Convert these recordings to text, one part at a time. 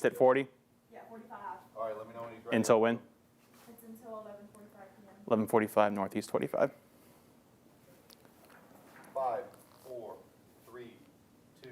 It's at 40? Yeah, 45. All right, let me know when he's ready. Until when? It's until 11:45 p.m. 11:45, northeast 45. 5, 4, 3, 2.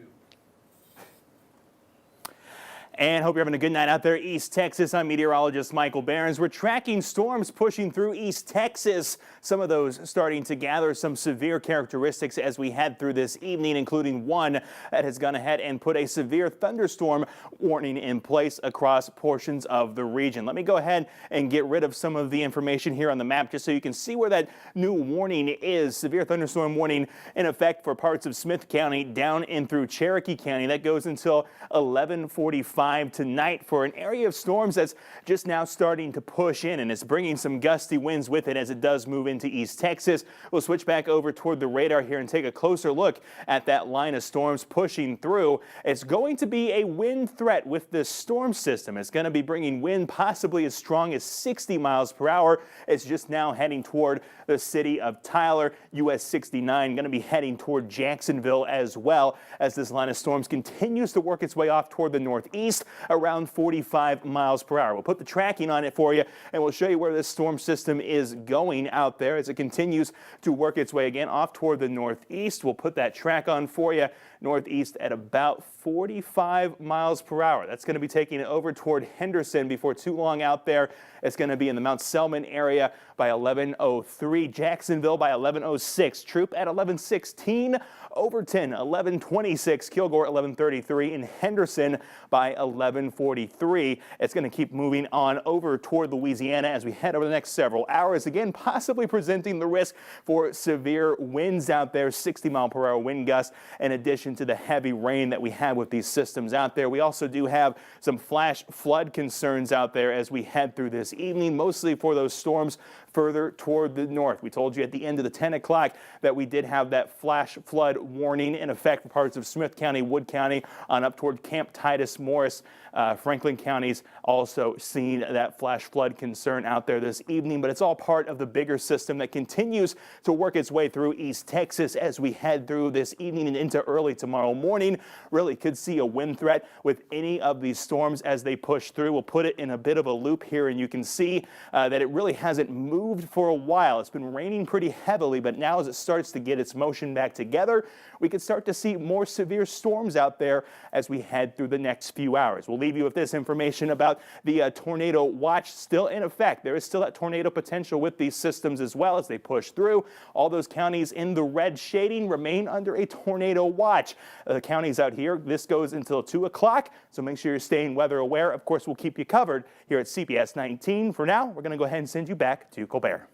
And hope you're having a good night out there, East Texas. I'm meteorologist Michael Behrens. We're tracking storms pushing through East Texas. Some of those starting to gather some severe characteristics as we head through this evening, including one that has gone ahead and put a severe thunderstorm warning in place across portions of the region. Let me go ahead and get rid of some of the information here on the map just so you can see where that new warning is. Severe thunderstorm warning in effect for parts of Smith County down in through Cherokee County. That goes until 11:45 tonight for an area of storms that's just now starting to push in, and it's bringing some gusty winds with it as it does move into East Texas. We'll switch back over toward the radar here and take a closer look at that line of storms pushing through. It's going to be a wind threat with this storm system. It's going to be bringing wind possibly as strong as 60 miles per hour. It's just now heading toward the city of Tyler. US 69 going to be heading toward Jacksonville as well as this line of storms continues to work its way off toward the northeast around 45 miles per hour. We'll put the tracking on it for you, and we'll show you where this storm system is going out there as it continues to work its way again off toward the northeast. We'll put that track on for you northeast at about 45 miles per hour. That's going to be taking it over toward Henderson before too long out there. It's going to be in the Mount Selman area by 11:03, Jacksonville by 11:06, Troop at 11:16, Overton 11:26, Kilgore 11:33, and Henderson by 11:43. It's going to keep moving on over toward Louisiana as we head over the next several hours. Again, possibly presenting the risk for severe winds out there, 60-mile-per-hour wind gusts, in addition to the heavy rain that we have with these systems out there. We also do have some flash flood concerns out there as we head through this evening, mostly for those storms further toward the north. We told you at the end of the 10 o'clock that we did have that flash flood warning in effect for parts of Smith County, Wood County, on up toward Camp Titus, Morris, Franklin counties also seeing that flash flood concern out there this evening. But it's all part of the bigger system that continues to work its way through East Texas as we head through this evening and into early tomorrow morning. Really could see a wind threat with any of these storms as they push through. We'll put it in a bit of a loop here, and you can see that it really hasn't moved for a while. It's been raining pretty heavily, but now as it starts to get its motion back together, we could start to see more severe storms out there as we head through the next few hours. We'll leave you with this information about the tornado watch still in effect. There is still that tornado potential with these systems as well as they push through. All those counties in the red shading remain under a tornado watch. The counties out here, this goes until 2 o'clock, so make sure you're staying weather aware. Of course, we'll keep you covered here at CBS 19. For now, we're going to go ahead and send you back to Colbert.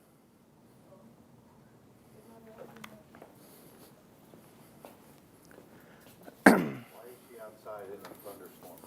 Outside in a thunderstorm.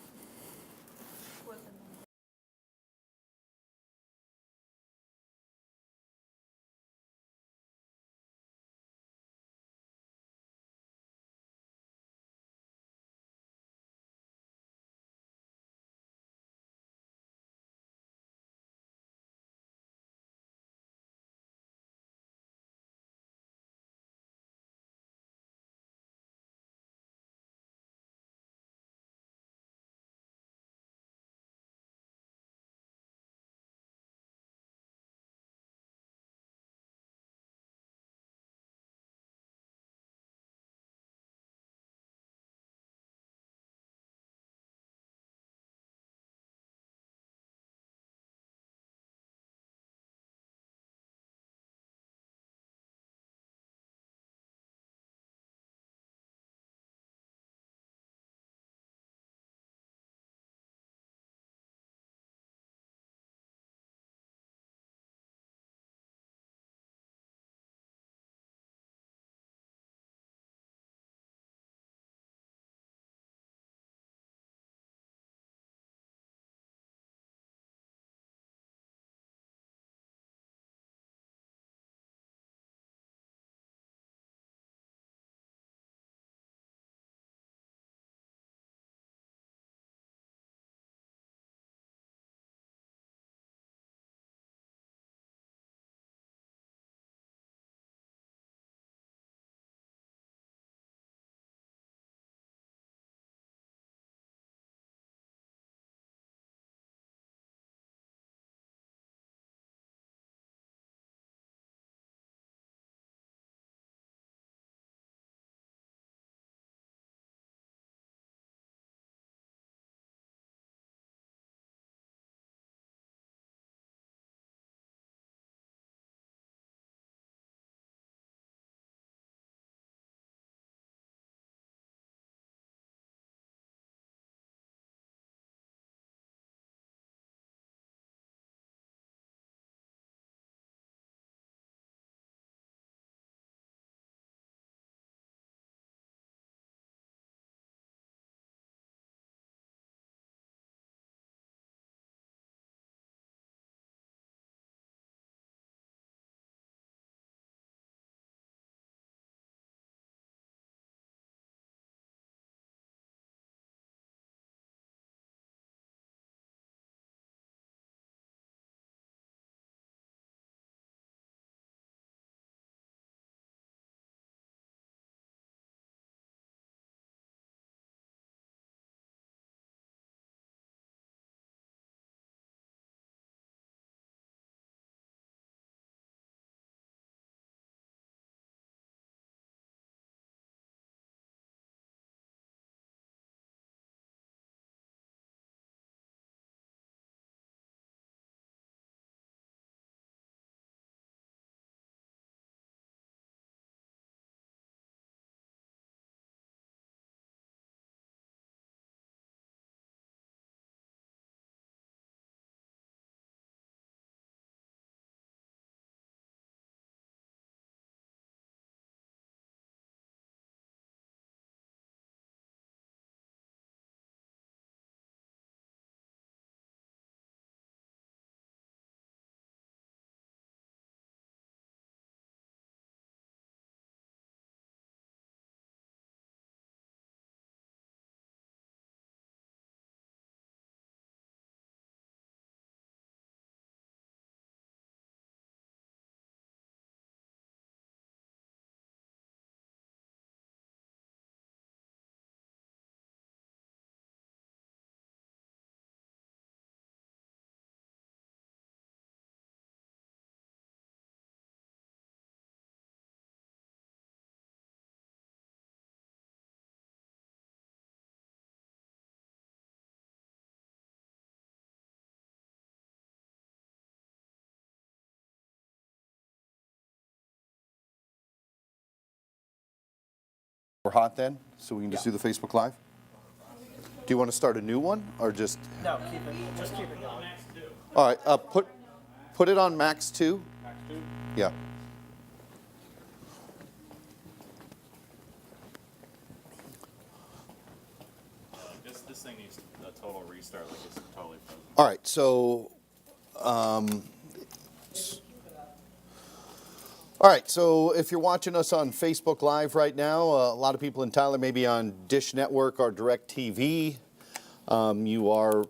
We're hot then, so we can just do the Facebook Live? Do you want to start a new one, or just? No, just keep it going. All right, put it on max 2. Max 2? Yeah. This thing needs a total restart, like it's totally frozen. All right, so, if you're watching us on Facebook Live right now, a lot of people in Tyler may be on Dish Network or DirecTV. You are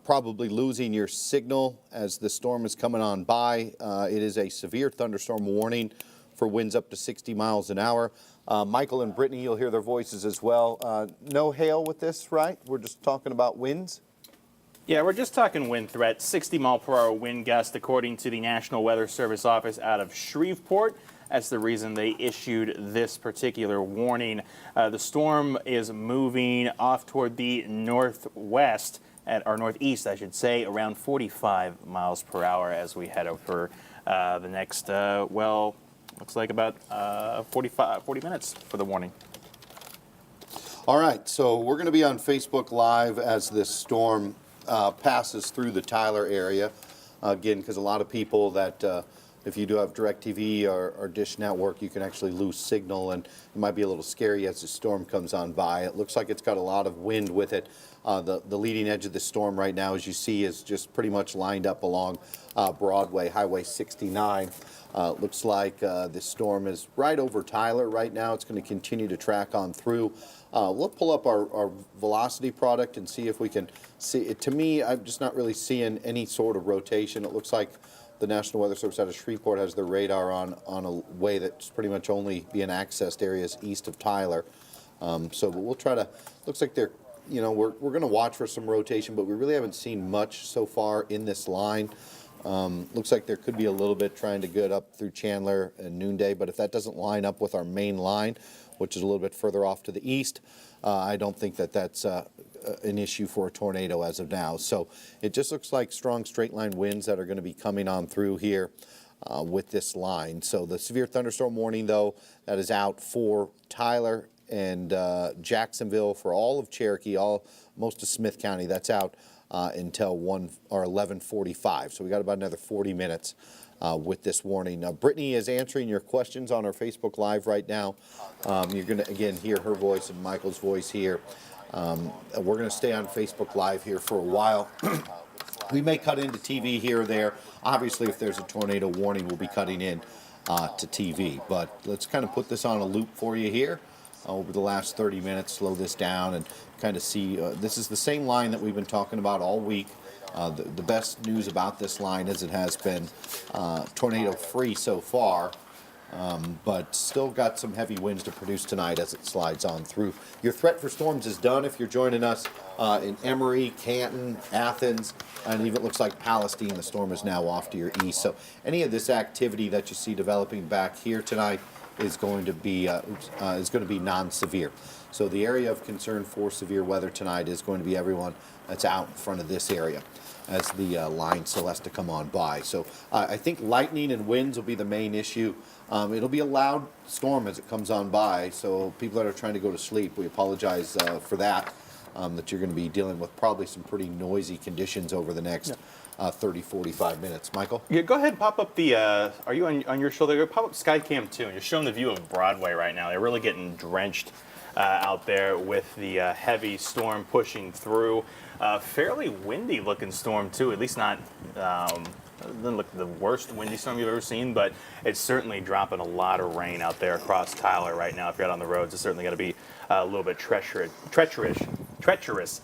probably losing your signal as the storm is coming on by. It is a severe thunderstorm warning for winds up to 60 miles an hour. Michael and Brittany, you'll hear their voices as well. No hail with this, right? We're just talking about winds? Yeah, we're just talking wind threat, 60-mile-per-hour wind gust, according to the National Weather Service office out of Shreveport. That's the reason they issued this particular warning. The storm is moving off toward the northwest, or northeast, I should say, around 45 miles per hour as we head over the next, well, looks like about 40 minutes for the warning. All right, so we're going to be on Facebook Live as this storm passes through the Tyler area. Again, because a lot of people that, if you do have DirecTV or Dish Network, you can actually lose signal, and it might be a little scary as the storm comes on by. It looks like it's got a lot of wind with it. The leading edge of the storm right now, as you see, is just pretty much lined up along Broadway, Highway 69. Looks like this storm is right over Tyler right now. It's going to continue to track on through. We'll pull up our velocity product and see if we can see it. To me, I'm just not really seeing any sort of rotation. It looks like the National Weather Service out of Shreveport has their radar on a way that's pretty much only being accessed areas east of Tyler. But we'll try to, looks like they're, you know, we're going to watch for some rotation, but we really haven't seen much so far in this line. Looks like there could be a little bit trying to get up through Chandler and Noonday, but if that doesn't line up with our main line, which is a little bit further off to the east, I don't think that that's an issue for a tornado as of now. So it just looks like strong straight line winds that are going to be coming on through here with this line. So the severe thunderstorm warning, though, that is out for Tyler and Jacksonville, for all of Cherokee, most of Smith County. That's out until 11:45. So we got about another 40 minutes with this warning. Brittany is answering your questions on our Facebook Live right now. You're going to, again, hear her voice and Michael's voice here. We're going to stay on Facebook Live here for a while. We may cut into TV here or there. Obviously, if there's a tornado warning, we'll be cutting in to TV. But let's kind of put this on a loop for you here over the last 30 minutes, slow this down and kind of see. This is the same line that we've been talking about all week. The best news about this line is it has been tornado-free so far, but still got some heavy winds to produce tonight as it slides on through. Your threat for storms is done if you're joining us in Emory, Canton, Athens, and even it looks like Palestine. The storm is now off to your east. So any of this activity that you see developing back here tonight is going to be non-severe. So the area of concern for severe weather tonight is going to be everyone that's out in front of this area as the line still has to come on by. So I think lightning and winds will be the main issue. It'll be a loud storm as it comes on by, so people that are trying to go to sleep, we apologize for that, that you're going to be dealing with probably some pretty noisy conditions over the next 30, 45 minutes. Michael? Yeah, go ahead and pop up the, are you on your shoulder? Go pop up Skycam 2, and you're showing the view of Broadway right now. They're really getting drenched out there with the heavy storm pushing through. Fairly windy looking storm too, at least not doesn't look the worst windy storm you've ever seen, but it's certainly dropping a lot of rain out there across Tyler right now. If you're out on the roads, it's certainly going to be a little bit treacherous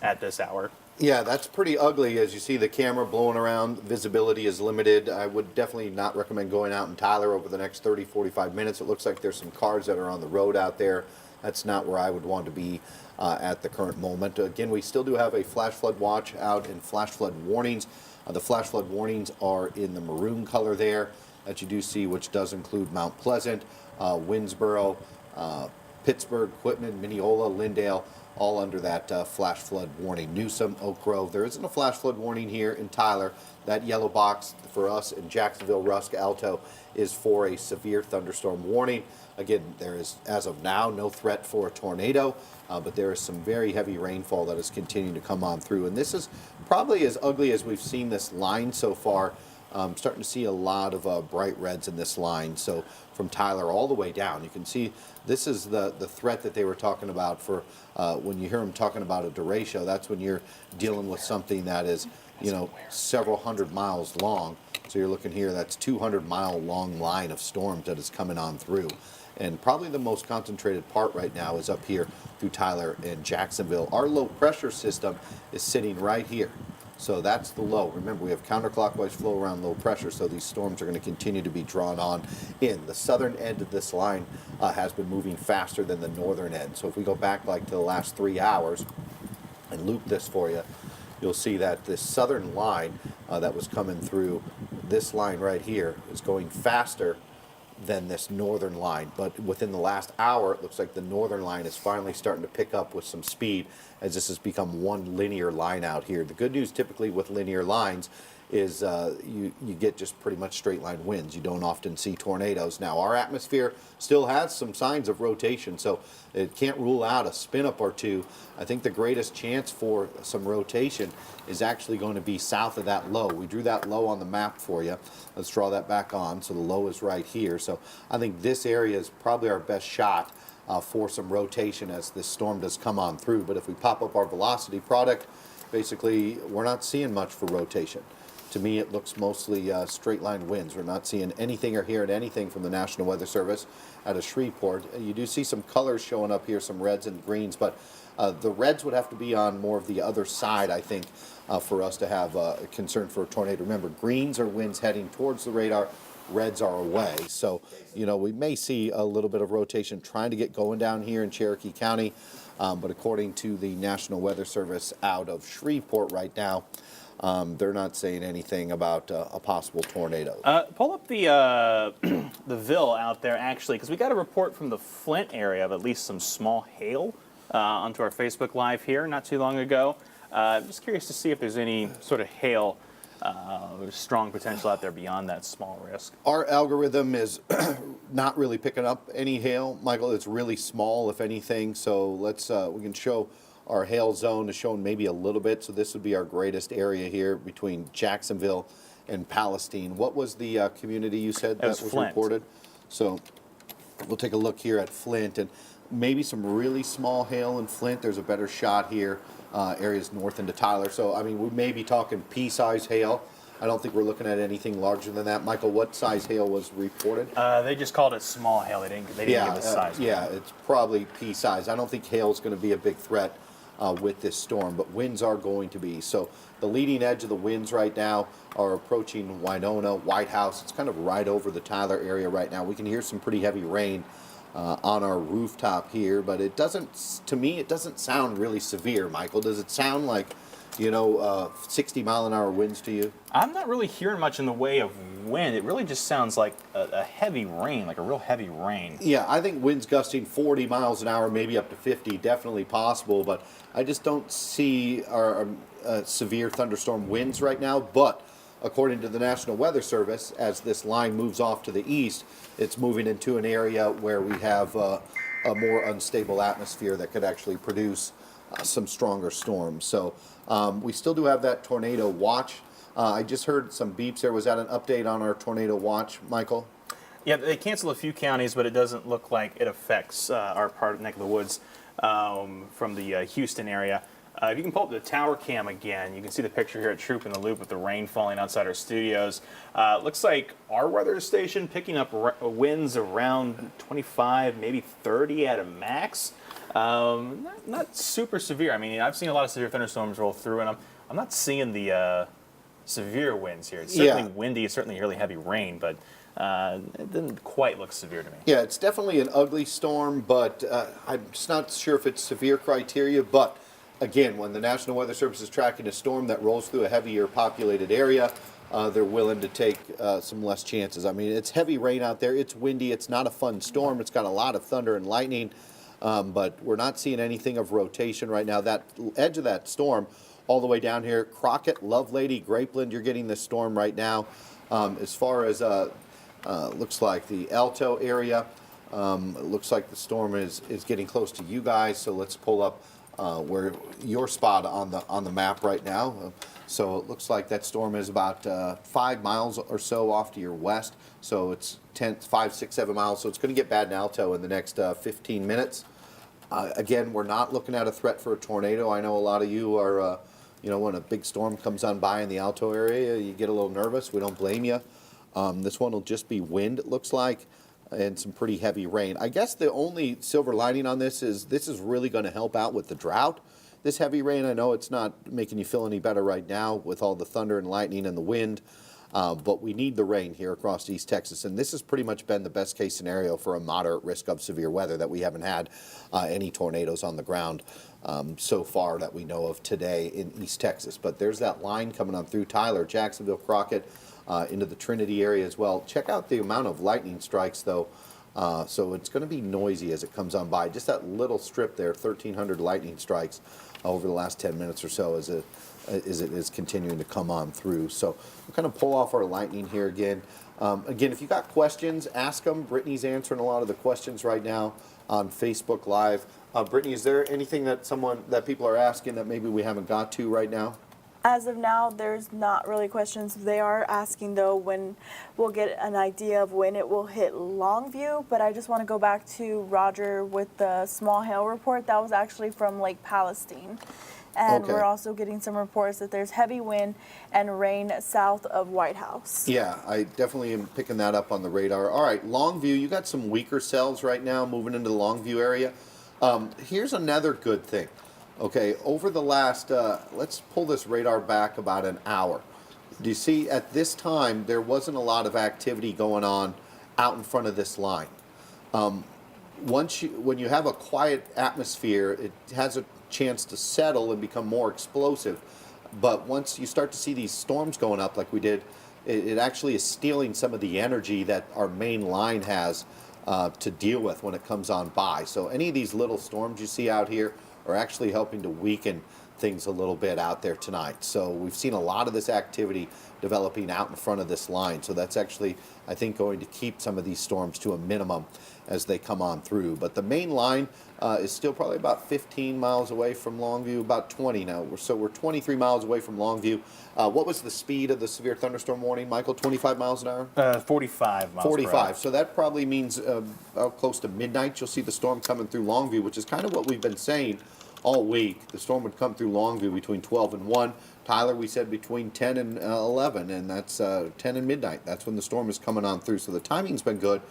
at this hour. Yeah, that's pretty ugly. As you see the camera blowing around, visibility is limited. I would definitely not recommend going out in Tyler over the next 30, 45 minutes. It looks like there's some cars that are on the road out there. That's not where I would want to be at the current moment. Again, we still do have a flash flood watch out and flash flood warnings. The flash flood warnings are in the maroon color there that you do see, which does include Mount Pleasant, Winnsboro, Pittsburgh, Quitman, Mineola, Lindale. all under that flash flood warning. Newsom, Oak Grove. There isn't a flash flood warning here in Tyler. That yellow box for us in Jacksonville, Rusk, Alto is for a severe thunderstorm warning. Again, there is, as of now, no threat for a tornado, but there is some very heavy rainfall that is continuing to come on through. And this is probably as ugly as we've seen this line so far. Starting to see a lot of bright reds in this line. So from Tyler all the way down, you can see this is the threat that they were talking about for when you hear them talking about a derecho. That's when you're dealing with something that is, you know, several hundred miles long. So you're looking here, that's 200-mile long line of storms that is coming on through. And probably the most concentrated part right now is up here through Tyler and Jacksonville. Our low pressure system is sitting right here. So that's the low. Remember, we have counterclockwise flow around low pressure, so these storms are going to continue to be drawn on in. The southern end of this line has been moving faster than the northern end. So if we go back like to the last 3 hours and loop this for you, you'll see that this southern line that was coming through this line right here is going faster than this northern line. But within the last hour, it looks like the northern line is finally starting to pick up with some speed as this has become one linear line out here. The good news typically with linear lines is you get just pretty much straight line winds. You don't often see tornadoes. Now, our atmosphere still has some signs of rotation, so it can't rule out a spin up or two. I think the greatest chance for some rotation is actually going to be south of that low. We drew that low on the map for you. Let's draw that back on. So the low is right here. So I think this area is probably our best shot for some rotation as this storm does come on through. But if we pop up our velocity product, basically we're not seeing much for rotation. To me, it looks mostly straight line winds. We're not seeing anything or hearing anything from the National Weather Service out of Shreveport. You do see some colors showing up here, some reds and greens, but the reds would have to be on more of the other side, I think, for us to have a concern for a tornado. Remember, greens are winds heading towards the radar, reds are away. So, you know, we may see a little bit of rotation trying to get going down here in Cherokee County, but according to the National Weather Service out of Shreveport right now, they're not saying anything about a possible tornado. Pull up the the Ville out there, actually, because we got a report from the Flint area of at least some small hail onto our Facebook Live here not too long ago. I'm just curious to see if there's any sort of hail, strong potential out there beyond that small risk. Our algorithm is not really picking up any hail, Michael. It's really small, if anything. So let's we can show our hail zone is shown maybe a little bit. So this would be our greatest area here between Jacksonville and Palestine. What was the community you said that was Flint. reported? So we'll take a look here at Flint and maybe some really small hail in Flint. There's a better shot here, areas north into Tyler. So, I mean, we may be talking pea-size hail. I don't think we're looking at anything larger than that. Michael, what size hail was reported? They just called it small hail. They didn't give the size. Yeah, it's probably pea-size. I don't think hail is going to be a big threat with this storm, but winds are going to be. So the leading edge of the winds right now are approaching Winona, White House. It's kind of right over the Tyler area right now. We can hear some pretty heavy rain on our rooftop here, but it doesn't, to me, it doesn't sound really severe, Michael. Does it sound like, you know, 60-mile-an-hour winds to you? I'm not really hearing much in the way of wind. It really just sounds like a heavy rain, like a real heavy rain. Yeah, I think winds gusting 40 miles an hour, maybe up to 50, definitely possible, but I just don't see our severe thunderstorm winds right now. But according to the National Weather Service, as this line moves off to the east, it's moving into an area where we have a more unstable atmosphere that could actually produce some stronger storms. So we still do have that tornado watch. I just heard some beeps there. Was that an update on our tornado watch, Michael? Yeah, they canceled a few counties, but it doesn't look like it affects our neck of the woods from the Houston area. If you can pull up the tower cam again, you can see the picture here at Troop in the Loop with the rain falling outside our studios. Looks like our weather station picking up winds around 25, maybe 30 at a max. Not super severe. I mean, I've seen a lot of severe thunderstorms roll through, and I'm not seeing the severe winds here. It's certainly windy, it's certainly really heavy rain, but it didn't quite look severe to me. Yeah, it's definitely an ugly storm, but I'm just not sure if it's severe criteria. But again, when the National Weather Service is tracking a storm that rolls through a heavier populated area, they're willing to take some less chances. I mean, it's heavy rain out there. It's windy. It's not a fun storm. It's got a lot of thunder and lightning. but we're not seeing anything of rotation right now. That edge of that storm all the way down here, Crockett, Lovelady, Grapeland, you're getting this storm right now. As far as looks like the Alto area, it looks like the storm is getting close to you guys, so let's pull up where your spot on the map right now. So it looks like that storm is about 5 miles or so off to your west. So it's 5, 6, 7 miles. So it's going to get bad in Alto in the next 15 minutes. Again, we're not looking at a threat for a tornado. I know a lot of you are, when a big storm comes on by in the Alto area, you get a little nervous. We don't blame you. This one will just be wind, it looks like, and some pretty heavy rain. I guess the only silver lining on this is really going to help out with the drought. This heavy rain, I know it's not making you feel any better right now with all the thunder and lightning and the wind, but we need the rain here across East Texas, and this has pretty much been the best case scenario for a moderate risk of severe weather, that we haven't had any tornadoes on the ground so far that we know of today in East Texas. But there's that line coming on through Tyler, Jacksonville, Crockett, into the Trinity area as well. Check out the amount of lightning strikes, though. So it's going to be noisy as it comes on by. Just that little strip there, 1,300 lightning strikes over the last 10 minutes or so as it is continuing to come on through. So we'll kind of pull off our lightning here again. Again, if you got questions, ask them. Brittany's answering a lot of the questions right now on Facebook Live. Brittany, is there anything that people are asking that maybe we haven't got to right now? As of now, there's not really questions. They are asking, though, when we'll get an idea of when it will hit Longview. But I just want to go back to Roger with the small hail report. That was actually from Lake Palestine. And Okay. we're also getting some reports that there's heavy wind and rain south of White House. Yeah, I definitely am picking that up on the radar. All right, Longview, you got some weaker cells right now moving into the Longview area. Here's another good thing. Okay, over the last, let's pull this radar back about an hour. Do you see at this time there wasn't a lot of activity going on out in front of this line? When you have a quiet atmosphere, it has a chance to settle and become more explosive. But once you start to see these storms going up like we did, it actually is stealing some of the energy that our main line has to deal with when it comes on by. So any of these little storms you see out here are actually helping to weaken things a little bit out there tonight. So we've seen a lot of this activity developing out in front of this line. So that's actually, I think, going to keep some of these storms to a minimum as they come on through. But the main line is still probably about 15 miles away from Longview, about 20 now. So we're 23 miles away from Longview. What was the speed of the severe thunderstorm warning, Michael? 25 miles an hour? 45 miles per 45. hour. So that probably means close to midnight you'll see the storm coming through Longview, which is kind of what we've been saying all week. The storm would come through Longview between 12 and 1. Tyler, we said between 10 and 11, and that's 10 and midnight. That's when the storm is coming on through. So the timing's been good.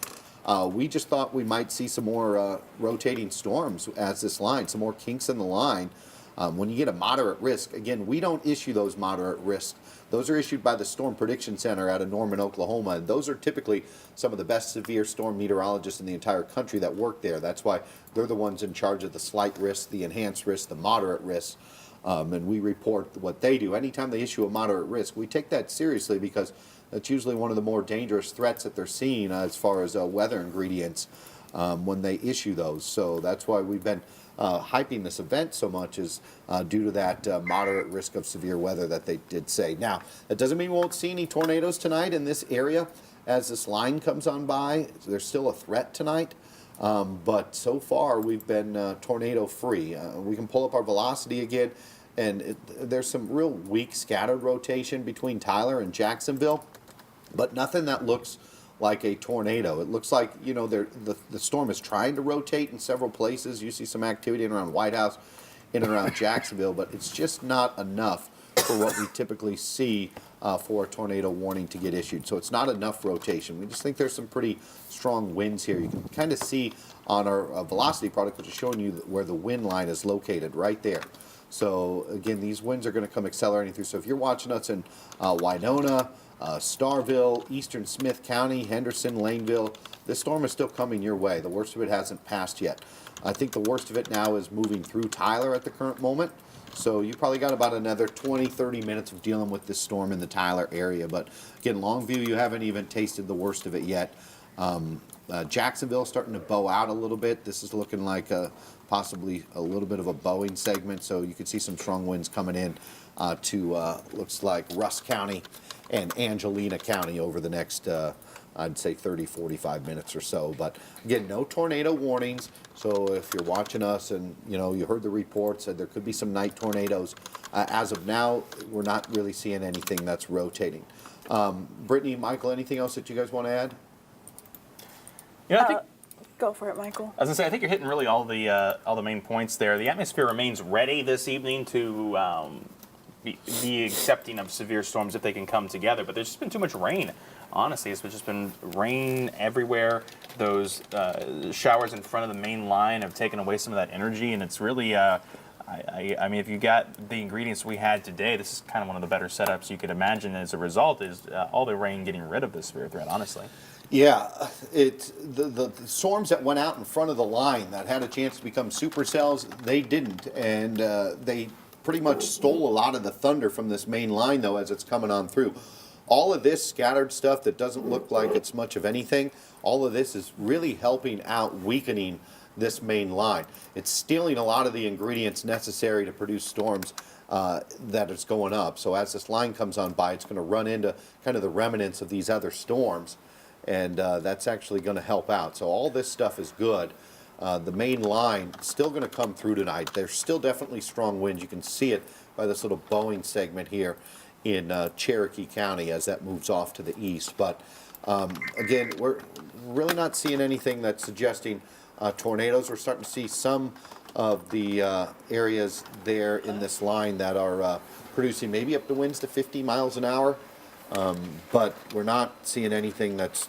We just thought we might see some more rotating storms as this line, some more kinks in the line. When you get a moderate risk, again, we don't issue those moderate risks. Those are issued by the Storm Prediction Center out of Norman, Oklahoma, and those are typically some of the best severe storm meteorologists in the entire country that work there. That's why they're the ones in charge of the slight risk, the enhanced risk, the moderate risk, and we report what they do. Anytime they issue a moderate risk, we take that seriously because that's usually one of the more dangerous threats that they're seeing as far as weather ingredients when they issue those. So that's why we've been hyping this event so much is due to that moderate risk of severe weather that they did say. Now, that doesn't mean we won't see any tornadoes tonight in this area as this line comes on by. There's still a threat tonight, but so far we've been tornado free. We can pull up our velocity again, and there's some real weak scattered rotation between Tyler and Jacksonville, but nothing that looks like a tornado. It looks like, the storm is trying to rotate in several places. You see some activity in around White House, in and around Jacksonville, but it's just not enough for what we typically see for a tornado warning to get issued. So it's not enough rotation. We just think there's some pretty strong winds here. You can kind of see on our velocity product, which is showing you where the wind line is located, right there. So again, these winds are going to come accelerating through. So if you're watching us in Winona, Starville, Eastern Smith County, Henderson, Laneville, this storm is still coming your way. The worst of it hasn't passed yet. I think the worst of it now is moving through Tyler at the current moment. So you probably got about another 20, 30 minutes of dealing with this storm in the Tyler area. But again, Longview, you haven't even tasted the worst of it yet. Jacksonville starting to bow out a little bit. This is looking like possibly a little bit of a bowing segment, so you could see some strong winds coming in to looks like Russ County and Angelina County over the next I'd say 30, 45 minutes or so. But again, no tornado warnings. So if you're watching us and you heard the report said there could be some night tornadoes, as of now, we're not really seeing anything that's rotating. Brittany, Michael, anything else that you guys want to add? Yeah, I think. Go for it, Michael. As I say, I think you're hitting really all the main points there. The atmosphere remains ready this evening to be accepting of severe storms if they can come together. But there's just been too much rain. Honestly, it's just been rain everywhere. Those showers in front of the main line have taken away some of that energy, and it's really. I mean, if you got the ingredients we had today, this is kind of one of the better setups you could imagine. As a result, is all the rain getting rid of the severe threat. Honestly. Yeah, the storms that went out in front of the line that had a chance to become supercells, they didn't, and they pretty much stole a lot of the thunder from this main line, though, as it's coming on through. All of this scattered stuff that doesn't look like it's much of anything, all of this is really helping out weakening this main line. It's stealing a lot of the ingredients necessary to produce storms that it's going up. So as this line comes on by, it's going to run into kind of the remnants of these other storms. And that's actually going to help out. So all this stuff is good. The main line still going to come through tonight. There's still definitely strong winds. You can see it by this little bowing segment here in Cherokee County as that moves off to the east. But again, we're really not seeing anything that's suggesting tornadoes. We're starting to see some of the areas there in this line that are producing maybe up to winds to 50 miles an hour. But we're not seeing anything that's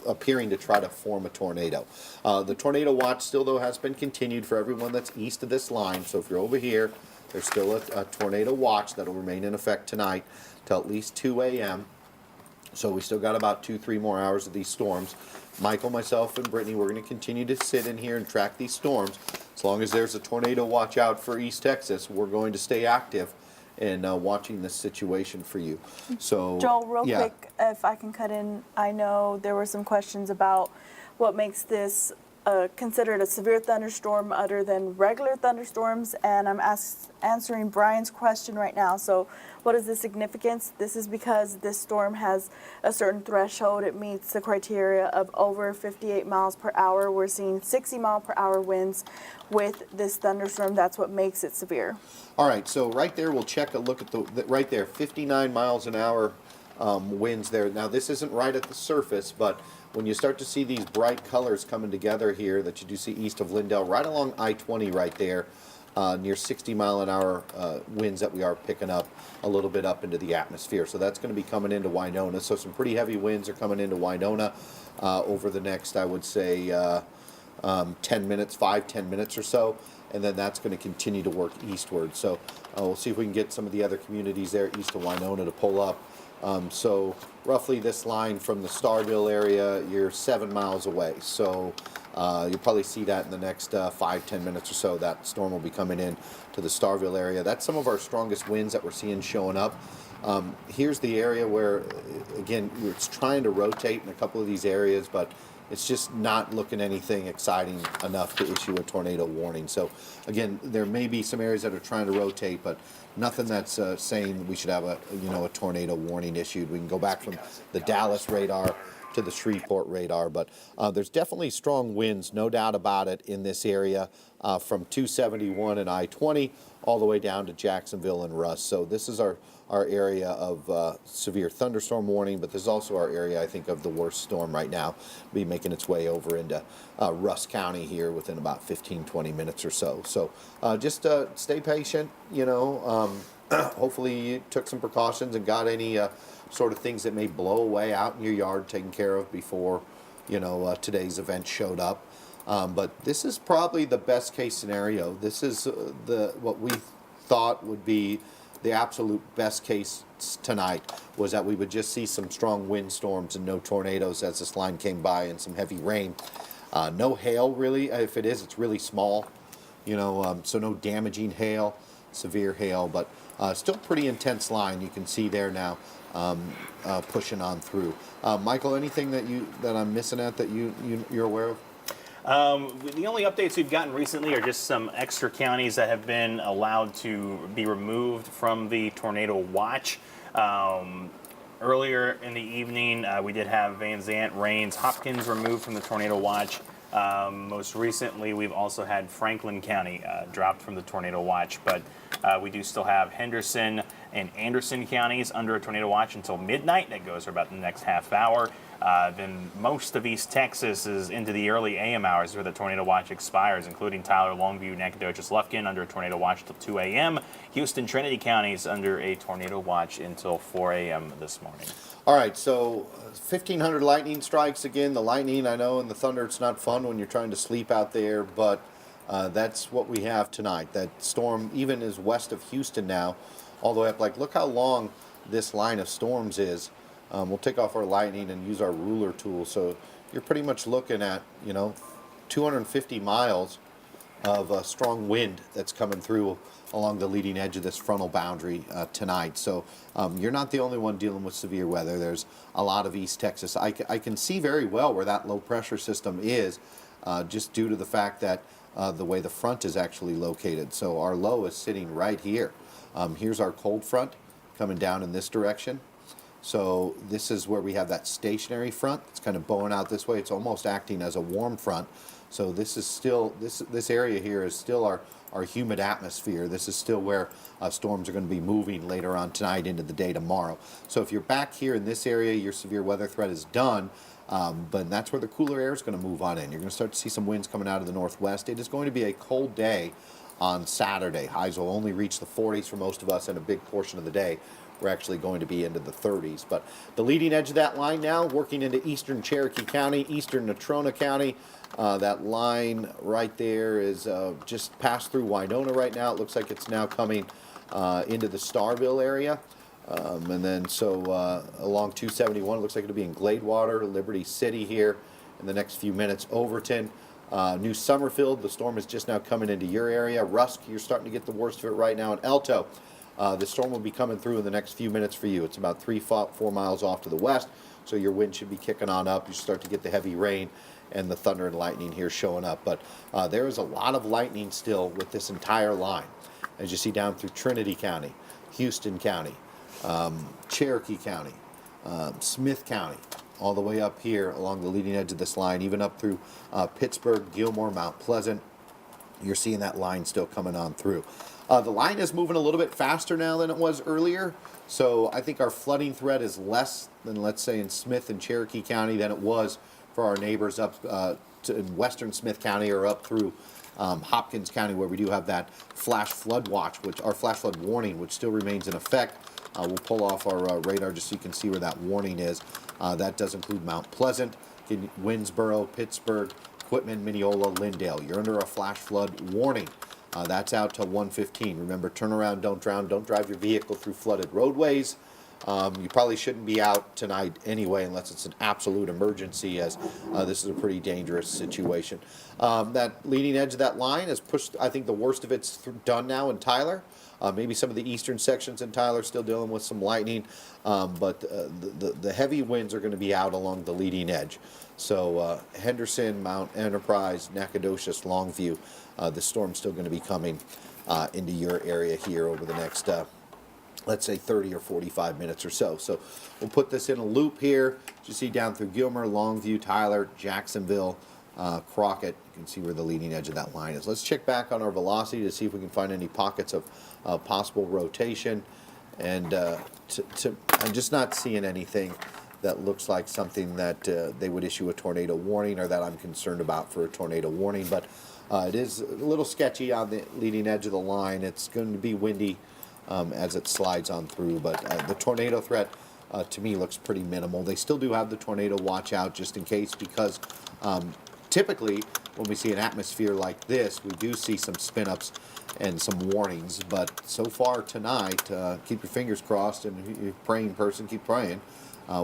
appearing to try to form a tornado. The tornado watch still, though, has been continued for everyone that's east of this line. So if you're over here, there's still a tornado watch that will remain in effect tonight till at least 2 a.m. So we still got about 2-3 more hours of these storms. Michael, myself, and Brittany, we're going to continue to sit in here and track these storms. As long as there's a tornado watch out for East Texas, we're going to stay active and watching this situation for you. So, Joel, real yeah. quick, if I can cut in, I know there were some questions about what makes this considered a severe thunderstorm other than regular thunderstorms, and I'm answering Brian's question right now. So what is the significance? This is because this storm has a certain threshold. It meets the criteria of over 58 miles per hour. We're seeing 60 mile per hour winds with this thunderstorm. That's what makes it severe. All right, so right there, we'll check a look at the right there, 59 miles an hour winds there. Now, this isn't right at the surface, but when you start to see these bright colors coming together here that you do see east of Lindell, right along I-20 right there, near 60 mile an hour winds that we are picking up a little bit up into the atmosphere. So that's going to be coming into Winona. So some pretty heavy winds are coming into Winona over the next, I would say, 10 minutes, 5-10 minutes or so. And then that's going to continue to work eastward. So we'll see if we can get some of the other communities there east of Winona to pull up. So roughly this line from the Starville area, you're 7 miles away. So you'll probably see that in the next 5-10 minutes or so. That storm will be coming in to the Starville area. That's some of our strongest winds that we're seeing showing up. Here's the area where, again, it's trying to rotate in a couple of these areas, but it's just not looking anything exciting enough to issue a tornado warning. So again, there may be some areas that are trying to rotate, but nothing that's saying we should have a tornado warning issued. We can go back from the Dallas radar to the Shreveport radar, but there's definitely strong winds, no doubt about it, in this area from 271 and I-20 all the way down to Jacksonville and Russ. So this is our area of severe thunderstorm warning, but there's also our area, I think, of the worst storm right now, be making its way over into Russ County here within about 15-20 minutes or so. So just stay patient, hopefully you took some precautions and got any sort of things that may blow away out in your yard taken care of before, today's event showed up. But this is probably the best case scenario. This is what we thought would be the absolute best case tonight, was that we would just see some strong windstorms and no tornadoes as this line came by, and some heavy rain. No hail, really. If it is, it's really small, so no damaging hail, severe hail. But Still pretty intense line. You can see there now, pushing on through. Michael, anything that I'm missing at that you're aware of? The only updates we've gotten recently are just some extra counties that have been allowed to be removed from the tornado watch. Earlier in the evening, we did have Van Zant, Rains, Hopkins removed from the tornado watch. Most recently, we've also had Franklin County dropped from the tornado watch, but we do still have Henderson and Anderson counties under a tornado watch until midnight. That goes for about the next half hour. Then most of East Texas is into the early AM hours where the tornado watch expires, including Tyler, Longview, Nacogdoches, Lufkin under a tornado watch till 2 a.m. Houston, Trinity counties under a tornado watch until 4 a.m. this morning. All right, so 1,500 lightning strikes again. The lightning, I know, and the thunder, it's not fun when you're trying to sleep out there, but that's what we have tonight. That storm even is west of Houston now, all the way up. Like, look how long this line of storms is. We'll take off our lightning and use our ruler tool. So you're pretty much looking at, 250 miles of strong wind that's coming through along the leading edge of this frontal boundary tonight. So you're not the only one dealing with severe weather. There's a lot of East Texas. I can see very well where that low pressure system is, just due to the fact that the way the front is actually located. So our low is sitting right here. Here's our cold front coming down in this direction. So this is where we have that stationary front. It's kind of bowing out this way. It's almost acting as a warm front. So this is still, this area here is still our humid atmosphere. This is still where storms are going to be moving later on tonight into the day tomorrow. So if you're back here in this area, your severe weather threat is done. But that's where the cooler air is going to move on in. You're going to start to see some winds coming out of the northwest. It is going to be a cold day on Saturday. Highs will only reach the 40s for most of us, and a big portion of the day we're actually going to be into the 30s. But the leading edge of that line now, working into eastern Cherokee County, eastern Natrona County. That line right there is just passed through Winona right now. It looks like it's now coming into the Starville area. And then along 271, it looks like it'll be in Gladewater, Liberty City here in the next few minutes. Overton, New Summerfield, the storm is just now coming into your area. Rusk, you're starting to get the worst of it right now. In Alto, the storm will be coming through in the next few minutes for you. It's about 3-4 miles off to the west, so your wind should be kicking on up. You start to get the heavy rain and the thunder and lightning here showing up. But there is a lot of lightning still with this entire line. As you see down through Trinity County, Houston County, Cherokee County, Smith County, all the way up here along the leading edge of this line, even up through Pittsburgh, Gilmore, Mount Pleasant. You're seeing that line still coming on through. The line is moving a little bit faster now than it was earlier, so I think our flooding threat is less than, let's say, in Smith and Cherokee County than it was for our neighbors up in western Smith County or up through Hopkins County, where we do have that flash flood watch, our flash flood warning, which still remains in effect. We'll pull off our radar just so you can see where that warning is. That does include Mount Pleasant, Winsboro, Pittsburgh, Quitman, Mineola, Lindale. You're under a flash flood warning. That's out till 1:15. Remember, turn around, don't drown, don't drive your vehicle through flooded roadways. You probably shouldn't be out tonight anyway unless it's an absolute emergency, as this is a pretty dangerous situation. That leading edge of that line has pushed, I think the worst of it's done now in Tyler. Maybe some of the eastern sections in Tyler still dealing with some lightning, but the heavy winds are going to be out along the leading edge. So Henderson, Mount Enterprise, Nacogdoches, Longview, the storm's still going to be coming into your area here over the next, let's say, 30 or 45 minutes or so. So we'll put this in a loop here. You see down through Gilmer, Longview, Tyler, Jacksonville, Crockett. You can see where the leading edge of that line is. Let's check back on our velocity to see if we can find any pockets of possible rotation. And I'm just not seeing anything that looks like something that they would issue a tornado warning, or that I'm concerned about for a tornado warning. But it is a little sketchy on the leading edge of the line. It's going to be windy as it slides on through, but the tornado threat to me looks pretty minimal. They still do have the tornado watch out just in case, because typically when we see an atmosphere like this, we do see some spin-ups and some warnings. But so far tonight, keep your fingers crossed, and if you're a praying person, keep praying.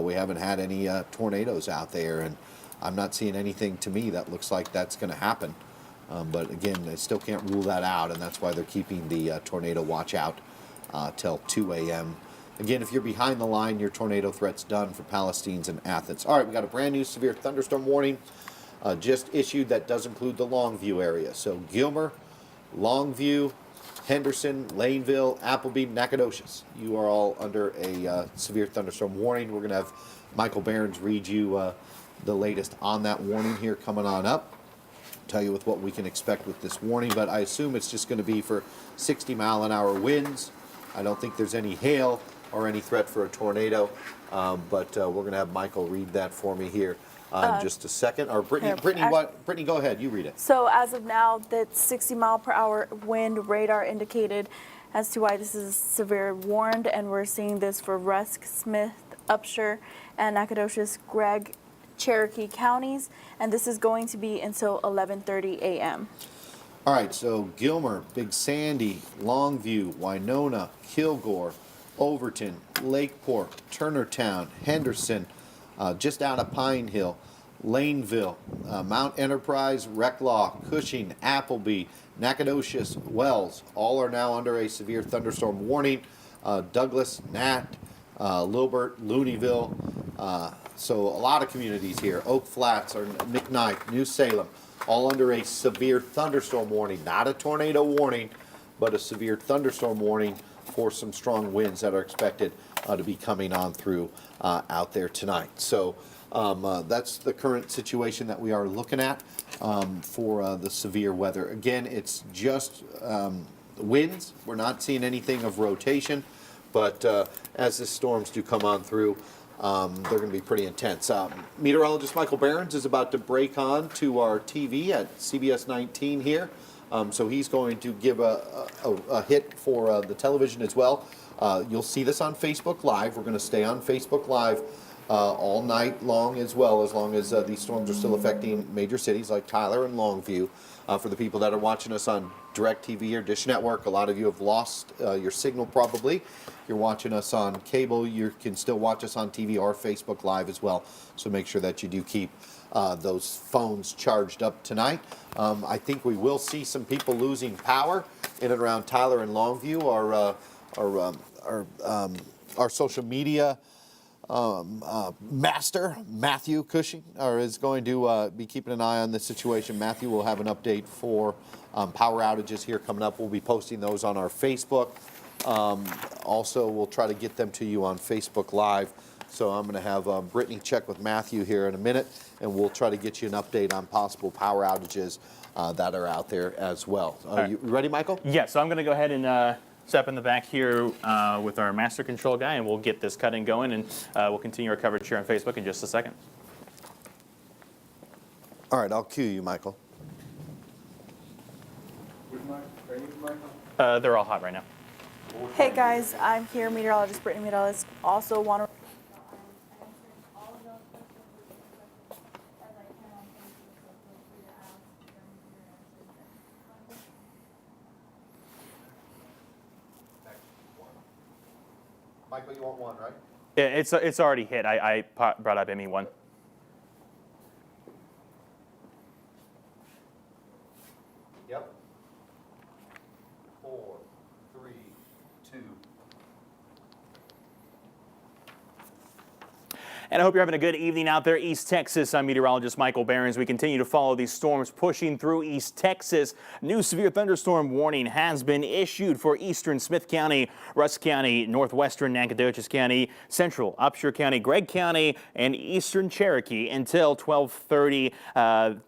We haven't had any tornadoes out there, and I'm not seeing anything to me that looks like that's going to happen. But again, they still can't rule that out, and that's why they're keeping the tornado watch out till 2 a.m. Again, if you're behind the line, your tornado threat's done for Palestinians and Athens. All right, we got a brand new severe thunderstorm warning just issued that does include the Longview area. So Gilmer, Longview, Henderson, Laneville, Appleby, Nacogdoches. You are all under a severe thunderstorm warning. We're going to have Michael Behrens read you the latest on that warning here coming on up. Tell you with what we can expect with this warning, but I assume it's just going to be for 60-mile-an-hour winds. I don't think there's any hail or any threat for a tornado, but we're going to have Michael read that for me here in just a second. Or Brittany, Brittany, go ahead, you read it. So as of now, that 60-mile-per-hour wind radar indicated as to why this is severe warned, and we're seeing this for Rusk, Smith, Upshur, and Nacogdoches, Gregg, Cherokee counties, and this is going to be until 11:30 a.m. All right, so Gilmer, Big Sandy, Longview, Winona, Kilgore, Overton, Lakeport, Turnertown, Henderson, just out of Pine Hill, Laneville, Mount Enterprise, Recklaw, Cushing, Appleby, Nacogdoches, Wells, all are now under a severe thunderstorm warning. Douglas, Nat, Lilbert, Looneyville, so a lot of communities here. Oak Flats, or McKnight, New Salem, all under a severe thunderstorm warning. Not a tornado warning, but a severe thunderstorm warning for some strong winds that are expected to be coming on through out there tonight. So that's the current situation that we are looking at for the severe weather. Again, it's just winds. We're not seeing anything of rotation, but as the storms do come on through, they're going to be pretty intense. Meteorologist Michael Behrens is about to break on to our TV at CBS 19 here. So he's going to give a hit for the television as well. You'll see this on Facebook Live. We're going to stay on Facebook Live all night long as long as these storms are still affecting major cities like Tyler and Longview. For the people that are watching us on DirecTV or Dish Network, a lot of you have lost your signal probably. If you're watching us on cable, you can still watch us on TV or Facebook Live as well. So make sure that you do keep those phones charged up tonight. I think we will see some people losing power in and around Tyler and Longview. Our social media master, Matthew Cushing, is going to be keeping an eye on this situation. Matthew will have an update for power outages here coming up. We'll be posting those on our Facebook. Also, we'll try to get them to you on Facebook Live. So I'm going to have Brittany check with Matthew here in a minute, and we'll try to get you an update on possible power outages that are out there as well. Right. You ready, Michael? Yeah, so I'm going to go ahead and step in the back here with our master control guy, and we'll get this cutting going, and we'll continue our coverage here on Facebook in just a second. All right, I'll cue you, Michael. They're all hot right now. Hey guys, I'm here, meteorologist Brittany Meadows. Also want to Michael, you want one, right? Yeah, it's already hit. I brought up ME1. Yep. 4, 3, 2. And I hope you're having a good evening out there, East Texas. I'm meteorologist Michael Behrens. We continue to follow these storms pushing through East Texas. New severe thunderstorm warning has been issued for eastern Smith County, Rusk County, northwestern Nacogdoches County, central Upshur County, Gregg County, and eastern Cherokee until 12:30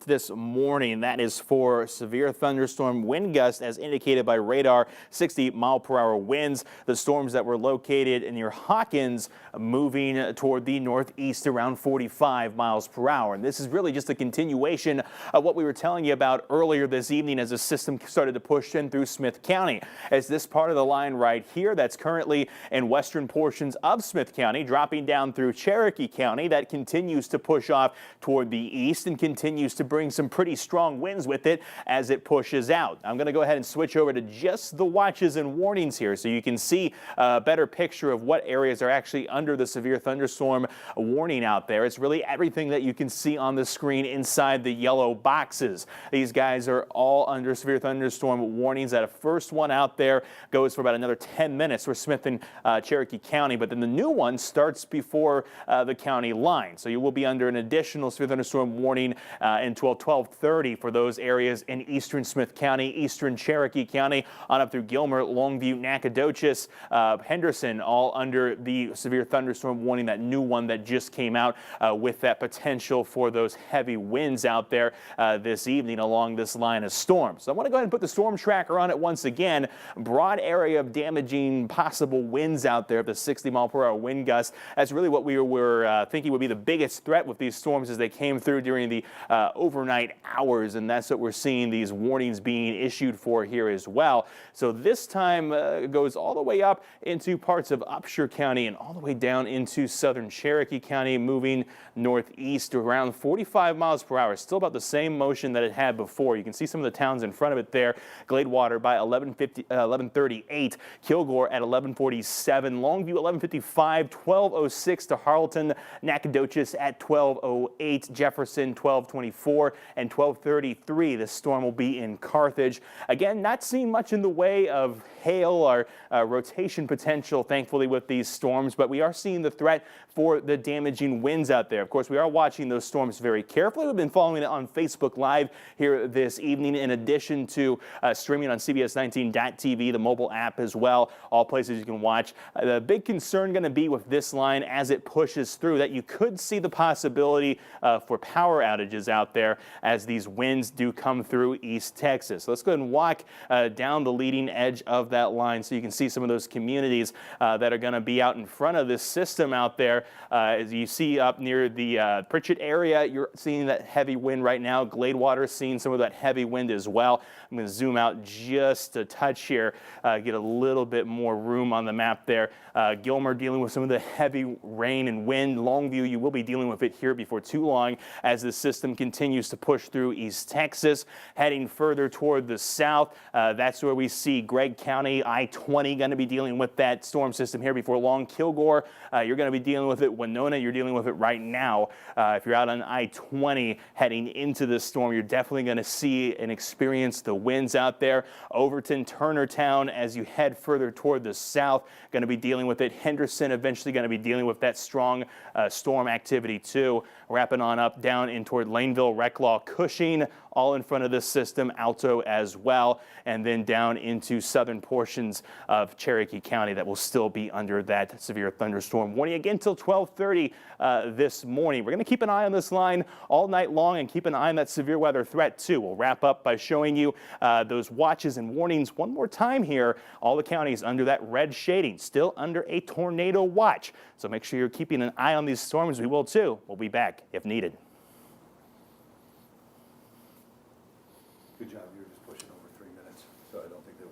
this morning. That is for severe thunderstorm wind gusts as indicated by radar, 60-mile-per-hour winds. The storms that were located near Hawkins moving toward the northeast around 45 miles per hour. And this is really just a continuation of what we were telling you about earlier this evening as the system started to push in through Smith County. As this part of the line right here that's currently in western portions of Smith County, dropping down through Cherokee County, that continues to push off toward the east and continues to bring some pretty strong winds with it as it pushes out. I'm going to go ahead and switch over to just the watches and warnings here so you can see a better picture of what areas are actually under the severe thunderstorm warning out there. It's really everything that you can see on the screen inside the yellow boxes. These guys are all under severe thunderstorm warnings. That first one out there goes for about another 10 minutes for Smith and Cherokee County, but then the new one starts before the county line. So you will be under an additional severe thunderstorm warning until 12:30 for those areas in eastern Smith County, eastern Cherokee County, on up through Gilmer, Longview, Nacogdoches, Henderson, all under the severe thunderstorm warning, that new one that just came out with that potential for those heavy winds out there this evening along this line of storms. So I want to go ahead and put the storm tracker on it once again. Broad area of damaging possible winds out there, the 60-mile-per-hour wind gusts. That's really what we were thinking would be the biggest threat with these storms as they came through during the overnight hours, and that's what we're seeing these warnings being issued for here as well. So this time goes all the way up into parts of Upshur County and all the way down into southern Cherokee County, moving northeast to around 45 miles per hour. Still about the same motion that it had before. You can see some of the towns in front of it there. Gladewater by 11:38, Kilgore at 11:47, Longview 11:55, 12:06 to Harleton, Nacogdoches at 12:08, Jefferson 12:24, and 12:33. This storm will be in Carthage. Again, not seeing much in the way of hail or rotation potential, thankfully, with these storms, but we are seeing the threat for the damaging winds out there. Of course, we are watching those storms very carefully. We've been following it on Facebook Live here this evening, in addition to streaming on CBS19.tv, the mobile app as well, all places you can watch. The big concern going to be with this line as it pushes through, that you could see the possibility for power outages out there as these winds do come through East Texas. So let's go ahead and walk down the leading edge of that line so you can see some of those communities that are going to be out in front of this system out there. As you see up near the Pritchett area, you're seeing that heavy wind right now. Gladewater is seeing some of that heavy wind as well. I'm going to zoom out just a touch here, get a little bit more room on the map there. Gilmer dealing with some of the heavy rain and wind. Longview, you will be dealing with it here before too long as the system continues to push through East Texas. Heading further toward the south, that's where we see Gregg County, I-20 going to be dealing with that storm system here before long. Kilgore, you're going to be dealing with it. Winona, you're dealing with it right now. If you're out on I-20 heading into this storm, you're definitely going to see and experience the winds out there. Overton, Turnertown, as you head further toward the south, going to be dealing with it. Henderson eventually going to be dealing with that strong storm activity too. Wrapping on up down in toward Laneville, Reclaw, Cushing, all in front of this system, Alto as well, and then down into southern portions of Cherokee County that will still be under that severe thunderstorm warning again until 12:30 this morning. We're going to keep an eye on this line all night long and keep an eye on that severe weather threat too. We'll wrap up by showing you those watches and warnings one more time here. All the counties under that red shading, still under a tornado watch. So make sure you're keeping an eye on these storms. We will too. We'll be back if needed. Good job. You were just pushing over 3 minutes, so I don't think they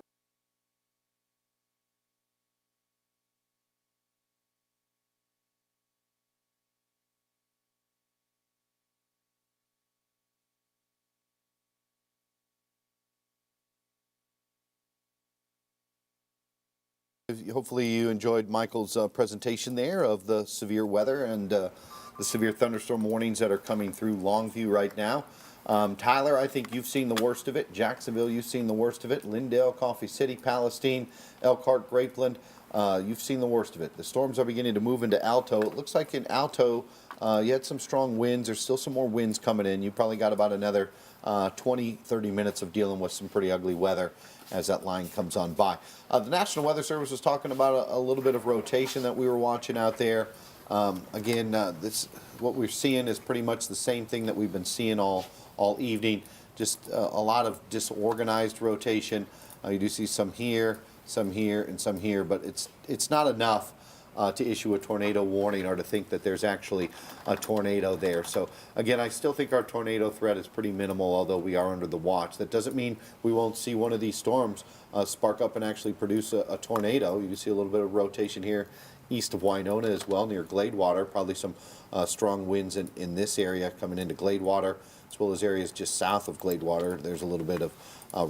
Hopefully you enjoyed Michael's presentation there of the severe weather and the severe thunderstorm warnings that are coming through Longview right now. Tyler, I think you've seen the worst of it. Jacksonville, you've seen the worst of it. Lindale, Coffee City, Palestine, Elkhart, Grapeland, you've seen the worst of it. The storms are beginning to move into Alto. It looks like in Alto, you had some strong winds. There's still some more winds coming in. You probably got about another 20, 30 minutes of dealing with some pretty ugly weather as that line comes on by. The National Weather Service was talking about a little bit of rotation that we were watching out there. Again, what we're seeing is pretty much the same thing that we've been seeing all evening. Just a lot of disorganized rotation. You do see some here, and some here, but it's not enough to issue a tornado warning or to think that there's actually a tornado there. So again, I still think our tornado threat is pretty minimal, although we are under the watch. That doesn't mean we won't see one of these storms spark up and actually produce a tornado. You see a little bit of rotation here east of Winona as well, near Gladewater. Probably some strong winds in this area coming into Gladewater, as well as areas just south of Gladewater. There's a little bit of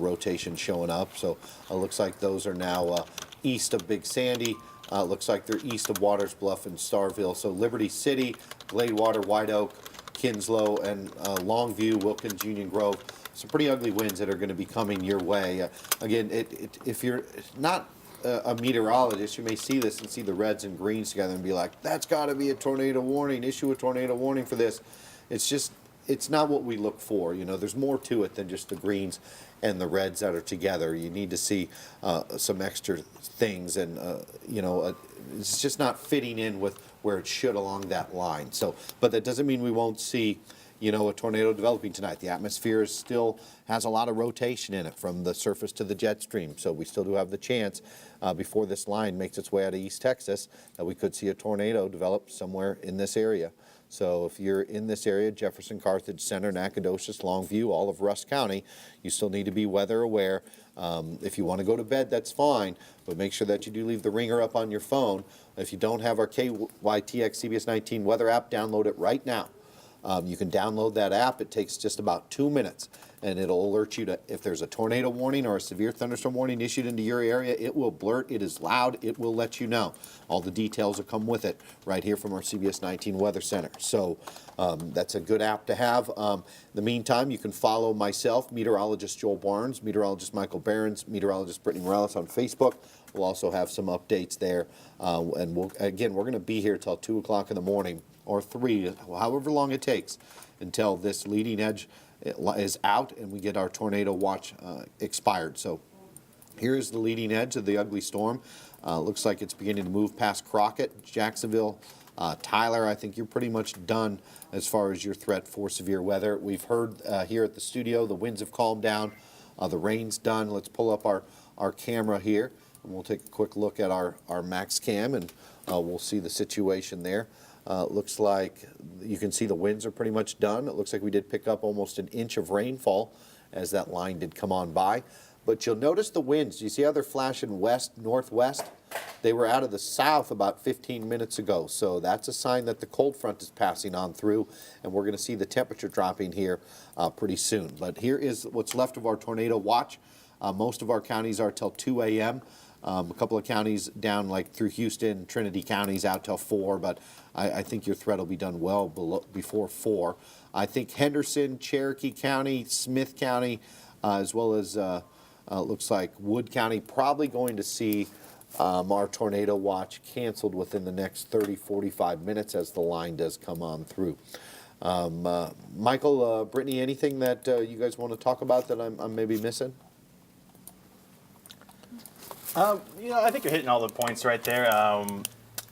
rotation showing up. So it looks like those are now east of Big Sandy, Looks like they're east of Waters Bluff and Starville. So Liberty City, Gladewater, White Oak, Kinslow, and Longview, Wilkins, Union Grove. Some pretty ugly winds that are going to be coming your way. Again, if you're not a meteorologist, you may see this and see the reds and greens together and be like, that's got to be a tornado warning, issue a tornado warning for this. It's not what we look for. You know, there's more to it than just the greens and the reds that are together. You need to see some extra things, and it's just not fitting in with where it should along that line. So, but that doesn't mean we won't see, a tornado developing tonight. The atmosphere still has a lot of rotation in it from the surface to the jet stream. So we still do have the chance before this line makes its way out of East Texas that we could see a tornado develop somewhere in this area. So if you're in this area, Jefferson, Carthage, Center, Nacogdoches, Longview, all of Rusk County, you still need to be weather aware. If you want to go to bed, that's fine, but make sure that you do leave the ringer up on your phone. If you don't have our KYTX CBS 19 weather app, download it right now. You can download that app. It takes just about 2 minutes, and it'll alert you to if there's a tornado warning or a severe thunderstorm warning issued into your area. It will blurt. It is loud. It will let you know. All the details will come with it right here from our CBS 19 Weather Center. So that's a good app to have. In the meantime, you can follow myself, meteorologist Joel Barnes, meteorologist Michael Behrens, meteorologist Brittany Morales on Facebook. We'll also have some updates there. And we're going to be here till 2 o'clock in the morning or 3, however long it takes until this leading edge is out and we get our tornado watch expired. So here's the leading edge of the ugly storm. Looks like it's beginning to move past Crockett, Jacksonville, Tyler. I think you're pretty much done as far as your threat for severe weather. We've heard here at the studio the winds have calmed down, the rain's done. Let's pull up our camera here and we'll take a quick look at our max cam, and we'll see the situation there. Looks like you can see the winds are pretty much done. It looks like we did pick up almost an inch of rainfall as that line did come on by. But you'll notice the winds. You see how they're flashing west, northwest? They were out of the south about 15 minutes ago. So that's a sign that the cold front is passing on through, and we're going to see the temperature dropping here pretty soon. But here is what's left of our tornado watch. Most of our counties are till 2 a.m. A couple of counties down like through Houston, Trinity counties out till 4, but I think your threat will be done well before 4. I think Henderson, Cherokee County, Smith County, as well as looks like Wood County, probably going to see our tornado watch canceled within the next 30-45 minutes as the line does come on through. Michael, Brittany, anything that you guys want to talk about that I'm maybe missing? I think you're hitting all the points right there.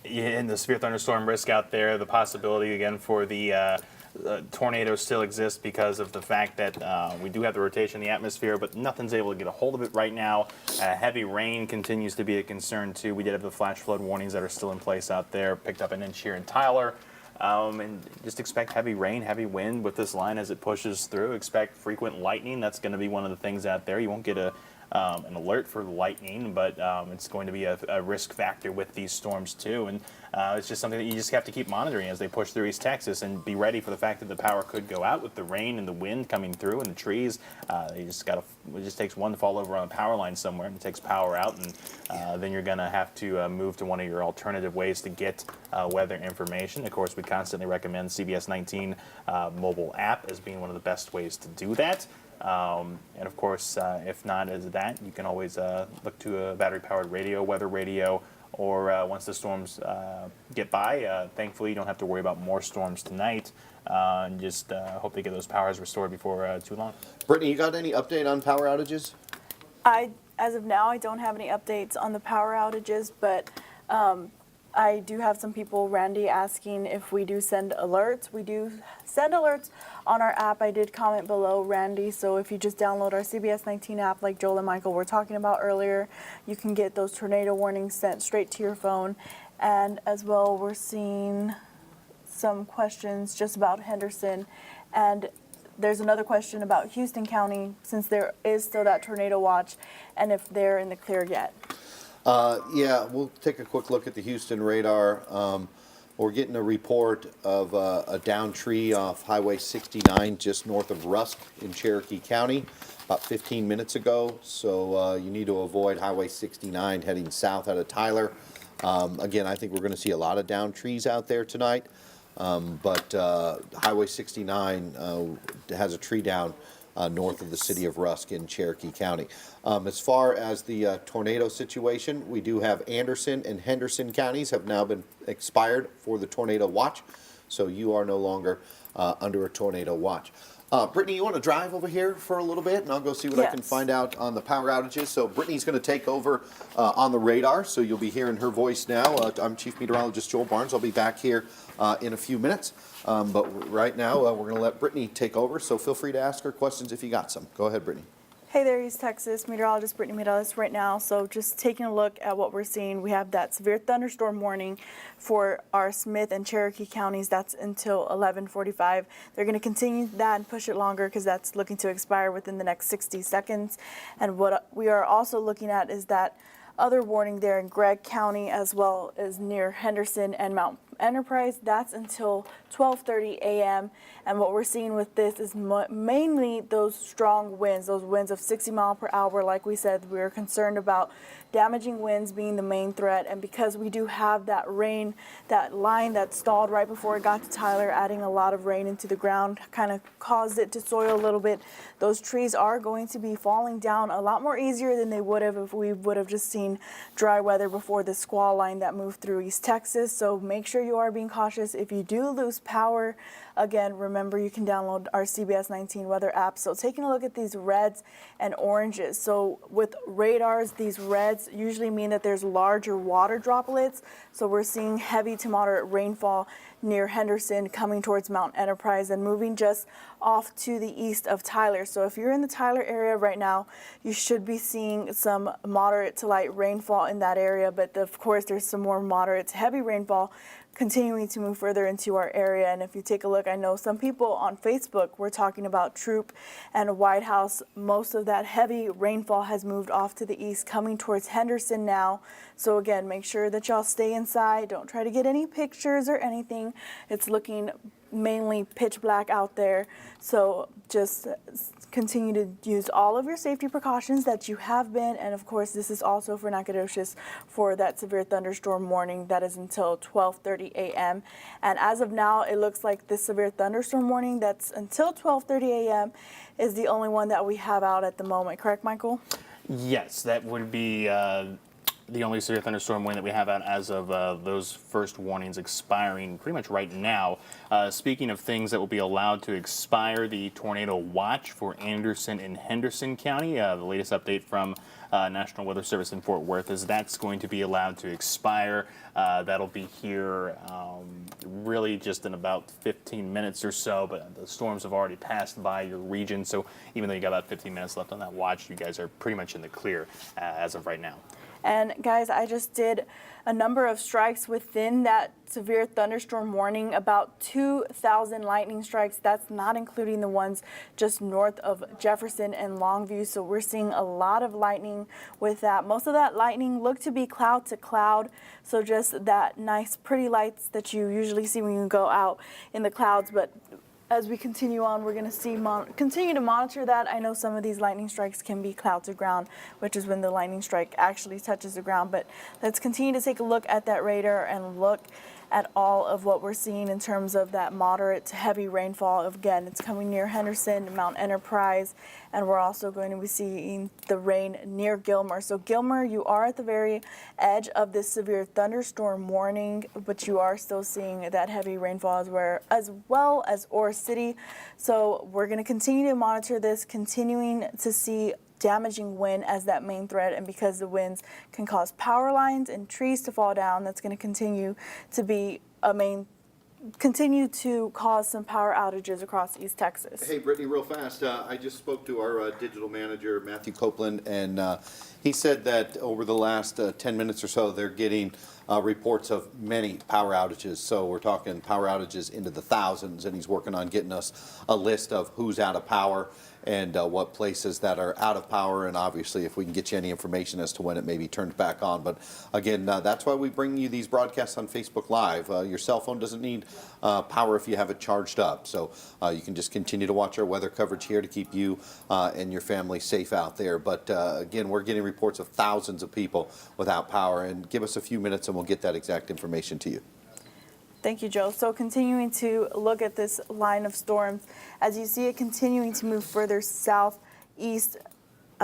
In the severe thunderstorm risk out there, the possibility again for the tornadoes still exists because of the fact that we do have the rotation in the atmosphere, but nothing's able to get a hold of it right now. Heavy rain continues to be a concern too. We did have the flash flood warnings that are still in place out there. Picked up an inch here in Tyler. And just expect heavy rain, heavy wind with this line as it pushes through. Expect frequent lightning. That's going to be one of the things out there. You won't get an alert for lightning, but it's going to be a risk factor with these storms too. And it's just something that you just have to keep monitoring as they push through East Texas, and be ready for the fact that the power could go out with the rain and the wind coming through and the trees. It just takes one to fall over on a power line somewhere and it takes power out, and then you're going to have to move to one of your alternative ways to get weather information. Of course, we constantly recommend CBS 19 mobile app as being one of the best ways to do that. And of course, if not as that, you can always look to a battery-powered radio, weather radio, or once the storms get by, thankfully you don't have to worry about more storms tonight. And just hope they get those powers restored before too long. Brittany, you got any update on power outages? As of now, I don't have any updates on the power outages, but I do have some people, Randy, asking if we do send alerts. We do send alerts on our app. I did comment below, Randy, so if you just download our CBS 19 app like Joel and Michael were talking about earlier, you can get those tornado warnings sent straight to your phone. And as well, we're seeing some questions just about Henderson, and there's another question about Houston County, since there is still that tornado watch, and if they're in the clear yet. Yeah, we'll take a quick look at the Houston radar. We're getting a report of a downed tree off Highway 69 just north of Rusk in Cherokee County about 15 minutes ago. So you need to avoid Highway 69 heading south out of Tyler. Again, I think we're going to see a lot of downed trees out there tonight. But Highway 69 has a tree down north of the city of Rusk in Cherokee County. As far as the tornado situation, we do have Anderson and Henderson counties have now been expired for the tornado watch, so you are no longer under a tornado watch. Brittany, you want to drive over here for a little bit, and I'll go see what I can Yes. find out on the power outages. So Brittany's going to take over on the radar, so you'll be hearing her voice now. I'm Chief Meteorologist Joel Barnes. I'll be back here in a few minutes, but right now we're going to let Brittany take over, so feel free to ask her questions if you got some. Go ahead, Brittany. Hey there, East Texas, meteorologist Brittany Meadows right now. So just taking a look at what we're seeing, we have that severe thunderstorm warning for our Smith and Cherokee counties. That's until 11:45. They're going to continue that and push it longer because that's looking to expire within the next 60 seconds. And what we are also looking at is that other warning there in Gregg County as well as near Henderson and Mount Enterprise. That's until 12:30 a.m. And what we're seeing with this is mainly those strong winds, those winds of 60 miles per hour. Like we said, we're concerned about damaging winds being the main threat. And because we do have that rain, that line that stalled right before it got to Tyler, adding a lot of rain into the ground, kind of caused it to soil a little bit. Those trees are going to be falling down a lot more easier than they would have if we would have just seen dry weather before the squall line that moved through East Texas. So make sure you are being cautious. If you do lose power, again, remember you can download our CBS 19 weather app. So taking a look at these reds and oranges. So with radars, these reds usually mean that there's larger water droplets. So we're seeing heavy to moderate rainfall near Henderson coming towards Mount Enterprise and moving just off to the east of Tyler. So if you're in the Tyler area right now, you should be seeing some moderate to light rainfall in that area. But of course, there's some more moderate to heavy rainfall continuing to move further into our area. And if you take a look, I know some people on Facebook were talking about Troop and White House. Most of that heavy rainfall has moved off to the east, coming towards Henderson now. So again, make sure that y'all stay inside. Don't try to get any pictures or anything. It's looking mainly pitch black out there. So just continue to use all of your safety precautions that you have been. And of course, this is also for Nacogdoches for that severe thunderstorm warning that is until 12:30 a.m. And as of now, it looks like this severe thunderstorm warning that's until 12:30 a.m. is the only one that we have out at the moment. Correct, Michael? Yes, that would be the only severe thunderstorm warning that we have out as of those first warnings expiring pretty much right now. Speaking of things that will be allowed to expire, the tornado watch for Anderson and Henderson County, the latest update from National Weather Service in Fort Worth is that's going to be allowed to expire. That'll be here really just in about 15 minutes or so, but the storms have already passed by your region, so even though you got about 15 minutes left on that watch, you guys are pretty much in the clear as of right now. And guys, I just did a number of strikes within that severe thunderstorm warning, about 2,000 lightning strikes. That's not including the ones just north of Jefferson and Longview. So we're seeing a lot of lightning with that. Most of that lightning looked to be cloud to cloud. So just that nice, pretty lights that you usually see when you go out in the clouds. But as we continue on, we're going to see continue to monitor that. I know some of these lightning strikes can be cloud to ground, which is when the lightning strike actually touches the ground. But let's continue to take a look at that radar and look at all of what we're seeing in terms of that moderate to heavy rainfall. Again, it's coming near Henderson, Mount Enterprise, and we're also going to be seeing the rain near Gilmer. So Gilmer, you are at the very edge of this severe thunderstorm warning, but you are still seeing that heavy rainfall as well as Ore City. So we're going to continue to monitor this, continuing to see damaging wind as that main threat, and because the winds can cause power lines and trees to fall down, that's going to continue to be continue to cause some power outages across East Texas. Hey, Brittany, real fast. I just spoke to our digital manager, Matthew Copeland, and he said that over the last 10 minutes or so, they're getting reports of many power outages. So we're talking power outages into the thousands, and he's working on getting us a list of who's out of power and what places that are out of power, and obviously if we can get you any information as to when it may be turned back on. But again, that's why we bring you these broadcasts on Facebook Live. Your cell phone doesn't need power if you have it charged up, so you can just continue to watch our weather coverage here to keep you and your family safe out there. But again, we're getting reports of thousands of people without power. And give us a few minutes and we'll get that exact information to you. Thank you, Joe. So continuing to look at this line of storms, as you see it continuing to move further southeast,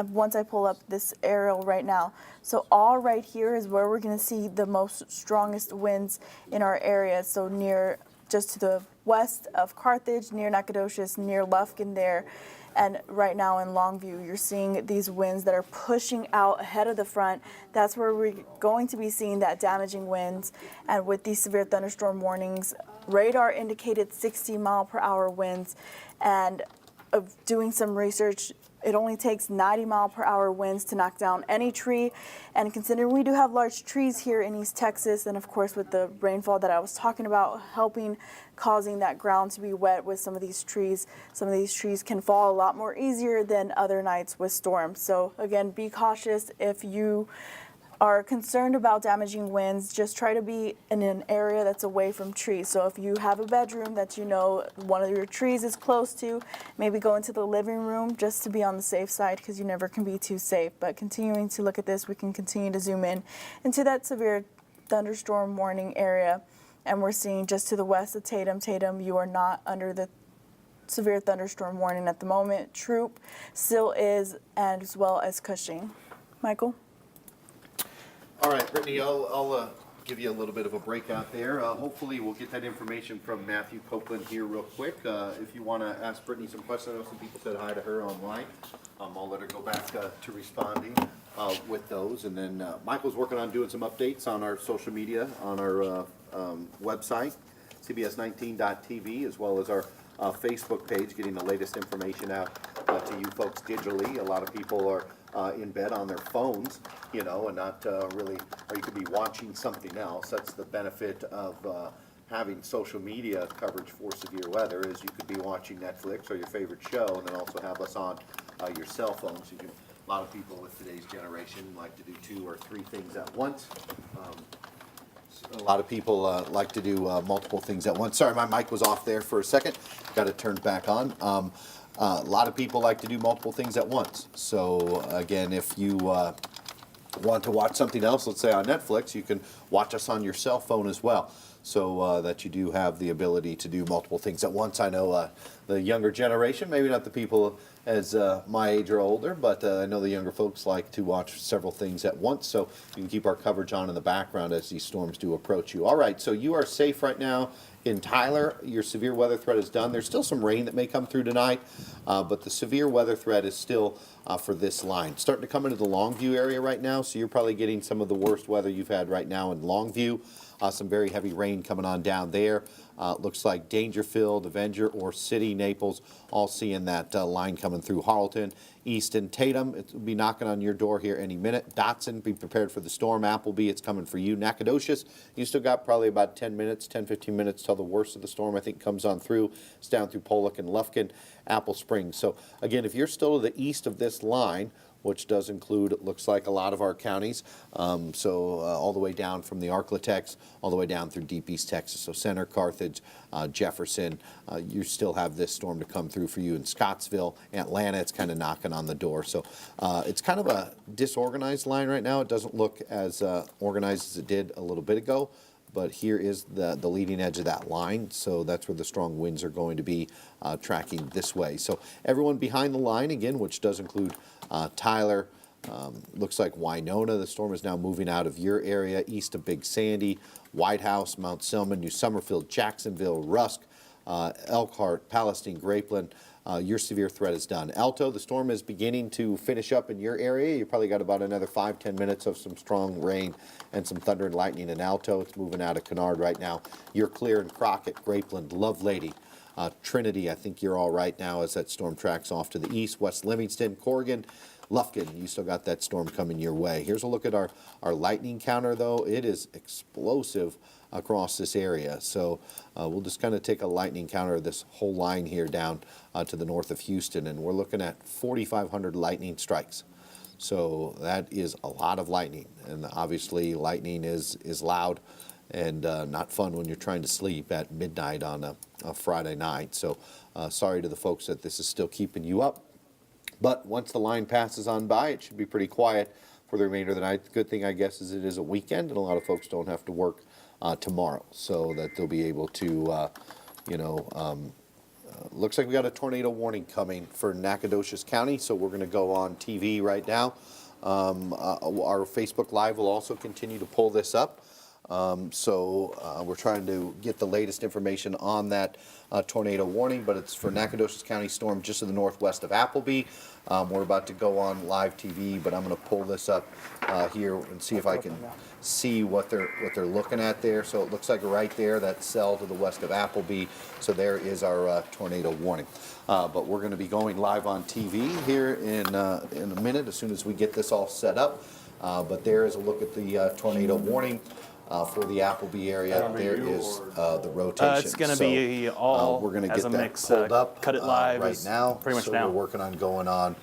once I pull up this aerial right now. So all right here is where we're going to see the most strongest winds in our area. So near, just to the west of Carthage, near Nacogdoches, near Lufkin there. And right now in Longview, you're seeing these winds that are pushing out ahead of the front. That's where we're going to be seeing that damaging winds. And with these severe thunderstorm warnings, radar indicated 60-mile-per-hour winds. And of doing some research, it only takes 90-mile-per-hour winds to knock down any tree. And considering we do have large trees here in East Texas, and of course with the rainfall that I was talking about helping, causing that ground to be wet with some of these trees can fall a lot more easier than other nights with storms. So again, be cautious. If you are concerned about damaging winds, just try to be in an area that's away from trees. So if you have a bedroom that you know one of your trees is close to, maybe go into the living room just to be on the safe side, because you never can be too safe. But continuing to look at this, we can continue to zoom in into that severe thunderstorm warning area. And we're seeing just to the west of Tatum, you are not under the severe thunderstorm warning at the moment. Troop still is, and as well as Cushing. Michael? All right, Brittany, I'll give you a little bit of a breakout there. Hopefully we'll get that information from Matthew Copeland here real quick. If you want to ask Brittany some questions, I know some people said hi to her online. I'll let her go back to responding with those. And then Michael's working on doing some updates on our social media, on our website, cbs19.tv, as well as our Facebook page, getting the latest information out to you folks digitally. A lot of people are in bed on their phones, you know, and not really, or you could be watching something else. That's the benefit of having social media coverage for severe weather, is you could be watching Netflix or your favorite show and then also have us on your cell phones. A lot of people with today's generation like to do 2 or 3 things at once. A lot of people like to do multiple things at once. Sorry, my mic was off there for a second. Got it turned back on. A lot of people like to do multiple things at once. So again, if you want to watch something else, let's say on Netflix, you can watch us on your cell phone as well. So that you do have the ability to do multiple things at once. I know the younger generation, maybe not the people as my age or older, but I know the younger folks like to watch several things at once. So you can keep our coverage on in the background as these storms do approach you. All right, so you are safe right now in Tyler. Your severe weather threat is done. There's still some rain that may come through tonight, but the severe weather threat is still for this line. Starting to come into the Longview area right now, so you're probably getting some of the worst weather you've had right now in Longview. Some very heavy rain coming on down there. Looks like Dangerfield, Avenger, or City, Naples, all seeing that line coming through. Harleton, Easton, Tatum, it will be knocking on your door here any minute. Dotson, be prepared for the storm. Appleby, it's coming for you. Nacogdoches, you still got probably about 10 minutes, 10-15 minutes till the worst of the storm, I think, comes on through. It's down through Pollock and Lufkin, Apple Springs. So again, if you're still to the east of this line, which does include, it looks like, a lot of our counties, all the way down from the Arklatex, all the way down through deep East Texas. So Center, Carthage, Jefferson, you still have this storm to come through for you in Scottsville. Atlanta, it's kind of knocking on the door. So it's kind of a disorganized line right now. It doesn't look as organized as it did a little bit ago. But here is the leading edge of that line, so that's where the strong winds are going to be tracking this way. So everyone behind the line, again, which does include Tyler, looks like Winona. The storm is now moving out of your area, east of Big Sandy, White House, Mount Selman, New Summerfield, Jacksonville, Rusk, Elkhart, Palestine, Grapeland. Your severe threat is done. Alto, the storm is beginning to finish up in your area. You probably got about another 5-10 minutes of some strong rain and some thunder and lightning in Alto. It's moving out of Kennard right now. You're clear in Crockett, Grapeland, Lovelady, Trinity. I think you're all right now as that storm tracks off to the east. West Livingston, Corrigan, Lufkin, you still got that storm coming your way. Here's a look at our lightning counter, though. It is explosive across this area. So we'll just kind of take a lightning counter of this whole line here down to the north of Houston, and we're looking at 4,500 lightning strikes. So that is a lot of lightning, and obviously lightning is loud and not fun when you're trying to sleep at midnight on a Friday night. So sorry to the folks that this is still keeping you up. But once the line passes on by, it should be pretty quiet for the remainder of the night. The good thing, I guess, is it is a weekend, and a lot of folks don't have to work tomorrow, so that they'll be able to, looks like we got a tornado warning coming for Nacogdoches County, so we're going to go on TV right now. Our Facebook Live will also continue to pull this up. We're trying to get the latest information on that tornado warning, but it's for Nacogdoches County storm just to the northwest of Appleby. We're about to go on live TV, but I'm going to pull this up here and see if I can see what they're looking at there. So it looks like right there, that cell to the west of Appleby. So there is our tornado warning. But we're going to be going live on TV here in a minute as soon as we get this all set up. But there is a look at the tornado warning. For the Appleby area, there is the rotation. It's going to be all we're going to as get a that mix. pulled up Cut it live right is now. pretty much so now. We're working on going on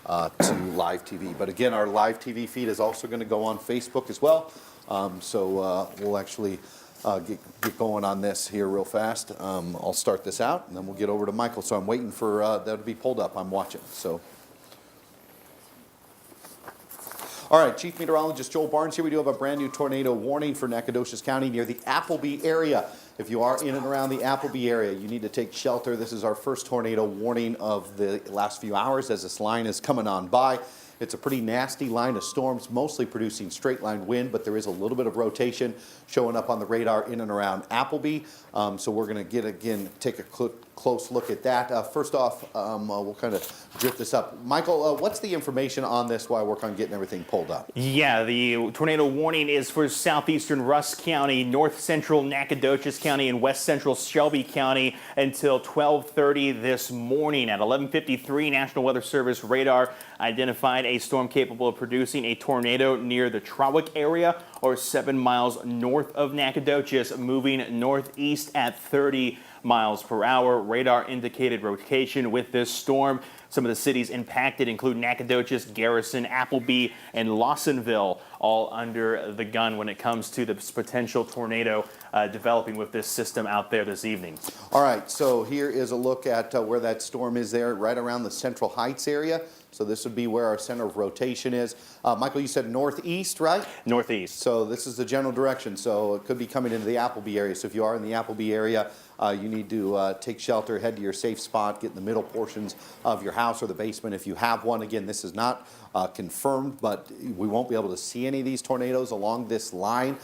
to live TV. But again, our live TV feed is also going to go on Facebook as well. We'll actually get going on this here real fast. I'll start this out, and then we'll get over to Michael. So I'm waiting for that to be pulled up. I'm watching. So. All right, Chief Meteorologist Joel Barnes here. We do have a brand new tornado warning for Nacogdoches County near the Appleby area. If you are in and around the Appleby area, you need to take shelter. This is our first tornado warning of the last few hours as this line is coming on by. It's a pretty nasty line of storms, mostly producing straight line wind, but there is a little bit of rotation showing up on the radar in and around Appleby. So we're going to take a close look at that. First off, we'll kind of drift this up. Michael, what's the information on this while I work on getting everything pulled up? Yeah, the tornado warning is for southeastern Rusk County, north central Nacogdoches County, and west central Shelby County until 12:30 this morning. At 11:53, National Weather Service radar identified a storm capable of producing a tornado near the Trawick area, or 7 miles north of Nacogdoches, moving northeast at 30 miles per hour. Radar indicated rotation with this storm. Some of the cities impacted include Nacogdoches, Garrison, Appleby, and Lawsonville, all under the gun when it comes to the potential tornado developing with this system out there this evening. All right, so here is a look at where that storm is there, right around the Central Heights area. So this would be where our center of rotation is. Michael, you said northeast, right? Northeast. So this is the general direction. So it could be coming into the Appleby area. So if you are in the Appleby area, you need to take shelter, head to your safe spot, get in the middle portions of your house or the basement if you have one. Again, this is not confirmed, but we won't be able to see any of these tornadoes along this line.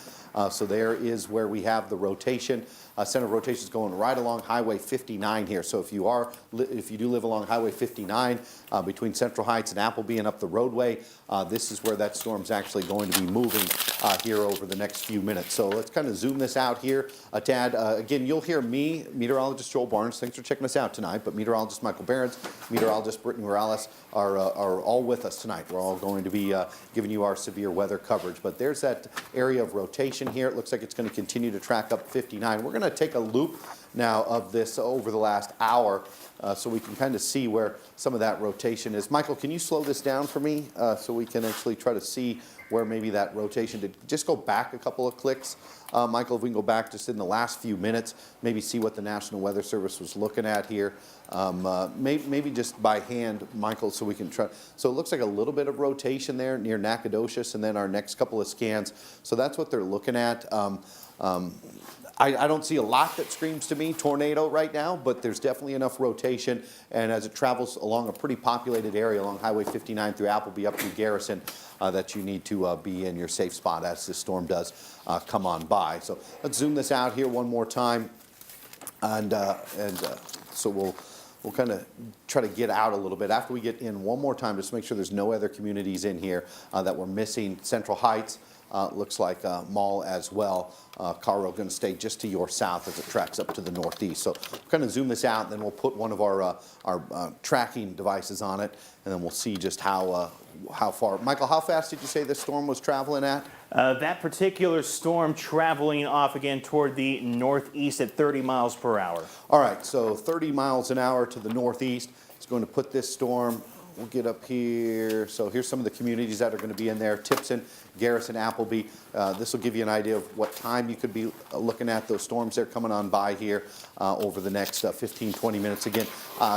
So there is where we have the rotation. Center of rotation is going right along Highway 59 here. So if you do live along Highway 59 between Central Heights and Appleby and up the roadway, this is where that storm's actually going to be moving here over the next few minutes. So let's kind of zoom this out here a tad. Again, you'll hear me, meteorologist Joel Barnes. Thanks for checking us out tonight. But meteorologist Michael Behrens, meteorologist Brittany Morales are all with us tonight. We're all going to be giving you our severe weather coverage. But there's that area of rotation here. It looks like it's going to continue to track up 59. We're going to take a loop now of this over the last hour so we can kind of see where some of that rotation is. Michael, can you slow this down for me so we can actually try to see where maybe that rotation did? Just go back a couple of clicks. Michael, if we can go back just in the last few minutes, maybe see what the National Weather Service was looking at here. Maybe just by hand, Michael, so we can try. So it looks like a little bit of rotation there near Nacogdoches, and then our next couple of scans. So that's what they're looking at. I don't see a lot that screams to me tornado right now, but there's definitely enough rotation. And as it travels along a pretty populated area along Highway 59 through Appleby up through Garrison, that you need to be in your safe spot as this storm does come on by. So let's zoom this out here one more time. So we'll kind of try to get out a little bit. After we get in one more time, just make sure there's no other communities in here that we're missing. Central Heights. Looks like Mall as well. Carro going to stay just to your south as it tracks up to the northeast. So we'll kind of zoom this out, and then we'll put one of our tracking devices on it, and then we'll see just how far. Michael, how fast did you say this storm was traveling at? That particular storm traveling off again toward the northeast at 30 miles per hour. All right, so 30 miles an hour to the northeast. It's going to put this storm. We'll get up here. So here's some of the communities that are going to be in there. Tipton, Garrison, Appleby. This will give you an idea of what time you could be looking at those storms that are coming on by here over the next 15, 20 minutes. Again,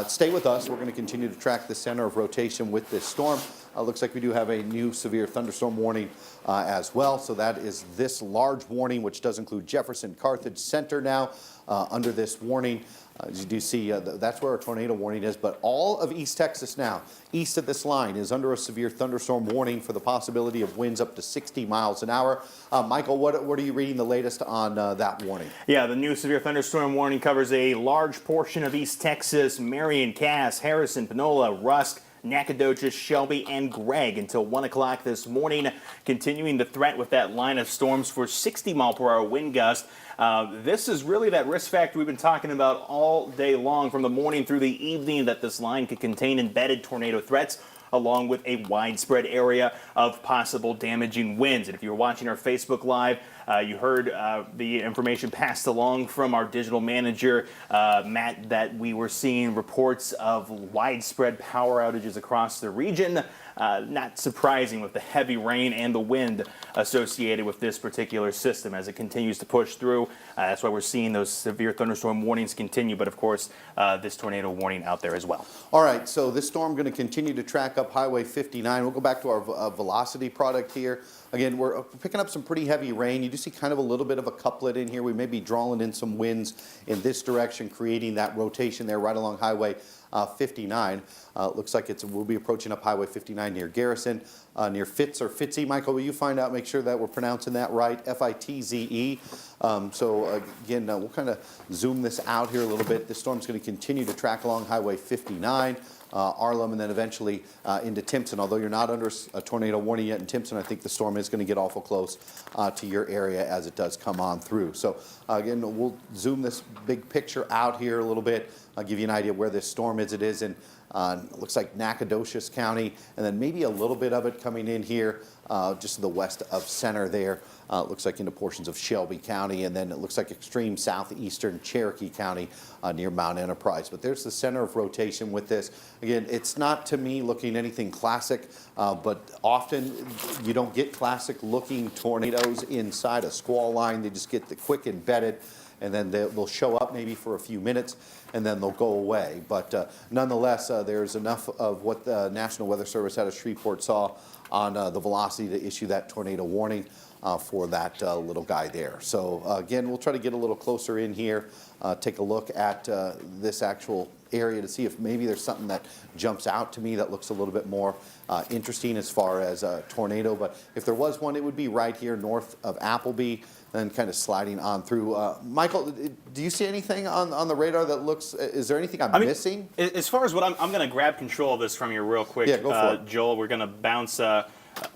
stay with us. We're going to continue to track the center of rotation with this storm. Looks like we do have a new severe thunderstorm warning as well. So that is this large warning, which does include Jefferson, Carthage Center now under this warning. As you do see, that's where our tornado warning is, but all of East Texas now, east of this line, is under a severe thunderstorm warning for the possibility of winds up to 60 miles an hour. Michael, what are you reading the latest on that warning? Yeah, the new severe thunderstorm warning covers a large portion of East Texas, Marion, Cass, Harrison, Panola, Rusk, Nacogdoches, Shelby, and Gregg until 1 o'clock this morning, continuing the threat with that line of storms for 60-mile-per-hour wind gust. This is really that risk factor we've been talking about all day long, from the morning through the evening, that this line could contain embedded tornado threats, along with a widespread area of possible damaging winds. And if you were watching our Facebook Live, you heard the information passed along from our digital manager, Matt, that we were seeing reports of widespread power outages across the region. Not surprising with the heavy rain and the wind associated with this particular system as it continues to push through. That's why we're seeing those severe thunderstorm warnings continue, but of course, this tornado warning out there as well. All right, so this storm going to continue to track up Highway 59. We'll go back to our velocity product here. Again, we're picking up some pretty heavy rain. You do see kind of a little bit of a couplet in here. We may be drawing in some winds in this direction, creating that rotation there right along Highway 59. Looks like we'll be approaching up Highway 59 near Garrison, near Fitz or Fitzy. Michael, will you find out, make sure that we're pronouncing that right, F-I-T-Z-E. So again, we'll kind of zoom this out here a little bit. This storm's going to continue to track along Highway 59. Arlem, and then eventually into Timpson. Although you're not under a tornado warning yet in Timpson, I think the storm is going to get awful close to your area as it does come on through. So again, we'll zoom this big picture out here a little bit. I'll give you an idea of where this storm is. It is in, looks like Nacogdoches County, and then maybe a little bit of it coming in here just to the west of center there. Looks like into portions of Shelby County, and then it looks like extreme southeastern Cherokee County near Mount Enterprise. But there's the center of rotation with this. Again, it's not, to me, looking anything classic, but often you don't get classic looking tornadoes inside a squall line. They just get the quick embedded, and then they'll show up maybe for a few minutes, and then they'll go away. But nonetheless, there's enough of what the National Weather Service out of Shreveport saw on the velocity to issue that tornado warning for that little guy there. So again, we'll try to get a little closer in here, take a look at this actual area to see if maybe there's something that jumps out to me that looks a little bit more interesting as far as a tornado. But if there was one, it would be right here north of Appleby, then kind of sliding on through. Michael, do you see anything on the radar that looks, is there anything I'm missing? As far as what I'm going to grab control of this from you real quick, Yeah, go for it. Joel. We're going to bounce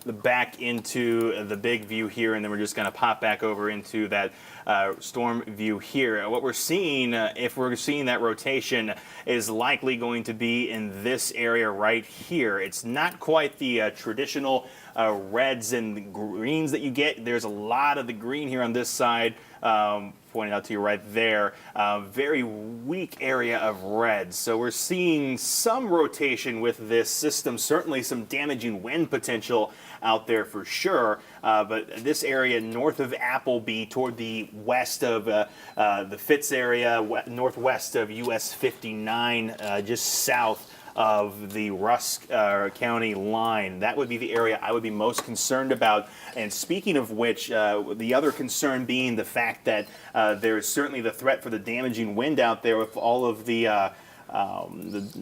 back into the big view here, and then we're just going to pop back over into that storm view here. What we're seeing, if we're seeing that rotation, is likely going to be in this area right here. It's not quite the traditional reds and greens that you get. There's a lot of the green here on this side, pointing out to you right there. Very weak area of reds. So we're seeing some rotation with this system, certainly some damaging wind potential out there for sure. But this area north of Appleby toward the west of the Fitz area, northwest of US 59, just south of the Rusk County line. That would be the area I would be most concerned about. And speaking of which, the other concern being the fact that there is certainly the threat for the damaging wind out there with all of the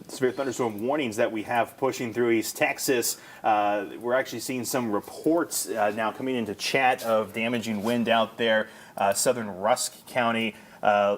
severe thunderstorm warnings that we have pushing through East Texas. We're actually seeing some reports now coming into chat of damaging wind out there, southern Rusk County.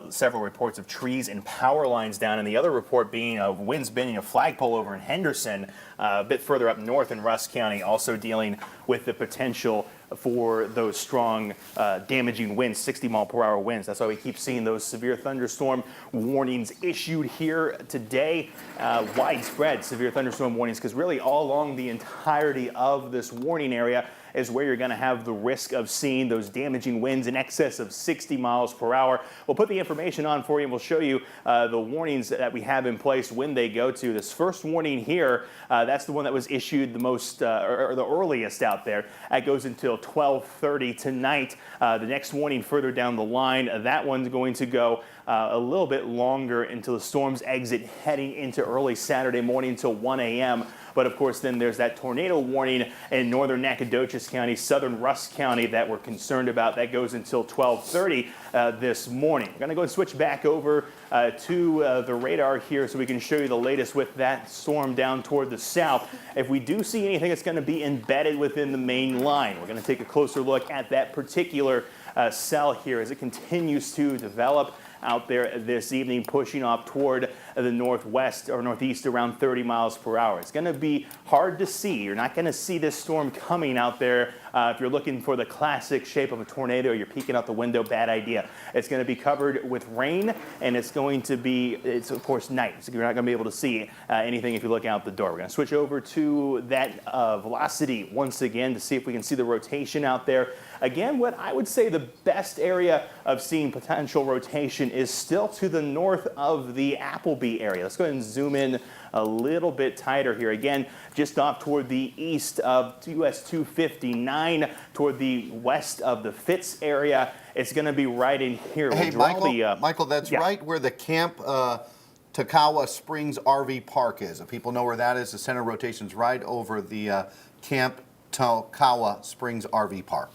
Several reports of trees and power lines down, and the other report being of winds bending a flagpole over in Henderson, a bit further up north in Rusk County, also dealing with the potential for those strong damaging winds, 60-mile-per-hour winds. That's why we keep seeing those severe thunderstorm warnings issued here today. Widespread severe thunderstorm warnings, because really all along the entirety of this warning area is where you're going to have the risk of seeing those damaging winds in excess of 60 miles per hour. We'll put the information on for you, and we'll show you the warnings that we have in place when they go to. This first warning here, that's the one that was issued the most, or the earliest out there. That goes until 12:30 tonight. The next warning further down the line, that one's going to go a little bit longer until the storm's exit heading into early Saturday morning until 1 a.m. But of course, then there's that tornado warning in northern Nacogdoches County, southern Rusk County that we're concerned about. That goes until 12:30 this morning. We're going to go and switch back over to the radar here so we can show you the latest with that storm down toward the south. If we do see anything that's going to be embedded within the main line, we're going to take a closer look at that particular cell here as it continues to develop out there this evening, pushing off toward the northwest or northeast around 30 miles per hour. It's going to be hard to see. You're not going to see this storm coming out there. If you're looking for the classic shape of a tornado, you're peeking out the window, bad idea. It's going to be covered with rain, and it's going to be, it's of course night, so you're not going to be able to see anything if you look out the door. We're going to switch over to that velocity once again to see if we can see the rotation out there. Again, what I would say the best area of seeing potential rotation is still to the north of the Appleby area. Let's go ahead and zoom in a little bit tighter here. Again, just off toward the east of US 259, toward the west of the Fitz area. It's going to be right in here. Hey, Michael, that's right where the Camp Takawa Springs RV Park is. If people know where that is, the center rotation's right over the Camp Takawa Springs RV Park.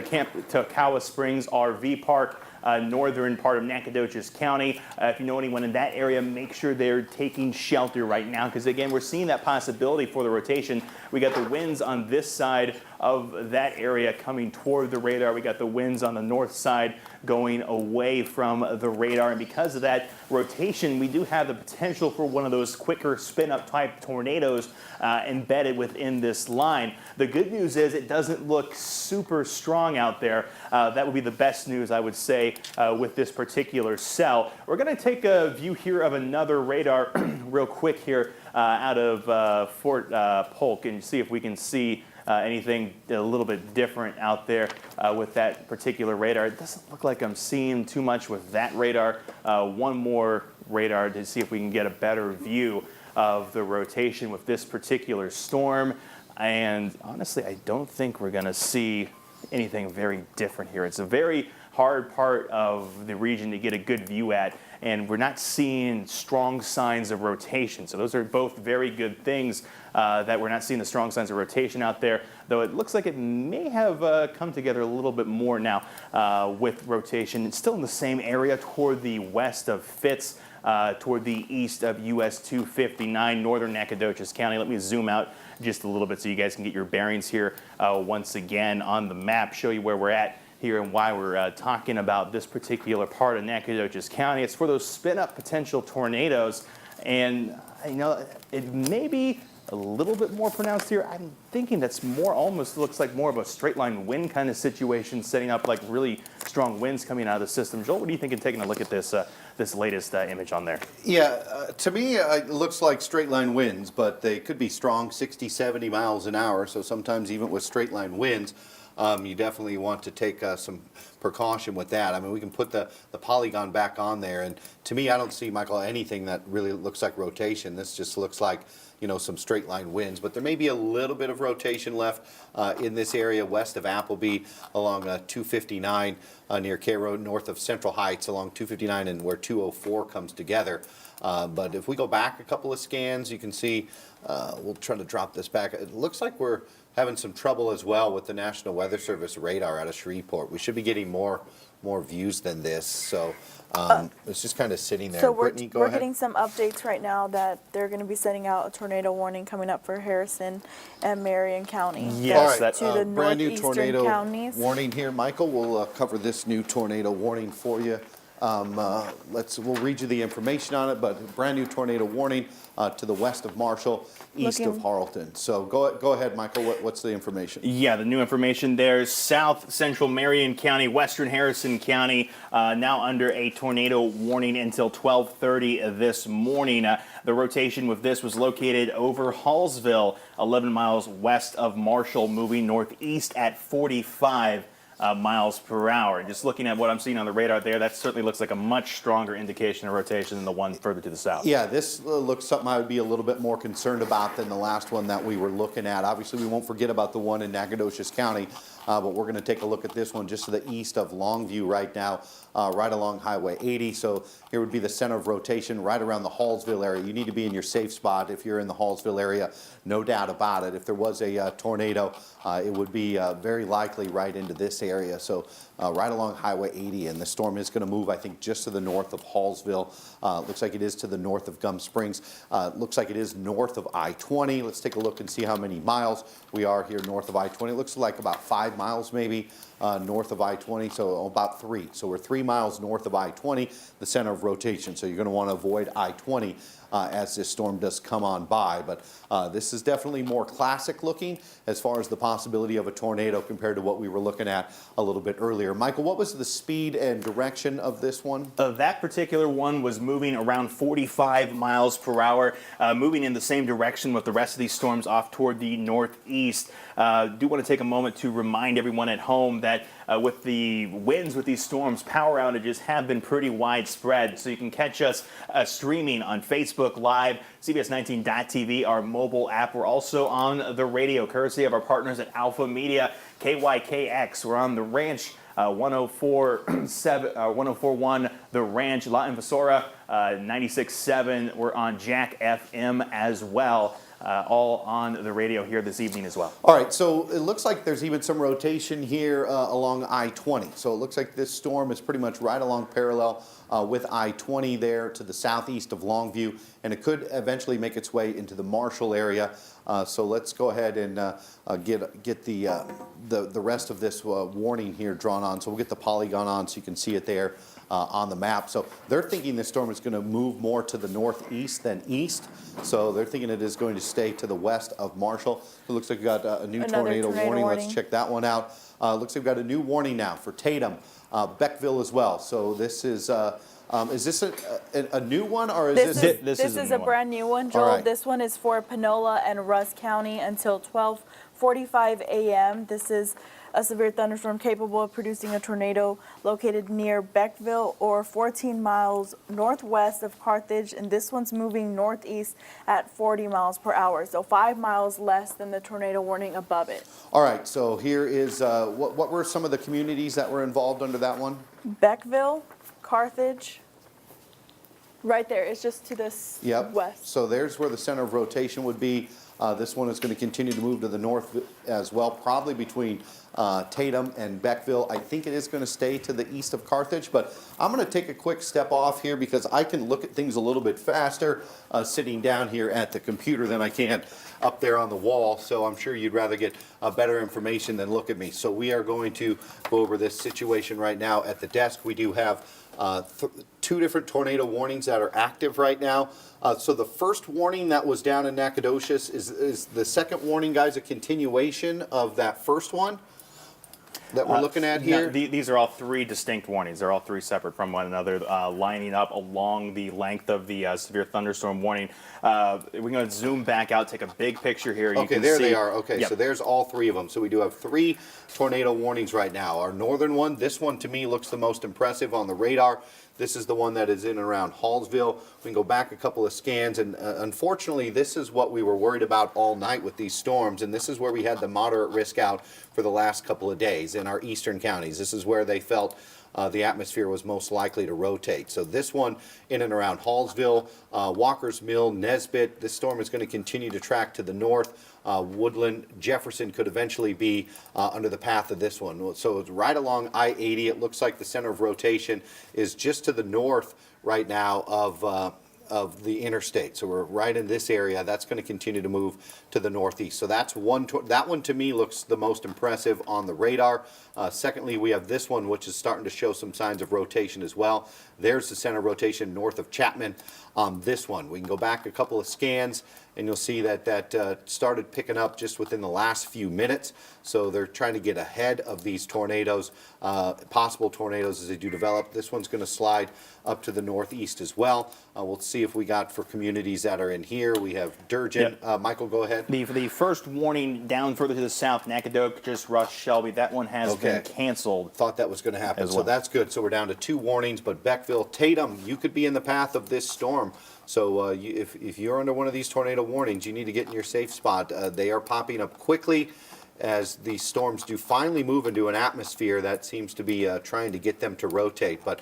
Camp Takawa Springs RV Park, northern part of Nacogdoches County. If you know anyone in that area, make sure they're taking shelter right now because, again, we're seeing that possibility for the rotation. We got the winds on this side of that area coming toward the radar. We got the winds on the north side going away from the radar. And because of that rotation, we do have the potential for one of those quicker spin-up type tornadoes embedded within this line. The good news is it doesn't look super strong out there. That would be the best news, I would say, with this particular cell. We're going to take a view here of another radar real quick here out of Fort Polk and see if we can see anything a little bit different out there with that particular radar. It doesn't look like I'm seeing too much with that radar. One more radar to see if we can get a better view of the rotation with this particular storm. And honestly, I don't think we're going to see anything very different here. It's a very hard part of the region to get a good view at, and we're not seeing strong signs of rotation. So those are both very good things that we're not seeing the strong signs of rotation out there, though it looks like it may have come together a little bit more now with rotation. It's still in the same area toward the west of Fitz, toward the east of US 259, northern Nacogdoches County. Let me zoom out just a little bit so you guys can get your bearings here once again on the map, show you where we're at here and why we're talking about this particular part of Nacogdoches County. It's for those spin-up potential tornadoes, and you know, it may be a little bit more pronounced here. I'm thinking that's more, almost looks like more of a straight line wind kind of situation, setting up like really strong winds coming out of the system. Joel, what do you think of taking a look at this this latest image on there? Yeah, to me it looks like straight line winds, but they could be strong 60, 70 miles an hour. So sometimes even with straight line winds, you definitely want to take some precaution with that. I mean, we can put the polygon back on there, and to me, I don't see, Michael, anything that really looks like rotation. This just looks like, you know, some straight line winds, but there may be a little bit of rotation left in this area west of Appleby along 259 near K Road, north of Central Heights along 259 and where 204 comes together. But if we go back a couple of scans, you can see, we'll try to drop this back. It looks like we're having some trouble as well with the National Weather Service radar out of Shreveport. We should be getting more views than this. So it's just kind of sitting there. So Brittany, go we're ahead. getting some updates right now that they're going to be sending out a tornado warning coming up for Harrison and Marion County. Yes, All right, to the brand new northeastern tornado counties. warning here. Michael, we'll cover this new tornado warning for you. We'll read you the information on it, but brand new tornado warning to the west of Marshall, east of Harleton. So go ahead, Michael. What's the information? Yeah, the new information there is south central Marion County, western Harrison County, now under a tornado warning until 12:30 this morning. The rotation with this was located over Hallsville, 11 miles west of Marshall, moving northeast at 45 miles per hour. Just looking at what I'm seeing on the radar there, that certainly looks like a much stronger indication of rotation than the one further to the south. Yeah, this looks something I would be a little bit more concerned about than the last one that we were looking at. Obviously, we won't forget about the one in Nacogdoches County but we're going to take a look at this one just to the east of Longview right now, right along Highway 80. So here would be the center of rotation right around the Hallsville area. You need to be in your safe spot if you're in the Hallsville area, no doubt about it. If there was a tornado, it would be very likely right into this area. So right along Highway 80, and the storm is going to move, I think, just to the north of Hallsville. Looks like it is to the north of Gum Springs. Looks like it is north of I-20. Let's take a look and see how many miles we are here north of I-20. It looks like about 5 miles maybe north of I-20, so about 3. So we're 3 miles north of I-20, the center of rotation. So you're going to want to avoid I-20 as this storm does come on by. But this is definitely more classic looking as far as the possibility of a tornado compared to what we were looking at a little bit earlier. Michael, what was the speed and direction of this one? That particular one was moving around 45 miles per hour, moving in the same direction with the rest of these storms off toward the northeast. Do want to take a moment to remind everyone at home that with the winds with these storms, power outages have been pretty widespread. So you can catch us streaming on Facebook Live, CBS19.tv, our mobile app. We're also on the radio, courtesy of our partners at Alpha Media, KYKX. We're on the Ranch. 104.1 The Ranch, La Invasora, 96.7. We're on Jack FM as well, all on the radio here this evening as well. All right, so it looks like there's even some rotation here along I-20. So it looks like this storm is pretty much right along parallel with I-20 there to the southeast of Longview, and it could eventually make its way into the Marshall area. So let's go ahead and get the rest of this warning here drawn on. So we'll get the polygon on so you can see it there on the map. So they're thinking this storm is going to move more to the northeast than east. So they're thinking it is going to stay to the west of Marshall. It looks like we got a new tornado warning. Let's check that one out. Looks like we've got a new warning now for Tatum, Beckville as well. So this is this a new one, or is this is a brand new one, Joel. Right. This one is for Panola and Rusk County until 12:45 a.m. This is a severe thunderstorm capable of producing a tornado located near Beckville or 14 miles northwest of Carthage, and this one's moving northeast at 40 miles per hour, so 5 miles less than the tornado warning above it. All right, so here is, what were some of the communities that were involved under that one? Beckville, Carthage, right there. It's just to this west. So there's where the center of rotation would be. This one is going to continue to move to the north as well, probably between Tatum and Beckville. I think it is going to stay to the east of Carthage, but I'm going to take a quick step off here because I can look at things a little bit faster sitting down here at the computer than I can up there on the wall. So I'm sure you'd rather get better information than look at me. So we are going to go over this situation right now at the desk. We do have 2 different tornado warnings that are active right now. So the first warning that was down in Nacogdoches, is the second warning, guys, a continuation of that first one that we're looking at here? No, these are all 3 distinct warnings. They're all 3 separate from one another, lining up along the length of the severe thunderstorm warning. We're going to zoom back out, take a big picture here. Okay, there they are. Okay, so there's all 3 of them. So we do have 3 tornado warnings right now. Our northern one, this one to me looks the most impressive on the radar. This is the one that is in and around Hallsville. We can go back a couple of scans, and unfortunately, this is what we were worried about all night with these storms, and this is where we had the moderate risk out for the last couple of days in our eastern counties. This is where they felt the atmosphere was most likely to rotate. So this one in and around Hallsville, Walker's Mill, Nesbitt, this storm is going to continue to track to the north. Woodland, Jefferson could eventually be under the path of this one. So it's right along I-80. It looks like the center of rotation is just to the north right now of the interstate. So we're right in this area. That's going to continue to move to the northeast. So that's one. That one to me looks the most impressive on the radar. Secondly, we have this one, which is starting to show some signs of rotation as well. There's the center of rotation north of Chapman on this one. We can go back a couple of scans, and you'll see that started picking up just within the last few minutes. So they're trying to get ahead of these tornadoes, possible tornadoes as they do develop. This one's going to slide up to the northeast as well. We'll see if we got for communities that are in here. We have Durgin. Yep. Michael, go ahead. The first warning down further to the south, Nacogdoches, Rush, Shelby, that one has been canceled. Thought that was going to happen. So that's good. So we're down to 2 warnings, but Beckville, Tatum, you could be in the path of this storm. So if you're under one of these tornado warnings, you need to get in your safe spot. They are popping up quickly, as these storms do finally move into an atmosphere that seems to be trying to get them to rotate. But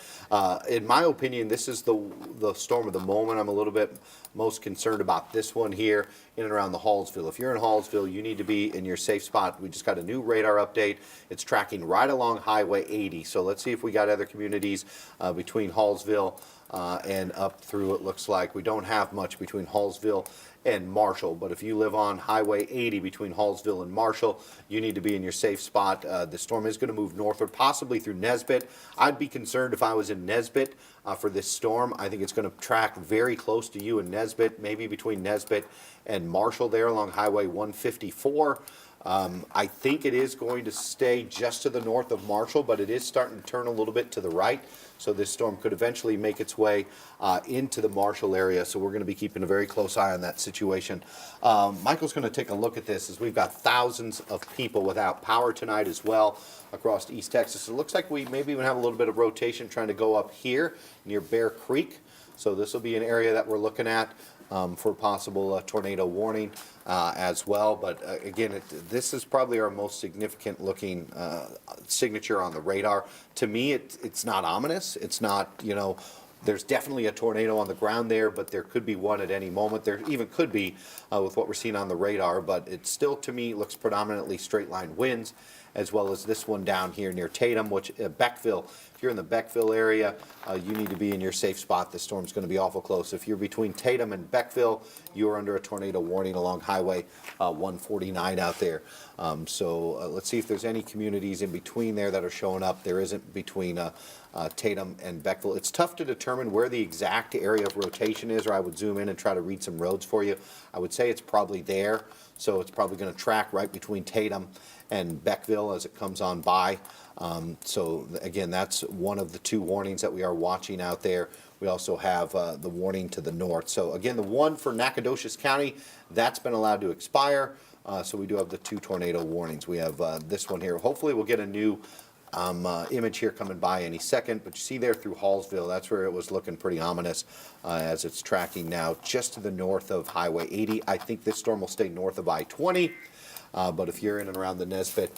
in my opinion, this is the storm of the moment. I'm a little bit most concerned about this one here in and around the Hallsville. If you're in Hallsville, you need to be in your safe spot. We just got a new radar update. It's tracking right along Highway 80. So let's see if we got other communities between Hallsville and up through. It looks like we don't have much between Hallsville and Marshall, but if you live on Highway 80 between Hallsville and Marshall, you need to be in your safe spot. The storm is going to move northward, possibly through Nesbit. I'd be concerned if I was in Nesbit for this storm. I think it's going to track very close to you in Nesbit, maybe between Nesbit and Marshall there along Highway 154. I think it is going to stay just to the north of Marshall, but it is starting to turn a little bit to the right. So this storm could eventually make its way into the Marshall area. So we're going to be keeping a very close eye on that situation. Michael's going to take a look at this as we've got thousands of people without power tonight as well across East Texas. It looks like we maybe even have a little bit of rotation trying to go up here near Bear Creek. So this will be an area that we're looking at for possible tornado warning as well. But again, this is probably our most significant looking signature on the radar. To me, it's not ominous. It's not, you know, there's definitely a tornado on the ground there, but there could be one at any moment. There even could be with what we're seeing on the radar, but it still, to me, looks predominantly straight line winds, as well as this one down here near Tatum, which Beckville. If you're in the Beckville area, you need to be in your safe spot. This storm's going to be awful close. If you're between Tatum and Beckville, you are under a tornado warning along Highway 149 out there. Let's see if there's any communities in between there that are showing up. There isn't between Tatum and Beckville. It's tough to determine where the exact area of rotation is, or I would zoom in and try to read some roads for you. I would say it's probably there, so it's probably going to track right between Tatum and Beckville as it comes on by. So again, that's one of the two warnings that we are watching out there. We also have the warning to the north. So again, the one for Nacogdoches County, that's been allowed to expire. So we do have the two tornado warnings. We have this one here. Hopefully we'll get a new image here coming by any second, but you see there through Hallsville, that's where it was looking pretty ominous as it's tracking now just to the north of Highway 80. I think this storm will stay north of I-20. But if you're in and around the Nesbit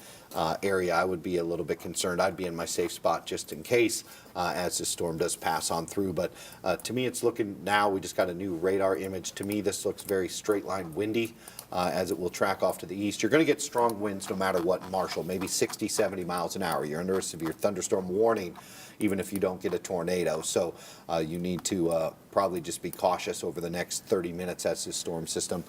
area, I would be a little bit concerned. I'd be in my safe spot just in case as this storm does pass on through. But to me, it's looking now, we just got a new radar image. To me, this looks very straight line windy as it will track off to the east. You're going to get strong winds no matter what in Marshall, maybe 60, 70 miles an hour. You're under a severe thunderstorm warning, even if you don't get a tornado. So you need to probably just be cautious over the next 30 minutes as this storm system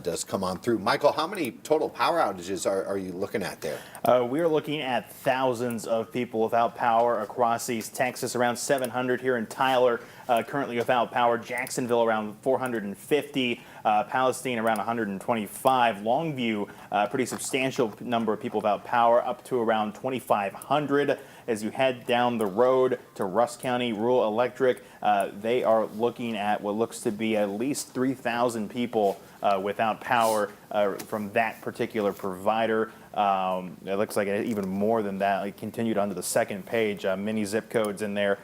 does come on through. Michael, how many total power outages are you looking at there? We are looking at thousands of people without power across East Texas, around 700 here in Tyler, currently without power. Jacksonville around 450, Palestine around 125, Longview, pretty substantial number of people without power, up to around 2,500. As you head down the road to Rusk County Rural Electric, they are looking at what looks to be at least 3,000 people without power from that particular provider. It looks like even more than that. It continued onto the second page, many zip codes in there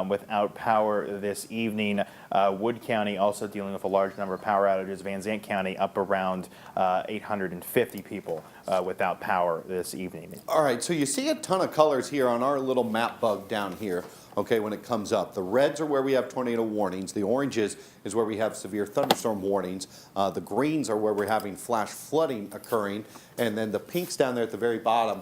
without power this evening. Wood County also dealing with a large number of power outages. Van Zandt County up around 850 people without power this evening. All right, so you see a ton of colors here on our little map bug down here. Okay, when it comes up. The reds are where we have tornado warnings. The oranges is where we have severe thunderstorm warnings. The greens are where we're having flash flooding occurring. And then the pinks down there at the very bottom,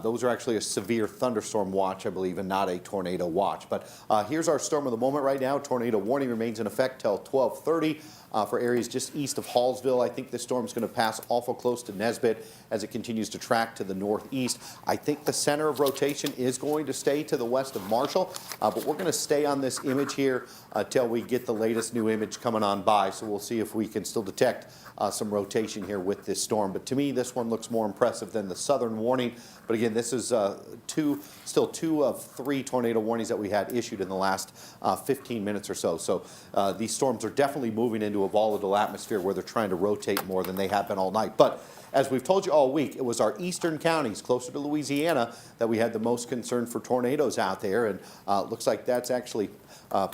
those are actually a severe thunderstorm watch, I believe, and not a tornado watch. But here's our storm of the moment right now. Tornado warning remains in effect till 12:30 for areas just east of Hallsville. I think this storm is going to pass awful close to Nesbit as it continues to track to the northeast. I think the center of rotation is going to stay to the west of Marshall, but we're going to stay on this image here until we get the latest new image coming on by. So we'll see if we can still detect some rotation here with this storm. But to me, this one looks more impressive than the southern warning. But But again, this is still two of three tornado warnings that we had issued in the last 15 minutes or so. So these storms are definitely moving into a volatile atmosphere where they're trying to rotate more than they have been all night. But as we've told you all week, it was our eastern counties closer to Louisiana that we had the most concern for tornadoes out there, and looks like that's actually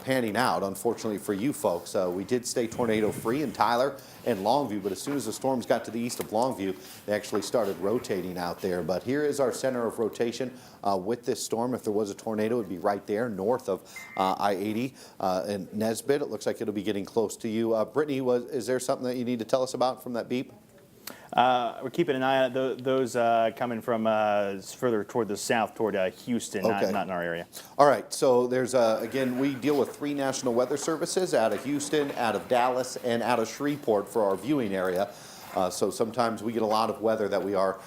panning out, unfortunately for you folks. We did stay tornado free in Tyler and Longview, but as soon as the storms got to the east of Longview, they actually started rotating out there. But here is our center of rotation with this storm. If there was a tornado, it would be right there north of I-80 in Nesbitt. It looks like it'll be getting close to you. Brittany, is there something that you need to tell us about from that beep? We're keeping an eye on those coming from further toward the south, toward Houston, Okay. not in our area. All right, so there's, again, we deal with 3 national weather services out of Houston, out of Dallas, and out of Shreveport for our viewing area. So sometimes we get a lot of weather that we are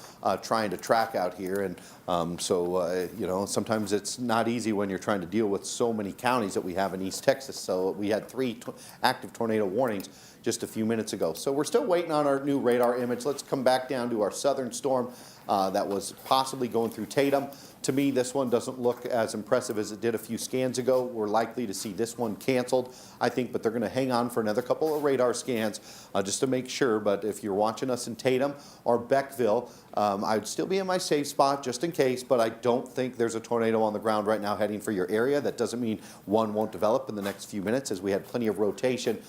trying to track out here. And you know, sometimes it's not easy when you're trying to deal with so many counties that we have in East Texas. So we had 3 active tornado warnings just a few minutes ago. So we're still waiting on our new radar image. Let's come back down to our southern storm that was possibly going through Tatum. To me, this one doesn't look as impressive as it did a few scans ago. We're likely to see this one canceled, I think, but they're going to hang on for another couple of radar scans just to make sure. But if you're watching us in Tatum or Beckville, I'd still be in my safe spot just in case, but I don't think there's a tornado on the ground right now heading for your area. That doesn't mean one won't develop in the next few minutes, as we had plenty of rotation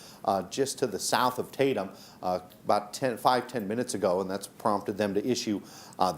just to the south of Tatum about 5-10 minutes ago, and that's prompted them to issue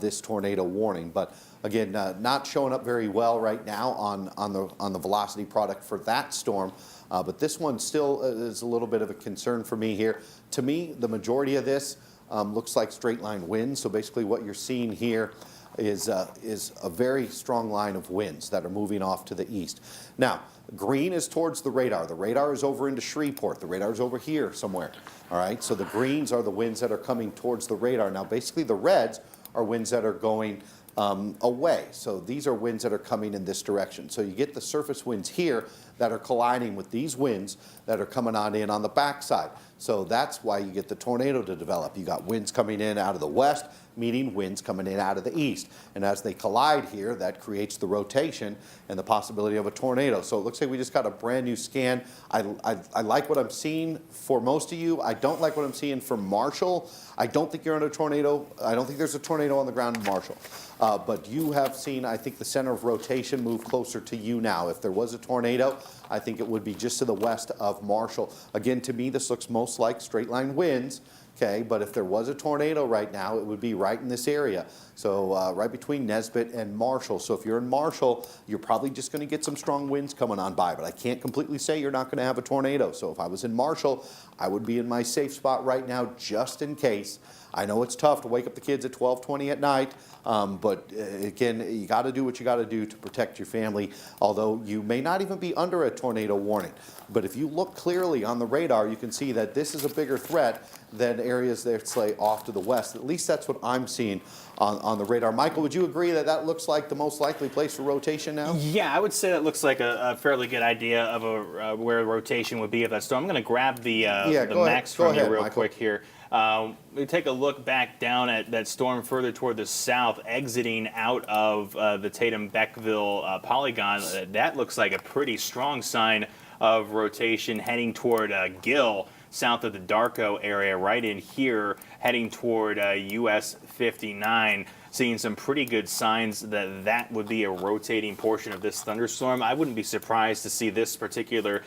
this tornado warning. But again, not showing up very well right now on the velocity product for that storm. But this one still is a little bit of a concern for me here. To me, the majority of this looks like straight line winds. So basically what you're seeing here is a very strong line of winds that are moving off to the east. Now, green is towards the radar. The radar is over into Shreveport. The radar is over here somewhere. All right, so the greens are the winds that are coming towards the radar. Now, basically the reds are winds that are going away. So these are winds that are coming in this direction. So you get the surface winds here that are colliding with these winds that are coming on in on the backside. So that's why you get the tornado to develop. You got winds coming in out of the west, meeting winds coming in out of the east. And as they collide here, that creates the rotation and the possibility of a tornado. So it looks like we just got a brand new scan. I like what I'm seeing for most of you. I don't like what I'm seeing for Marshall. I don't think you're in a tornado. I don't think there's a tornado on the ground in Marshall. But you have seen, I think, the center of rotation move closer to you now. If there was a tornado, I think it would be just to the west of Marshall. Again, to me, this looks most like straight line winds. Okay, but if there was a tornado right now, it would be right in this area. So right between Nesbitt and Marshall. So if you're in Marshall, you're probably just going to get some strong winds coming on by. But I can't completely say you're not going to have a tornado. So if I was in Marshall, I would be in my safe spot right now just in case. I know it's tough to wake up the kids at 12:20 at night, but again, you got to do what you got to do to protect your family, although you may not even be under a tornado warning. But if you look clearly on the radar, you can see that this is a bigger threat than areas that say off to the west. At least that's what I'm seeing on the radar. Michael, would you agree that that looks like the most likely place for rotation now? Yeah, I would say that looks like a fairly good idea of where rotation would be of that storm. I'm going to grab the max from you real quick here. We take a look back down at that storm further toward the south, exiting out of the Tatum-Beckville polygon. That looks like a pretty strong sign of rotation heading toward Gill, south of the Darko area, right in here, heading toward US 59. Seeing some pretty good signs that that would be a rotating portion of this thunderstorm. I wouldn't be surprised to see this particular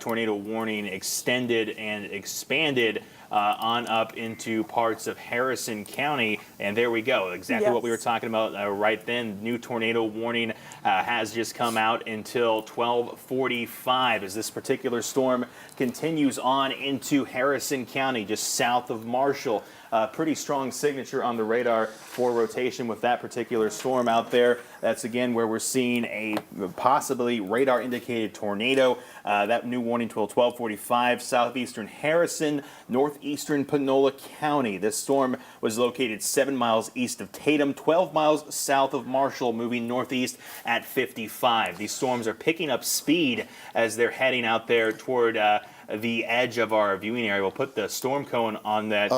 tornado warning extended and expanded on up into parts of Harrison County. And there we go. Exactly what we were talking about right then. New tornado warning has just come out until 12:45 as this particular storm continues on into Harrison County, just south of Marshall. Pretty strong signature on the radar for rotation with that particular storm out there. That's again where we're seeing a possibly radar indicated tornado. That new warning till 12:45, southeastern Harrison, northeastern Panola County. This storm was located 7 miles east of Tatum, 12 miles south of Marshall, moving northeast at 55. These storms are picking up speed as they're heading out there toward the edge of our viewing area. We'll put the storm cone on that.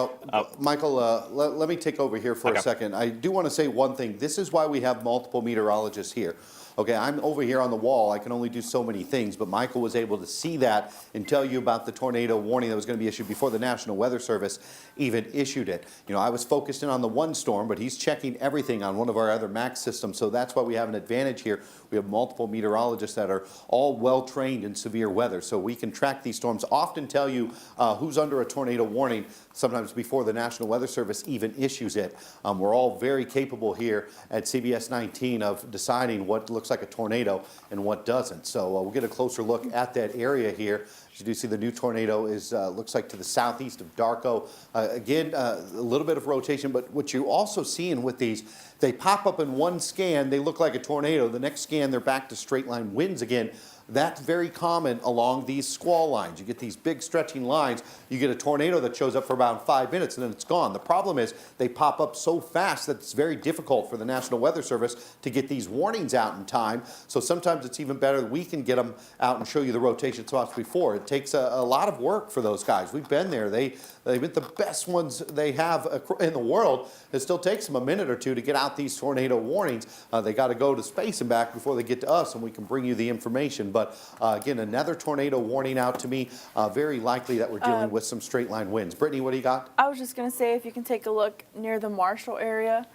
Michael, let me take over here for a second. I do want to say one thing. This is why we have multiple meteorologists here. Okay, I'm over here on the wall. I can only do so many things, but Michael was able to see that and tell you about the tornado warning that was going to be issued before the National Weather Service even issued it. You know, I was focused in on the one storm, but he's checking everything on one of our other MAX systems, so that's why we have an advantage here. We have multiple meteorologists that are all well-trained in severe weather, so we can track these storms, often tell you who's under a tornado warning, sometimes before the National Weather Service even issues it. We're all very capable here at CBS 19 of deciding what looks like a tornado and what doesn't. So we'll get a closer look at that area here. As you do see, the new tornado is looks like to the southeast of Darko. Again, a little bit of rotation, but what you're also seeing with these, they pop up in one scan, they look like a tornado. The next scan, they're back to straight line winds again. That's very common along these squall lines. You get these big stretching lines. You get a tornado that shows up for about 5 minutes and then it's gone. The problem is they pop up so fast that it's very difficult for the National Weather Service to get these warnings out in time. So sometimes it's even better that we can get them out and show you the rotation spots before. It takes a lot of work for those guys. We've been there. They've been the best ones they have in the world. It still takes them a minute or two to get out these tornado warnings. They got to go to space and back before they get to us, and we can bring you the information. But again, another tornado warning out to me. Very likely that we're dealing with some straight line winds. Brittany, what do you got? I was just going to say, if you can take a look near the Marshall area,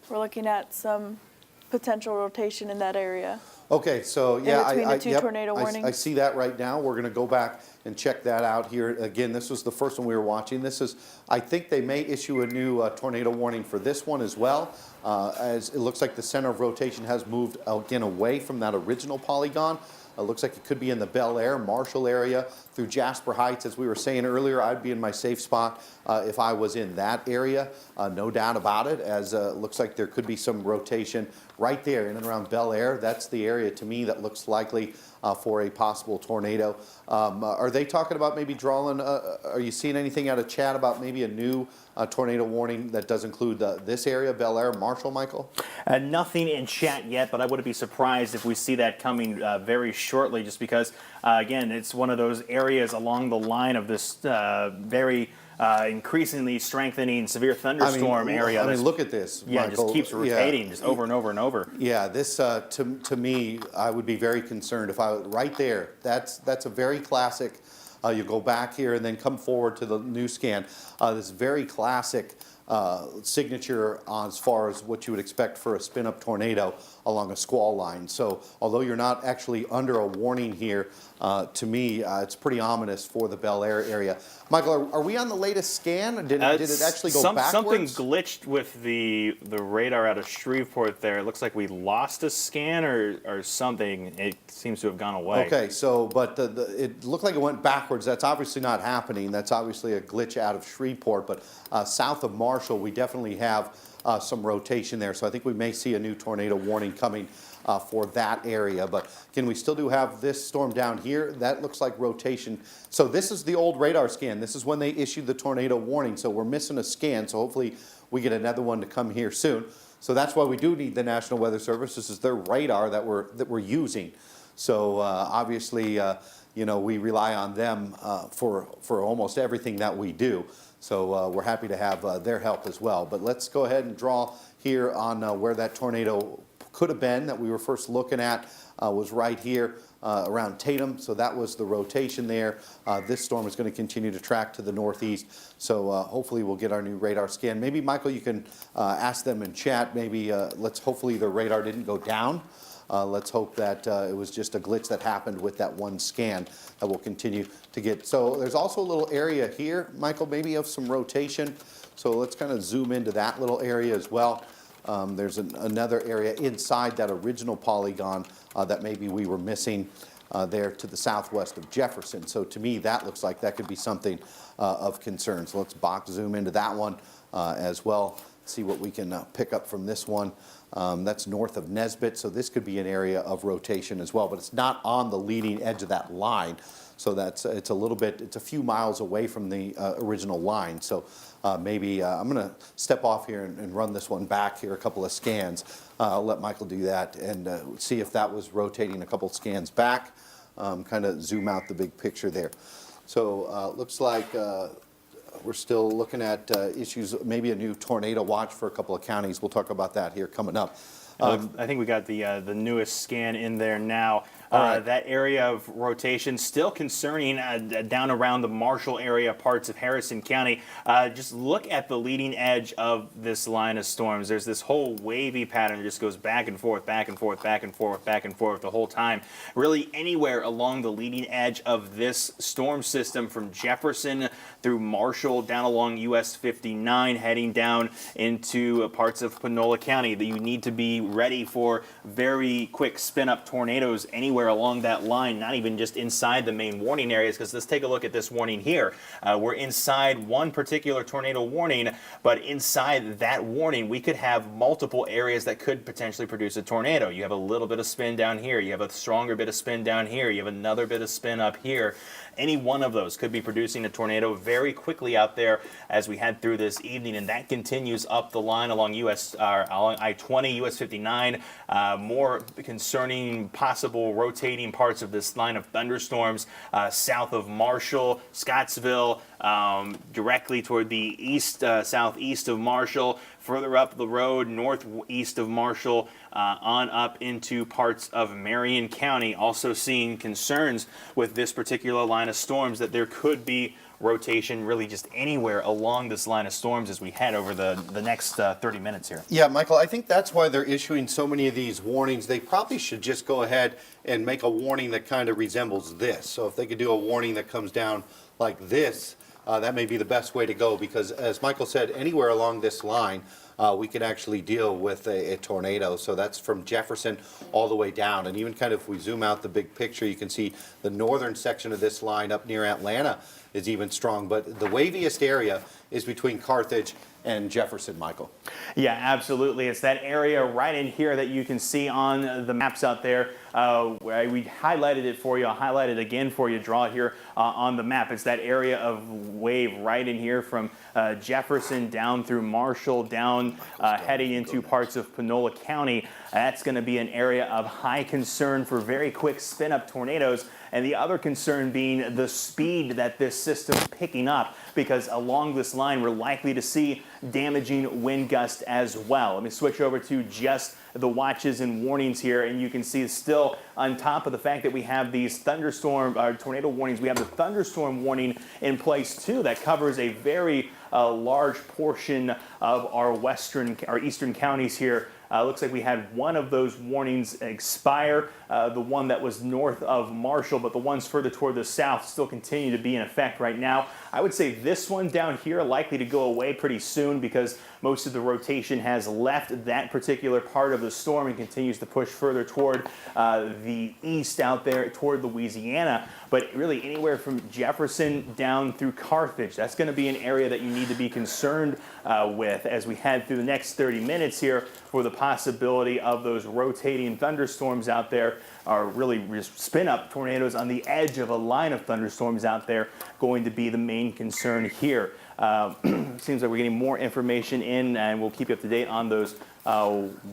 we're looking at some potential rotation in that area. Okay, so yeah, between the two tornado warnings. I see that right now. We're going to go back and check that out here. Again, this was the first one we were watching. This is, I think they may issue a new tornado warning for this one as well, as it looks like the center of rotation has moved again away from that original polygon. Looks like it could be in the Bel Air, Marshall area through Jasper Heights. As we were saying earlier, I'd be in my safe spot if I was in that area. No doubt about it, as looks like there could be some rotation right there in and around Bel Air. That's the area to me that looks likely for a possible tornado. Are they talking about maybe drawing, are you seeing anything out of chat about maybe a new tornado warning that does include this area, Bel Air, Marshall, Michael? Nothing in chat yet, but I wouldn't be surprised if we see that coming very shortly, just because, again, it's one of those areas along the line of this very increasingly strengthening severe thunderstorm area. I mean, look at this, yeah, Michael. just keeps rotating just over and over and over. Yeah, this to me, I would be very concerned if I right there. That's a very classic. You go back here and then come forward to the new scan. This very classic signature as far as what you would expect for a spin-up tornado along a squall line. So although you're not actually under a warning here, to me, it's pretty ominous for the Bel Air area. Michael, are we on the latest scan? Did it actually go backwards? Something glitched with the radar out of Shreveport there. It looks like we lost a scan or something. It seems to have gone away. Okay, so, but it looked like it went backwards. That's obviously not happening. That's obviously a glitch out of Shreveport. But south of Marshall, we definitely have some rotation there. So I think we may see a new tornado warning coming for that area. But again, we still do have this storm down here. That looks like rotation. So this is the old radar scan. This is when they issued the tornado warning. So we're missing a scan. So hopefully we get another one to come here soon. So that's why we do need the National Weather Service. This is their radar that we're using. So obviously, you know, we rely on them for almost everything that we do. So we're happy to have their help as well. But let's go ahead and draw here on where that tornado could have been that we were first looking at. Was right here around Tatum. So that was the rotation there. This storm is going to continue to track to the northeast. So hopefully we'll get our new radar scan. Maybe, Michael, you can ask them in chat. Maybe hopefully the radar didn't go down. Let's hope that it was just a glitch that happened with that one scan that we'll continue to get. So there's also a little area here, Michael, maybe of some rotation. So let's kind of zoom into that little area as well. There's another area inside that original polygon that maybe we were missing there to the southwest of Jefferson. So to me, that looks like that could be something of concern. So let's box zoom into that one as well. See what we can pick up from this one. That's north of Nesbitt, so this could be an area of rotation as well, but it's not on the leading edge of that line. So it's a few miles away from the original line. So maybe I'm going to step off here and run this one back here, a couple of scans. I'll let Michael do that and see if that was rotating a couple scans back. Kind of zoom out the big picture there. So looks like we're still looking at issues, maybe a new tornado watch for a couple of counties. We'll talk about that here coming up. I think we got the newest scan in there now. right. That area of rotation still concerning down around the Marshall area, parts of Harrison County. Just look at the leading edge of this line of storms. There's this whole wavy pattern that just goes back and forth, back and forth, back and forth, back and forth the whole time. Really anywhere along the leading edge of this storm system from Jefferson through Marshall down along US 59 heading down into parts of Panola County, that you need to be ready for very quick spin-up tornadoes anywhere along that line, not even just inside the main warning areas, because let's take a look at this warning here. We're inside one particular tornado warning, but inside that warning, we could have multiple areas that could potentially produce a tornado. You have a little bit of spin down here. You have a stronger bit of spin down here. You have another bit of spin up here. Any one of those could be producing a tornado very quickly out there as we head through this evening, and that continues up the line along along I-20, US 59. More concerning possible rotating parts of this line of thunderstorms south of Marshall, Scottsville, directly toward the east, southeast of Marshall, further up the road northeast of Marshall, on up into parts of Marion County. Also seeing concerns with this particular line of storms that there could be rotation really just anywhere along this line of storms as we head over the next 30 minutes here. Yeah, Michael, I think that's why they're issuing so many of these warnings. They probably should just go ahead and make a warning that kind of resembles this. So if they could do a warning that comes down like this, that may be the best way to go, because as Michael said, anywhere along this line, we could actually deal with a tornado. So that's from Jefferson all the way down. And even kind of if we zoom out the big picture, you can see the northern section of this line up near Atlanta is even strong. But the waviest area is between Carthage and Jefferson, Michael. Yeah, absolutely. It's that area right in here that you can see on the maps out there. Where we highlighted it for you. I'll highlight it again for you. Draw it here on the map. It's that area of wave right in here from Jefferson down through Marshall, down heading into parts of Panola County. That's going to be an area of high concern for very quick spin-up tornadoes. And the other concern being the speed that this system's picking up, because along this line we're likely to see damaging wind gusts as well. Let me switch over to just the watches and warnings here, and you can see still on top of the fact that we have these thunderstorm tornado warnings, we have the thunderstorm warning in place too that covers a very large portion of our eastern counties here. Looks like we had one of those warnings expire, the one that was north of Marshall, but the ones further toward the south still continue to be in effect right now. I would say this one down here likely to go away pretty soon, because most of the rotation has left that particular part of the storm and continues to push further toward the east out there toward Louisiana. But really anywhere from Jefferson down through Carthage, that's going to be an area that you need to be concerned with as we head through the next 30 minutes here, for the possibility of those rotating thunderstorms out there, are really spin-up tornadoes on the edge of a line of thunderstorms out there going to be the main concern here. Seems like we're getting more information in, and we'll keep you up to date on those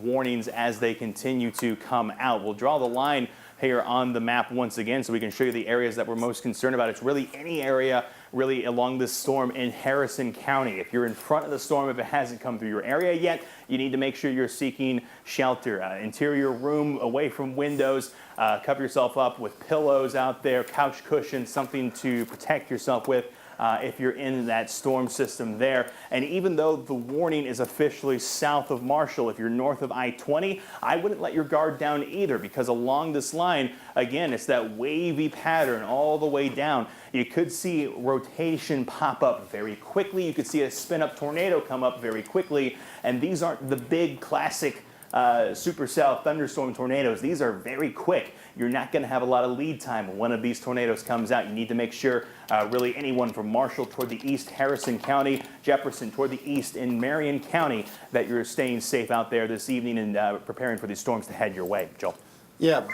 warnings as they continue to come out. We'll draw the line here on the map once again so we can show you the areas that we're most concerned about. It's really any area really along this storm in Harrison County. If you're in front of the storm, if it hasn't come through your area yet, you need to make sure you're seeking shelter. Interior room away from windows. Cover yourself up with pillows out there, couch cushions, something to protect yourself with. If you're in that storm system there. And even though the warning is officially south of Marshall, if you're north of I-20, I wouldn't let your guard down either, because along this line, again, it's that wavy pattern all the way down. You could see rotation pop up very quickly. You could see a spin-up tornado come up very quickly. And these aren't the big classic supercell thunderstorm tornadoes. These are very quick. You're not going to have a lot of lead time when one of these tornadoes comes out. You need to make sure really anyone from Marshall toward the east, Harrison County, Jefferson toward the east, in Marion County, that you're staying safe out there this evening and preparing for these storms to head your way. Joel. Yeah,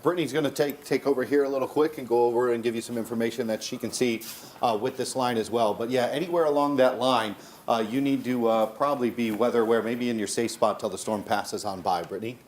Brittany's going to take over here a little quick and go over and give you some information that she can see with this line as well. But yeah, anywhere along that line, you need to probably be weather aware, maybe in your safe spot till the storm passes on by. Brittany?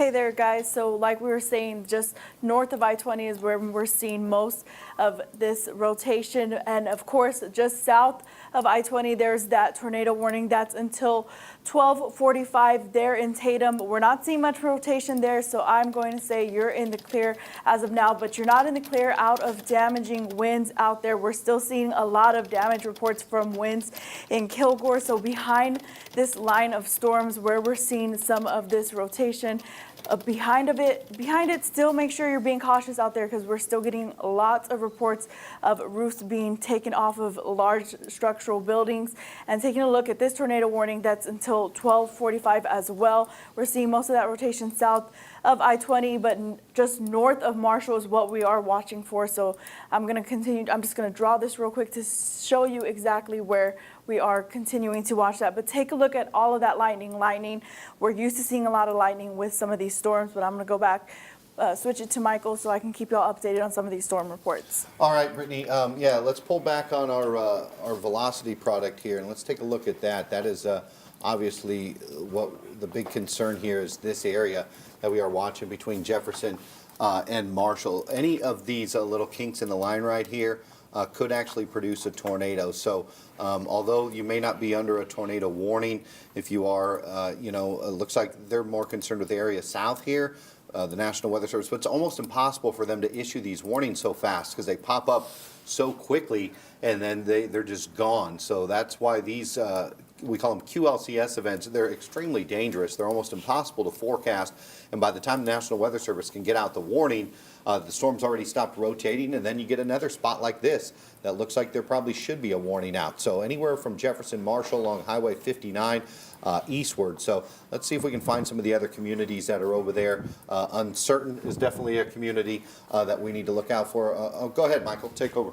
Hey there, guys. So like we were saying, just north of I-20 is where we're seeing most of this rotation. And of course, just south of I-20, there's that tornado warning. That's until 12:45 there in Tatum. We're not seeing much rotation there, so I'm going to say you're in the clear as of now, but you're not in the clear out of damaging winds out there. We're still seeing a lot of damage reports from winds in Kilgore. So behind this line of storms where we're seeing some of this rotation, behind it, still make sure you're being cautious out there because we're still getting lots of reports of roofs being taken off of large structural buildings. And taking a look at this tornado warning, that's until 12:45 as well. We're seeing most of that rotation south of I-20, but just north of Marshall is what we are watching for. So I'm going to continue. I'm just going to draw this real quick to show you exactly where we are continuing to watch that. But take a look at all of that lightning. We're used to seeing a lot of lightning with some of these storms, but I'm going to go back, switch it to Michael so I can keep y'all updated on some of these storm reports. All right, Brittany, yeah, let's pull back on our velocity product here, and let's take a look at that. That is obviously what the big concern here is, this area that we are watching between Jefferson and Marshall. Any of these little kinks in the line right here could actually produce a tornado. So although you may not be under a tornado warning, if you are, it looks like they're more concerned with the area south here, the National Weather Service, but it's almost impossible for them to issue these warnings so fast because they pop up so quickly and then they're just gone. So that's why these, we call them QLCS events, they're extremely dangerous. They're almost impossible to forecast. And by the time the National Weather Service can get out the warning, the storm's already stopped rotating, and then you get another spot like this that looks like there probably should be a warning out. So anywhere from Jefferson, Marshall along Highway 59 eastward. So let's see if we can find some of the other communities that are over there. Uncertain is definitely a community that we need to look out for. Go ahead, Michael, take over.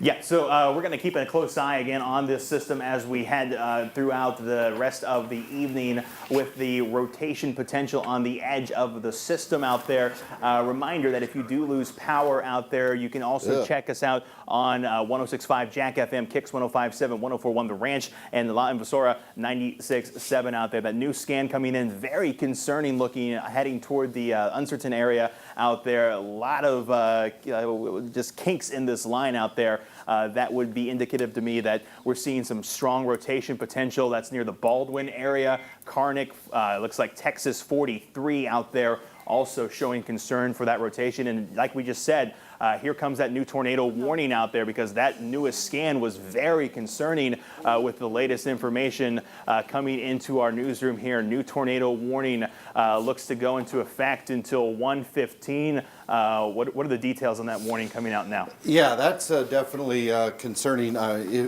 Yeah, so we're going to keep a close eye again on this system as we head throughout the rest of the evening with the rotation potential on the edge of the system out there. Reminder that if you do lose power out there, you can also check us out on 106.5 Jack FM, Kicks 105.7, 104.1 The Ranch, and La Invasora 96.7 out there. That new scan coming in, very concerning looking, heading toward the uncertain area out there. A lot of just kinks in this line out there. That would be indicative to me that we're seeing some strong rotation potential. That's near the Baldwin area. Karnak, looks like Texas 43 out there, also showing concern for that rotation. And like we just said, here comes that new tornado warning out there because that newest scan was very concerning with the latest information coming into our newsroom here. New tornado warning looks to go into effect until 1:15. What are the details on that warning coming out now? Yeah, that's definitely concerning.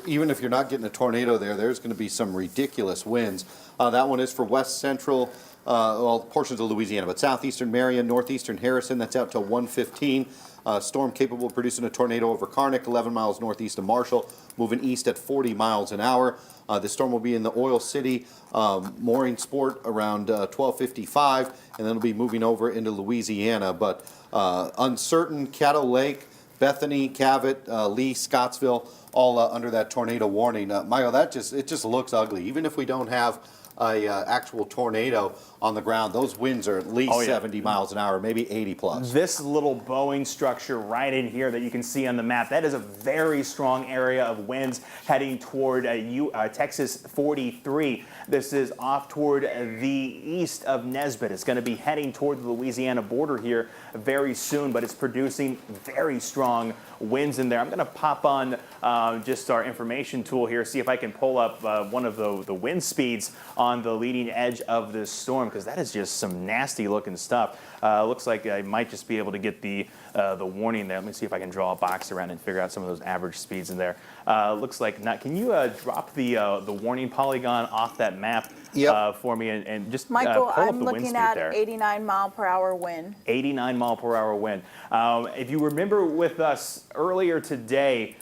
Even if you're not getting a tornado there's going to be some ridiculous winds. That one is for west central, portions of Louisiana, but southeastern Marion, northeastern Harrison, that's out till 1:15. Storm capable of producing a tornado over Karnak, 11 miles northeast of Marshall, moving east at 40 miles an hour. The storm will be in the Oil City mooring sport around 12:55, and then it'll be moving over into Louisiana. But uncertain, Caddo Lake, Bethany, Cavett, Lee, Scottsville, all under that tornado warning. Michael, it just looks ugly. Even if we don't have a actual tornado on the ground, those winds are at least 70 miles an hour, maybe 80 plus. This little Boeing structure right in here that you can see on the map, that is a very strong area of winds heading toward Texas 43. This is off toward the east of Nesbitt. It's going to be heading toward the Louisiana border here very soon, but it's producing very strong winds in there. I'm going to pop on just our information tool here, see if I can pull up one of the wind speeds on the leading edge of this storm, because that is just some nasty looking stuff. Looks like I might just be able to get the warning there. Let me see if I can draw a box around and figure out some of those average speeds in there. Looks like not. Can you drop the warning polygon off that map for me and just Michael, pull up I'm the wind looking speed at there. 89 mile per hour wind. 89 mile per hour wind. If you remember with us earlier today,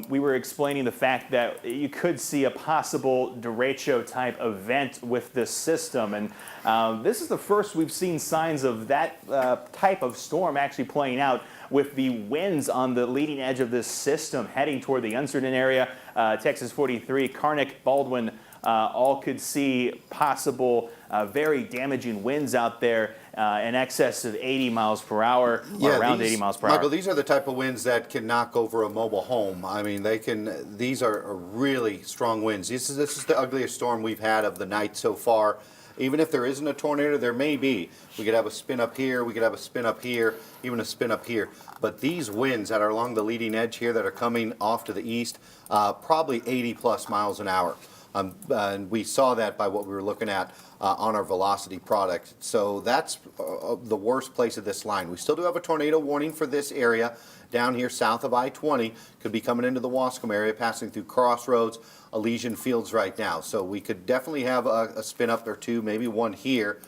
we were explaining the fact that you could see a possible derecho type event with this system, and this is the first we've seen signs of that type of storm actually playing out, with the winds on the leading edge of this system heading toward the uncertain area, Texas 43, Karnak, Baldwin, all could see possible very damaging winds out there in excess of 80 miles per hour, or around 80 miles per hour. Michael, these are the type of winds that can knock over a mobile home. I mean, these are really strong winds. This is the ugliest storm we've had of the night so far. Even if there isn't a tornado, there may be. We could have a spin up here, we could have a spin up here, even a spin up here. But these winds that are along the leading edge here that are coming off to the east, probably 80 plus miles an hour. And we saw that by what we were looking at on our velocity product. So that's the worst place of this line. We still do have a tornado warning for this area down here south of I-20. Could be coming into the Wascom area, passing through Crossroads, Elysian Fields right now. So we could definitely have a spin up or two, maybe one here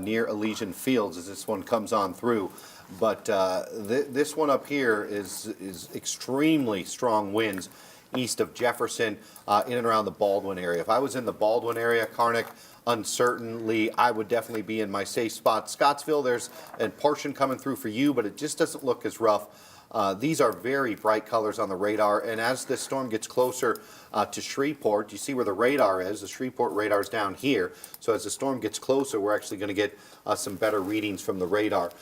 near Elysian Fields as this one comes on through. But this one up here is extremely strong winds east of Jefferson, in and around the Baldwin area. If I was in the Baldwin area, Karnak, uncertainly, I would definitely be in my safe spot. Scottsville, there's a portion coming through for you, but it just doesn't look as rough. These are very bright colors on the radar, and as this storm gets closer to Shreveport, you see where the radar is. The Shreveport radar is down here. So as the storm gets closer, we're actually going to get some better readings from the radar.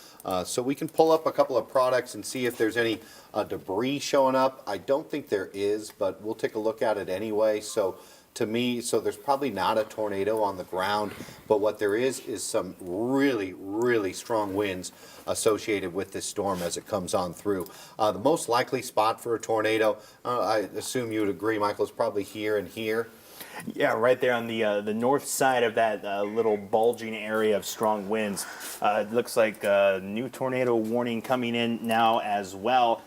So we can pull up a couple of products and see if there's any debris showing up. I don't think there is, but we'll take a look at it anyway. So to me, so there's probably not a tornado on the ground, but what there is some really, really strong winds associated with this storm as it comes on through. The most likely spot for a tornado, I assume you would agree, Michael, is probably here and here. Yeah, right there on the north side of that little bulging area of strong winds. It looks like a new tornado warning coming in now as well.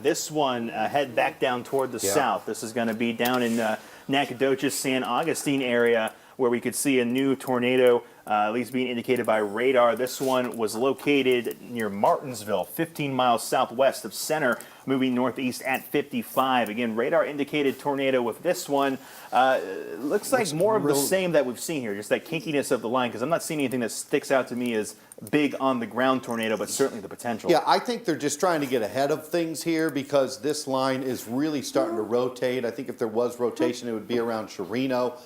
This one head back down toward the south. This is going to be down in Nacogdoches, San Augustine area, where we could see a new tornado, at least being indicated by radar. This one was located near Martinsville, 15 miles southwest of Center, moving northeast at 55. Again, radar indicated tornado with this one. Looks like more of the same that we've seen here, just that kinkiness of the line, because I'm not seeing anything that sticks out to me as big on the ground tornado, but certainly the potential. Yeah, I think they're just trying to get ahead of things here because this line is really starting to rotate. I think if there was rotation, it would be around Chirino.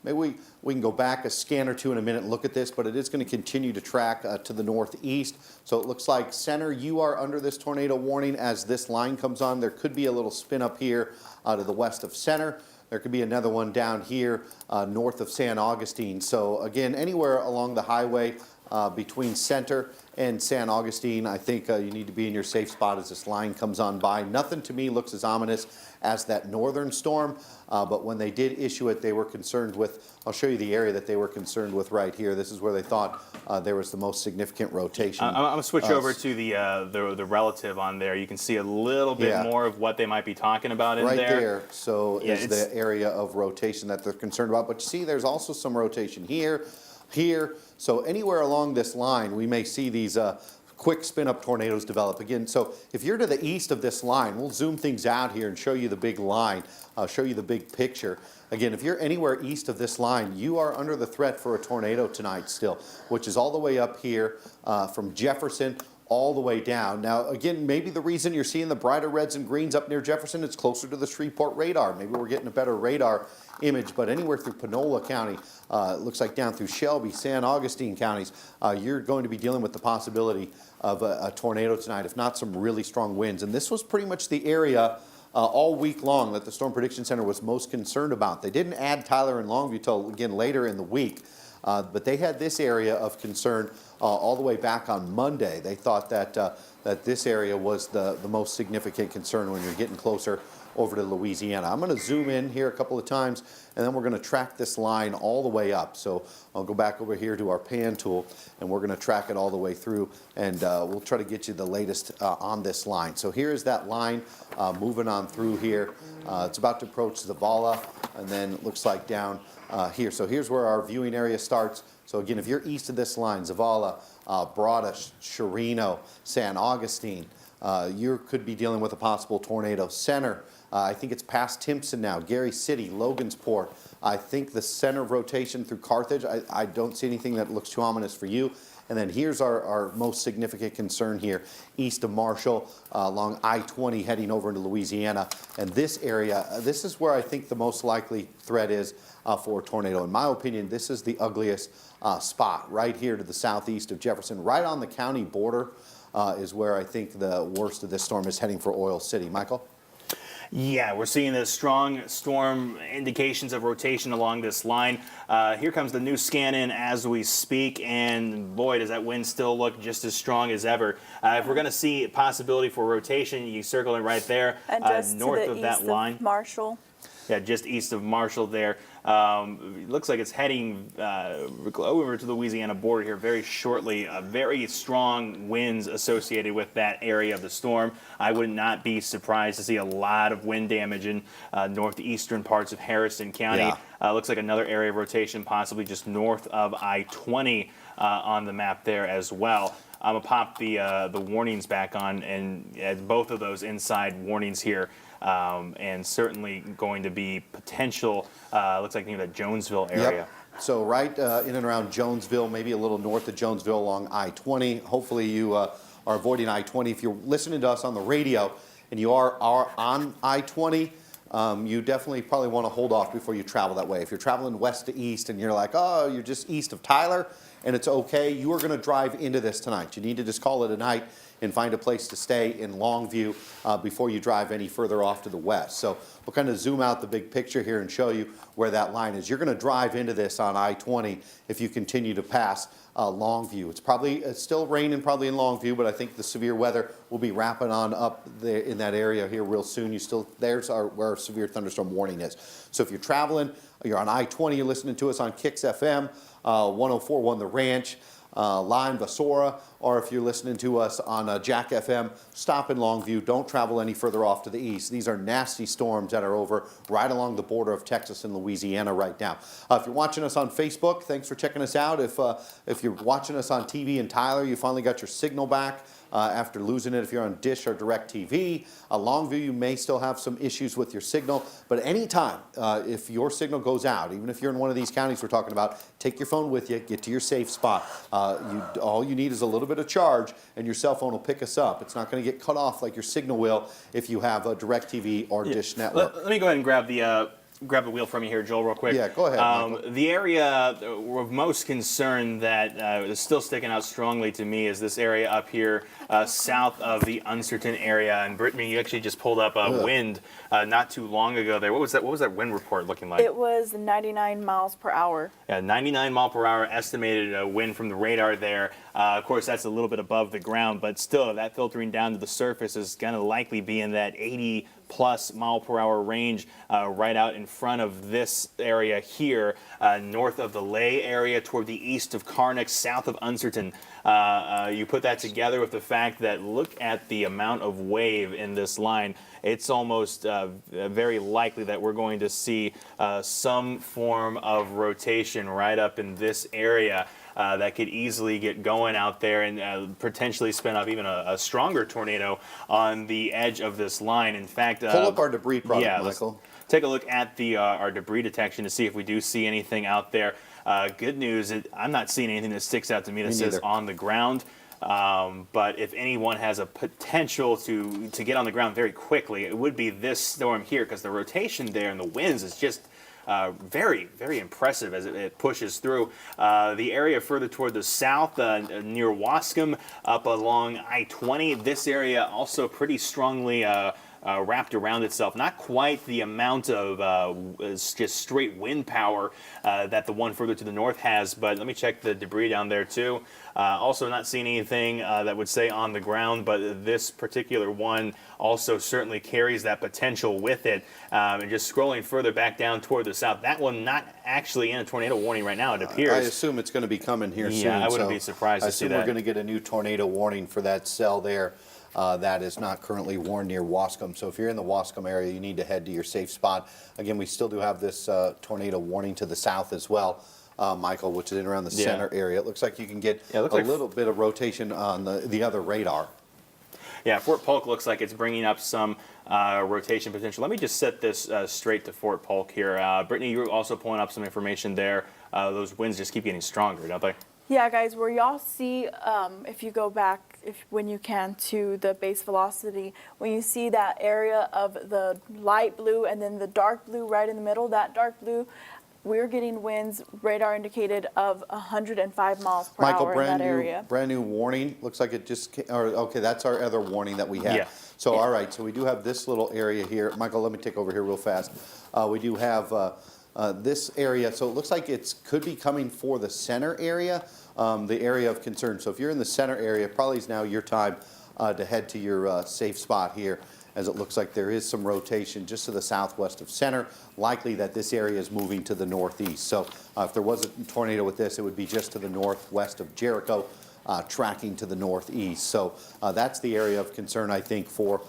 Maybe we can go back a scan or two in a minute and look at this, but it is going to continue to track to the northeast. So it looks like Center, you are under this tornado warning as this line comes on. There could be a little spin up here to the west of Center. There could be another one down here north of San Augustine. So again, anywhere along the highway between Center and San Augustine, I think you need to be in your safe spot as this line comes on by. Nothing to me looks as ominous as that northern storm, but when they did issue it, they were concerned with, I'll show you the area that they were concerned with right here. This is where they thought there was the most significant rotation. I'm going to switch over to the relative on there. You can see a little bit more of what they might be talking about in right there. Right there, so is the area of rotation that they're concerned about. But you see, there's also some rotation here, here. So anywhere along this line, we may see these quick spin-up tornadoes develop again. So if you're to the east of this line, we'll zoom things out here and show you the big line, show you the big picture. Again, if you're anywhere east of this line, you are under the threat for a tornado tonight still, which is all the way up here from Jefferson all the way down. Now, again, maybe the reason you're seeing the brighter reds and greens up near Jefferson, it's closer to the Shreveport radar. Maybe we're getting a better radar image, but anywhere through Panola County, it looks like down through Shelby, San Augustine counties, you're going to be dealing with the possibility of a tornado tonight, if not some really strong winds. And this was pretty much the area all week long that the Storm Prediction Center was most concerned about. They didn't add Tyler and Longview till, again, later in the week. But they had this area of concern all the way back on Monday. They thought that that this area was the most significant concern when you're getting closer over to Louisiana. I'm going to zoom in here a couple of times, and then we're going to track this line all the way up. So I'll go back over here to our pan tool, and we're going to track it all the way through, and we'll try to get you the latest on this line. So here is that line moving on through here. It's about to approach Zavala, and then it looks like down here. So here's where our viewing area starts. So again, if you're east of this line, Zavala, Brada, Chirino, San Augustine, you could be dealing with a possible tornado. Center, I think it's past Timpson now, Gary City, Logansport. I think the center of rotation through Carthage, I don't see anything that looks too ominous for you. And then here's our most significant concern here, east of Marshall, along I-20 heading over into Louisiana. And this area, this is where I think the most likely threat is for a tornado. In my opinion, this is the ugliest spot right here to the southeast of Jefferson, right on the county border is where I think the worst of this storm is heading for Oil City. Michael? Yeah, we're seeing the strong storm indications of rotation along this line. Here comes the new scan in as we speak, and boy, does that wind still look just as strong as ever. If we're going to see a possibility for rotation, you circle it right there, And just north to the of that east line. of Marshall. Yeah, just east of Marshall there. It looks like it's heading over to the Louisiana border here very shortly. Very strong winds associated with that area of the storm. I would not be surprised to see a lot of wind damage in northeastern parts of Harrison County. Yeah. Looks like another area of rotation possibly just north of I-20 on the map there as well. I'm going to pop the warnings back on, and both of those inside warnings here. And certainly going to be potential, looks like near the Jonesville area. Yep. So right in and around Jonesville, maybe a little north of Jonesville along I-20. Hopefully you are avoiding I-20. If you're listening to us on the radio and you are on I-20, you definitely probably want to hold off before you travel that way. If you're traveling west to east and you're like, oh, you're just east of Tyler and it's okay, you are going to drive into this tonight. You need to just call it a night and find a place to stay in Longview before you drive any further off to the west. So we'll kind of zoom out the big picture here and show you where that line is. You're going to drive into this on I-20 if you continue to pass Longview. It's still raining probably in Longview, but I think the severe weather will be wrapping on up there in that area here real soon. There's where our severe thunderstorm warning is. So if you're traveling, you're on I-20, you're listening to us on Kix FM, 104.1 The Ranch, Lime, Vasora, or if you're listening to us on Jack FM, stop in Longview. Don't travel any further off to the east. These are nasty storms that are over right along the border of Texas and Louisiana right now. If you're watching us on Facebook, thanks for checking us out. If you're watching us on TV in Tyler, you finally got your signal back. After losing it if you're on Dish or DirecTV. Longview, you may still have some issues with your signal, but anytime if your signal goes out, even if you're in one of these counties we're talking about, take your phone with you, get to your safe spot. All you need is a little bit of charge and your cell phone will pick us up. It's not going to get cut off like your signal will if you have a DirecTV or Dish network. Let me go ahead and grab the wheel from you here, Joel, real quick. Yeah, go ahead, Michael. The area of most concern that is still sticking out strongly to me is this area up here south of the Uncertain area. And Brittany, you actually just pulled up a wind not too long ago there. What was that wind report looking like? It was 99 miles per hour. Yeah, 99 mile per hour estimated wind from the radar there. Of course, that's a little bit above the ground, but still, that filtering down to the surface is going to likely be in that 80 plus mile per hour range right out in front of this area here, north of the Lay area, toward the east of Carnock, south of Uncertain. You put that together with the fact that look at the amount of wave in this line. It's almost very likely that we're going to see some form of rotation right up in this area. That could easily get going out there and potentially spin up even a stronger tornado on the edge of this line. In fact, pull up our debris product, Michael. Take a look at our debris detection to see if we do see anything out there. Good news, I'm not seeing anything that sticks out to me that says on the ground. But if anyone has a potential to get on the ground very quickly, it would be this storm here, because the rotation there and the winds is just very, very impressive as it pushes through. The area further toward the south, near Wascom, up along I-20, this area also pretty strongly wrapped around itself. Not quite the amount of just straight wind power that the one further to the north has, but let me check the debris down there too. Also not seeing anything that would say on the ground, but this particular one also certainly carries that potential with it. And just scrolling further back down toward the south, that one not actually in a tornado warning right now, it appears. I assume it's going to be coming here soon. Yeah, I wouldn't be surprised to see that. I assume we're going to get a new tornado warning for that cell there. That is not currently warned near Wascom. So if you're in the Wascom area, you need to head to your safe spot. Again, we still do have this tornado warning to the south as well, Michael, which is in around the center area. It looks like you can get a little bit of rotation on the other radar. Yeah, Fort Polk looks like it's bringing up some rotation potential. Let me just set this straight to Fort Polk here. Brittany, you're also pulling up some information there. Those winds just keep getting stronger, don't they? Yeah, guys, where y'all see, if you go back, when you can, to the base velocity, when you see that area of the light blue and then the dark blue right in the middle, that dark blue, we're getting winds, radar indicated, of 105 miles per Michael, hour in that area. brand new warning. Looks like it just okay, that's our other warning that we had. Yeah. So, all right, so we do have this little area here. Michael, let me take over here real fast. We do have this area, so it looks like it could be coming for the center area, the area of concern. So if you're in the center area, probably is now your time to head to your safe spot here, as it looks like there is some rotation just to the southwest of center. Likely that this area is moving to the northeast. So if there was a tornado with this, it would be just to the northwest of Jericho, tracking to the northeast. So that's the area of concern, I think, for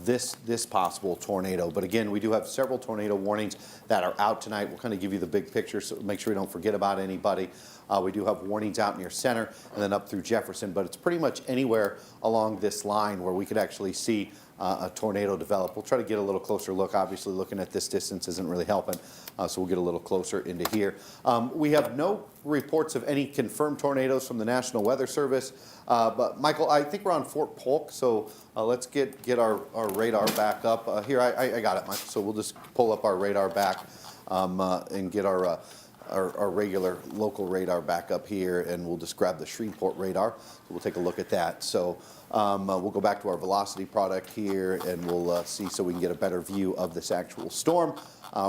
this possible tornado. But again, we do have several tornado warnings that are out tonight. We'll kind of give you the big picture, so make sure we don't forget about anybody. We do have warnings out near center and then up through Jefferson, but it's pretty much anywhere along this line where we could actually see a tornado develop. We'll try to get a little closer look. Obviously, looking at this distance isn't really helping, so we'll get a little closer into here. We have no reports of any confirmed tornadoes from the National Weather Service, but Michael, I think we're on Fort Polk, so let's get our radar back up. Here, I got it, Michael, so we'll just pull up our radar back and get our regular local radar back up here, and we'll just grab the Shreveport radar. So we'll take a look at that. So we'll go back to our velocity product here, and we'll see so we can get a better view of this actual storm,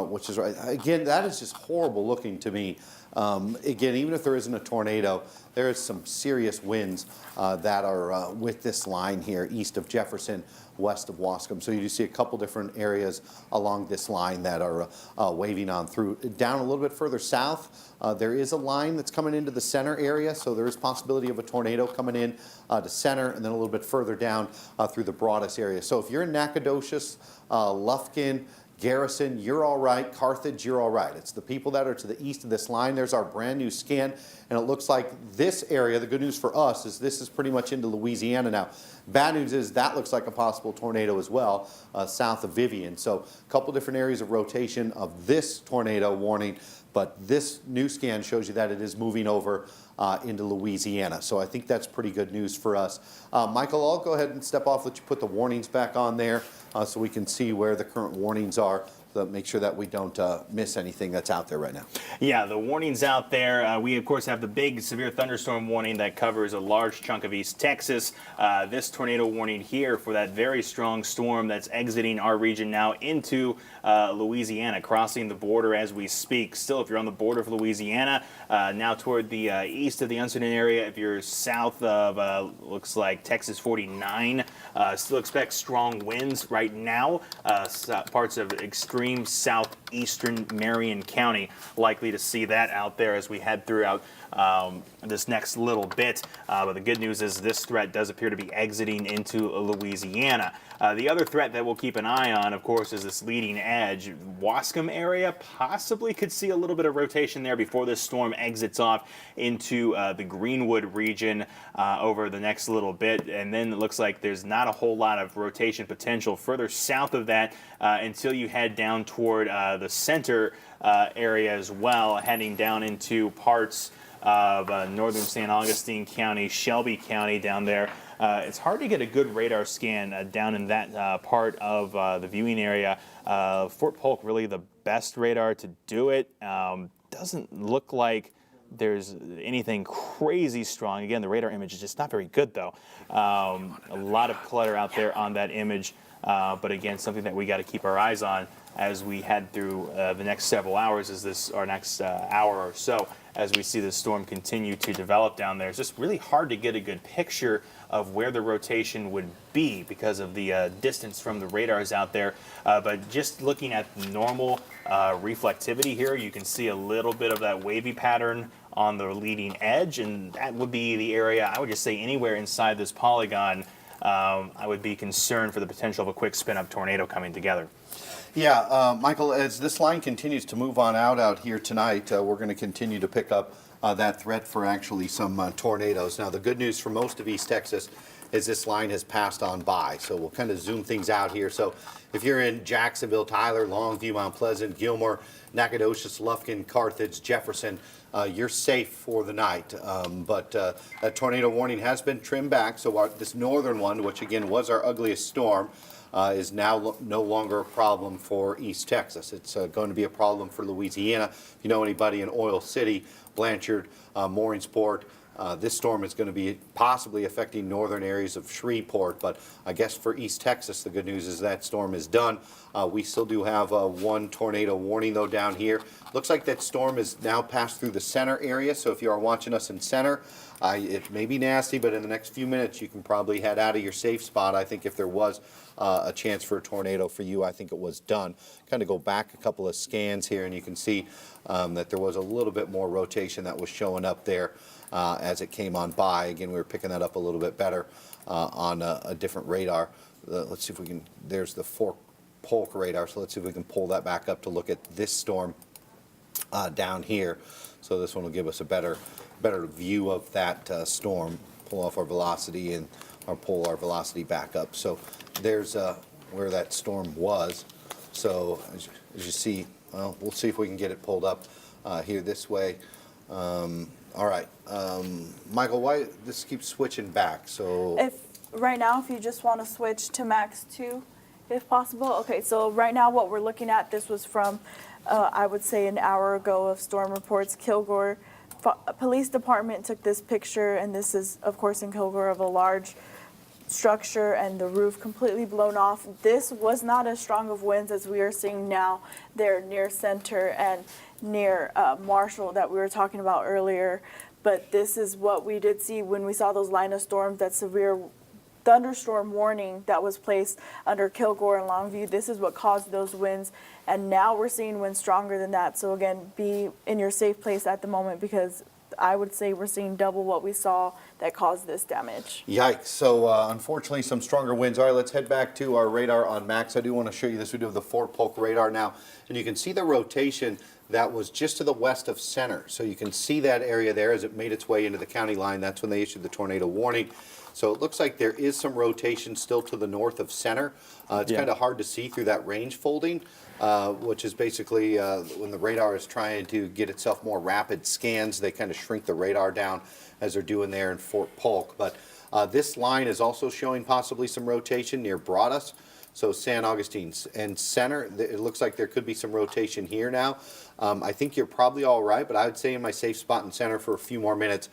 which is right. Again, that is just horrible looking to me. Again, even if there isn't a tornado, there is some serious winds that are with this line here east of Jefferson, west of Wascom. So you do see a couple different areas along this line that are waving on through. Down a little bit further south, there is a line that's coming into the center area, so there is possibility of a tornado coming in to center, and then a little bit further down through the Broadus area. So if you're in Nacogdoches, Lufkin, Garrison, you're all right. Carthage, you're all right. It's the people that are to the east of this line. There's our brand new scan, and it looks like this area, the good news for us is this is pretty much into Louisiana now. Bad news is that looks like a possible tornado as well, south of Vivian. So a couple different areas of rotation of this tornado warning, but this new scan shows you that it is moving over into Louisiana. So I think that's pretty good news for us. Michael, I'll go ahead and step off, let you put the warnings back on there so we can see where the current warnings are. So make sure that we don't miss anything that's out there right now. Yeah, the warnings out there. We, of course, have the big severe thunderstorm warning that covers a large chunk of East Texas. This tornado warning here for that very strong storm that's exiting our region now into Louisiana, crossing the border as we speak. Still, if you're on the border of Louisiana, now toward the east of the uncertain area, if you're south of, looks like Texas 49, still expect strong winds right now. Parts of extreme southeastern Marion County, likely to see that out there as we head throughout this next little bit. But the good news is this threat does appear to be exiting into Louisiana. The other threat that we'll keep an eye on, of course, is this leading edge. Wascom area possibly could see a little bit of rotation there before this storm exits off into the Greenwood region over the next little bit. And then it looks like there's not a whole lot of rotation potential further south of that until you head down toward the center area as well, heading down into parts of northern St. Augustine County, Shelby County down there. It's hard to get a good radar scan down in that part of the viewing area. Fort Polk, really the best radar to do it. Doesn't look like there's anything crazy strong. Again, the radar image is just not very good, though. A lot of clutter out there on that image. But again, something that we got to keep our eyes on as we head through the next several hours, our next hour or so, as we see the storm continue to develop down there. It's just really hard to get a good picture of where the rotation would be because of the distance from the radars out there. But just looking at normal reflectivity here, you can see a little bit of that wavy pattern on the leading edge, and that would be the area, I would just say anywhere inside this polygon, I would be concerned for the potential of a quick spin-up tornado coming together. Yeah, Michael, as this line continues to move on out here tonight, we're going to continue to pick up that threat for actually some tornadoes. Now, the good news for most of East Texas as this line has passed on by. So we'll kind of zoom things out here. So if you're in Jacksonville, Tyler, Longview, Mount Pleasant, Gilmore, Nacogdoches, Lufkin, Carthage, Jefferson, you're safe for the night. But that tornado warning has been trimmed back. So this northern one, which again was our ugliest storm, is now no longer a problem for East Texas. It's going to be a problem for Louisiana. If you know anybody in Oil City, Blanchard, Mooringsport, this storm is going to be possibly affecting northern areas of Shreveport, but I guess for East Texas, the good news is that storm is done. We still do have one tornado warning, though, down here. Looks like that storm is now passed through the center area, so if you are watching us in center, it may be nasty, but in the next few minutes, you can probably head out of your safe spot. I think if there was a chance for a tornado for you, I think it was done. Kind of go back a couple of scans here, and you can see that there was a little bit more rotation that was showing up there as it came on by. Again, we were picking that up a little bit better on a different radar. Let's see if we can, there's the Polk radar, so let's see if we can pull that back up to look at this storm down here. So this one will give us a better view of that storm. Pull off our velocity and pull our velocity back up. So there's where that storm was. So as you see, well, we'll see if we can get it pulled up here this way. All right, Michael, why this keeps switching back? So If right now, if you just want to switch to max 2, if possible. Okay, so right now what we're looking at, this was from, I would say an hour ago of storm reports. Kilgore Police Department took this picture, and this is, of course, in Kilgore, of a large structure and the roof completely blown off. This was not as strong of winds as we are seeing now. They're near center and near Marshall that we were talking about earlier. But this is what we did see when we saw those line of storms, that severe thunderstorm warning that was placed under Kilgore and Longview. This is what caused those winds, and now we're seeing winds stronger than that. So again, be in your safe place at the moment, because I would say we're seeing double what we saw that caused this damage. yikes. So unfortunately, some stronger winds. All right, let's head back to our radar on max. I do want to show you this. We do have the Fort Polk radar now, and you can see the rotation that was just to the west of center. So you can see that area there as it made its way into the county line. That's when they issued the tornado warning. So it looks like there is some rotation still to the north of center. It's kind of hard to see through that range folding, which is basically when the radar is trying to get itself more rapid scans, they kind of shrink the radar down as they're doing there in Fort Polk. But this line is also showing possibly some rotation near Broadus. So San Augustine and center, it looks like there could be some rotation here now. I think you're probably all right, but I would say in my safe spot in center for a few more minutes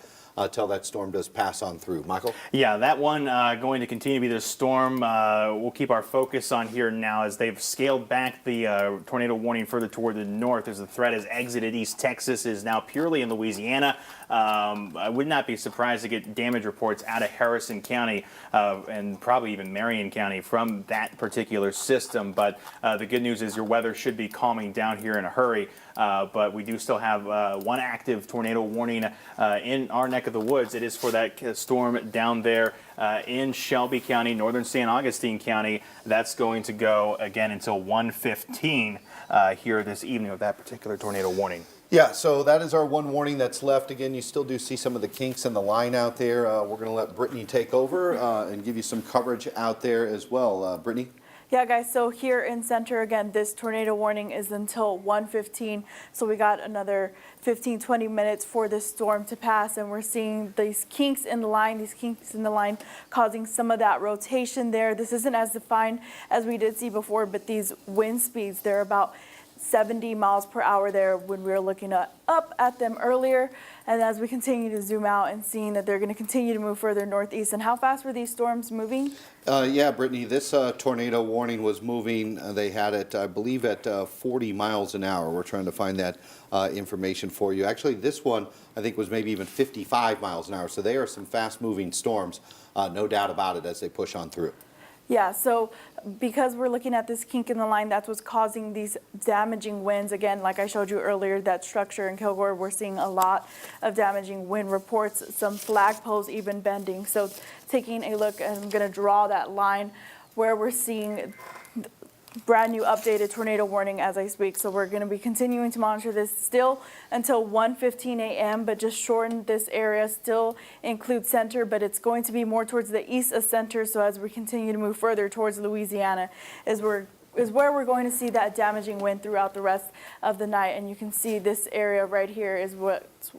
till that storm does pass on through. Michael? Yeah, that one going to continue to be the storm. We'll keep our focus on here now as they've scaled back the tornado warning further toward the north as the threat has exited East Texas, is now purely in Louisiana. I would not be surprised to get damage reports out of Harrison County and probably even Marion County from that particular system. But the good news is your weather should be calming down here in a hurry. But we do still have one active tornado warning in our neck of the woods. It is for that storm down there in Shelby County, northern San Augustine County. That's going to go again until 1:15 here this evening with that particular tornado warning. Yeah, so that is our one warning that's left. Again, you still do see some of the kinks in the line out there. We're going to let Brittany take over and give you some coverage out there as well. Brittany? Yeah, guys, so here in center, again, this tornado warning is until 1:15, so we got another 15, 20 minutes for this storm to pass, and we're seeing these kinks in the line causing some of that rotation there. This isn't as defined as we did see before, but these wind speeds, they're about 70 miles per hour there when we were looking up at them earlier. And as we continue to zoom out and seeing that they're going to continue to move further northeast. And how fast were these storms moving? Yeah, Brittany, this tornado warning was moving. They had it, I believe, at 40 miles an hour. We're trying to find that information for you. Actually, this one, I think, was maybe even 55 miles an hour. So they are some fast-moving storms, no doubt about it, as they push on through. Yeah, so because we're looking at this kink in the line, that's what's causing these damaging winds. Again, like I showed you earlier, that structure in Kilgore, we're seeing a lot of damaging wind reports, some flagpoles even bending. So taking a look, and I'm going to draw that line where we're seeing brand new updated tornado warning as I speak. So we're going to be continuing to monitor this still until 1:15 a.m., but just shorten this area, still include center, but it's going to be more towards the east of center. So as we continue to move further towards Louisiana is where we're going to see that damaging wind throughout the rest of the night. And you can see this area right here is what's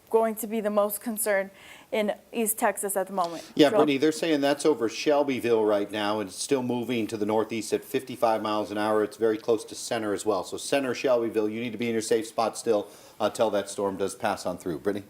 going to be the most concern in East Texas at the moment. Yeah, Joel? Brittany, they're saying that's over Shelbyville right now, and it's still moving to the northeast at 55 miles an hour. It's very close to center as well. So center Shelbyville, you need to be in your safe spot still until that storm does pass on through. Brittany?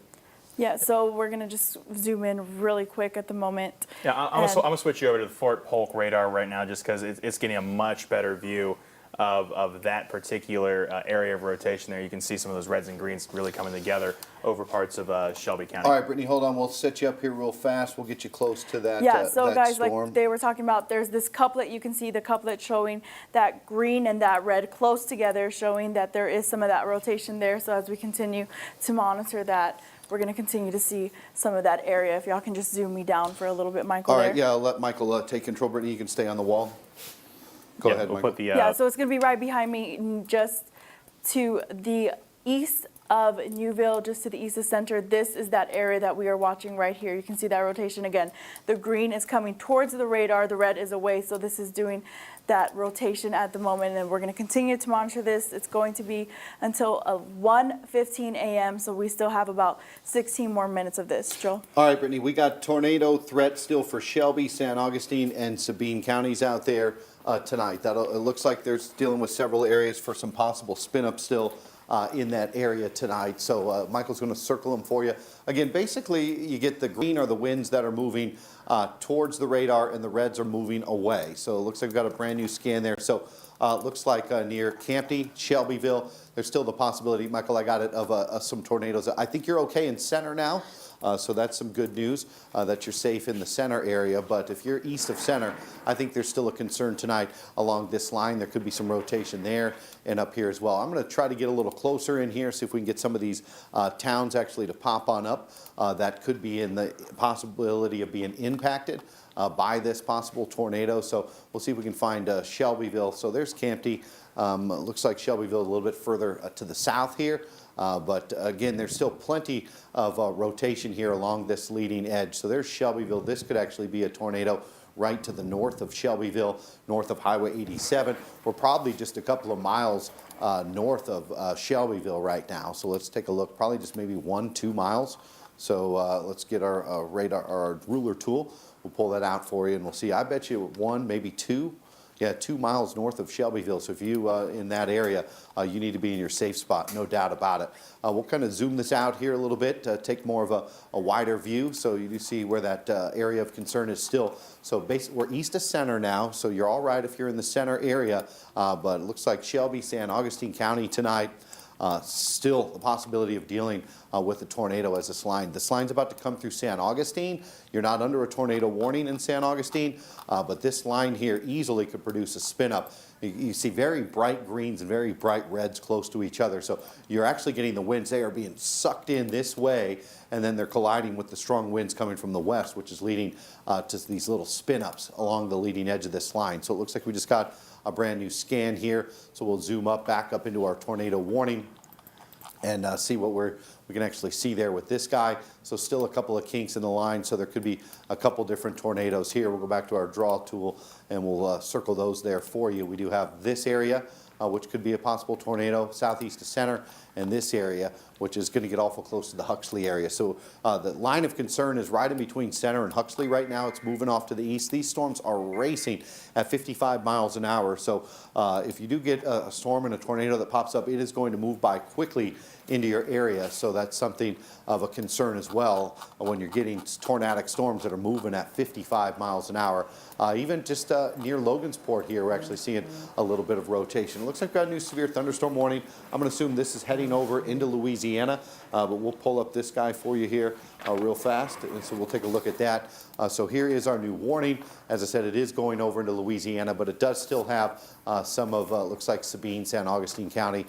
Yeah, so we're going to just zoom in really quick at the moment. Yeah, I'm going to switch you over to the Fort Polk radar right now just because it's getting a much better view of that particular area of rotation there. You can see some of those reds and greens really coming together over parts of Shelby County. All right, Brittany, hold on. We'll set you up here real fast. We'll get you close to that, Yeah, so that guys, storm. like they were talking about, there's this couplet. You can see the couplet showing that green and that red close together, showing that there is some of that rotation there. So as we continue to monitor that, we're going to continue to see some of that area. If y'all can just zoom me down for a little bit, Michael. All right, there. yeah, I'll let Michael take control. Brittany, you can stay on the wall. Go ahead, We'll Michael. put the, Yeah, so it's going to be right behind me, just to the east of Newville, just to the east of center. This is that area that we are watching right here. You can see that rotation again. The green is coming towards the radar. The red is away, so this is doing that rotation at the moment, and we're going to continue to monitor this. It's going to be until 1:15 a.m., so we still have about 16 more minutes of this. Joel? All right, Brittany, we got tornado threat still for Shelby, San Augustine, and Sabine counties out there tonight. It looks like they're dealing with several areas for some possible spin-up still in that area tonight. So Michael's going to circle them for you. Again, basically, you get the green are the winds that are moving towards the radar, and the reds are moving away. So it looks like we've got a brand new scan there. So it looks like near Campty, Shelbyville, there's still the possibility, Michael, I got it, of some tornadoes. I think you're okay in center now. So that's some good news that you're safe in the center area. But if you're east of center, I think there's still a concern tonight along this line. There could be some rotation there and up here as well. I'm going to try to get a little closer in here, see if we can get some of these towns actually to pop on up. That could be in the possibility of being impacted by this possible tornado. So we'll see if we can find Shelbyville. So there's Campty. Looks like Shelbyville a little bit further to the south here. But again, there's still plenty of rotation here along this leading edge. So there's Shelbyville. This could actually be a tornado right to the north of Shelbyville, north of Highway 87. We're probably just a couple of miles north of Shelbyville right now. So let's take a look, probably just maybe 1-2 miles. So let's get our radar, our ruler tool. We'll pull that out for you and we'll see. I bet you 1, maybe 2. Yeah, 2 miles north of Shelbyville. So if you in that area, you need to be in your safe spot, no doubt about it. We'll kind of zoom this out here a little bit, take more of a wider view, so you do see where that area of concern is still. So basically, we're east of center now, so you're all right if you're in the center area. But it looks like Shelby, San Augustine County tonight. Still the possibility of dealing with a tornado as this line. This line's about to come through San Augustine. You're not under a tornado warning in San Augustine, but this line here easily could produce a spin up. You see very bright greens and very bright reds close to each other. So you're actually getting the winds. They are being sucked in this way, and then they're colliding with the strong winds coming from the west, which is leading to these little spin ups along the leading edge of this line. So it looks like we just got a brand new scan here. So we'll zoom up, back up into our tornado warning and see what we can actually see there with this guy. So still a couple of kinks in the line, so there could be a couple different tornadoes here. We'll go back to our draw tool and we'll circle those there for you. We do have this area, which could be a possible tornado, southeast to center, and this area, which is going to get awful close to the Huxley area. So the line of concern is right in between center and Huxley right now. It's moving off to the east. These storms are racing at 55 miles an hour. So if you do get a storm and a tornado that pops up, it is going to move by quickly into your area. So that's something of a concern as well when you're getting tornadic storms that are moving at 55 miles an hour. Even just near Logansport here, we're actually seeing a little bit of rotation. looks like we've got a new severe thunderstorm warning. I'm going to assume this is heading over into Louisiana, but we'll pull up this guy for you here real fast, and so we'll take a look at that. So here is our new warning. As I said, it is going over into Louisiana, but it does still have some of, looks like Sabine, San Augustine County.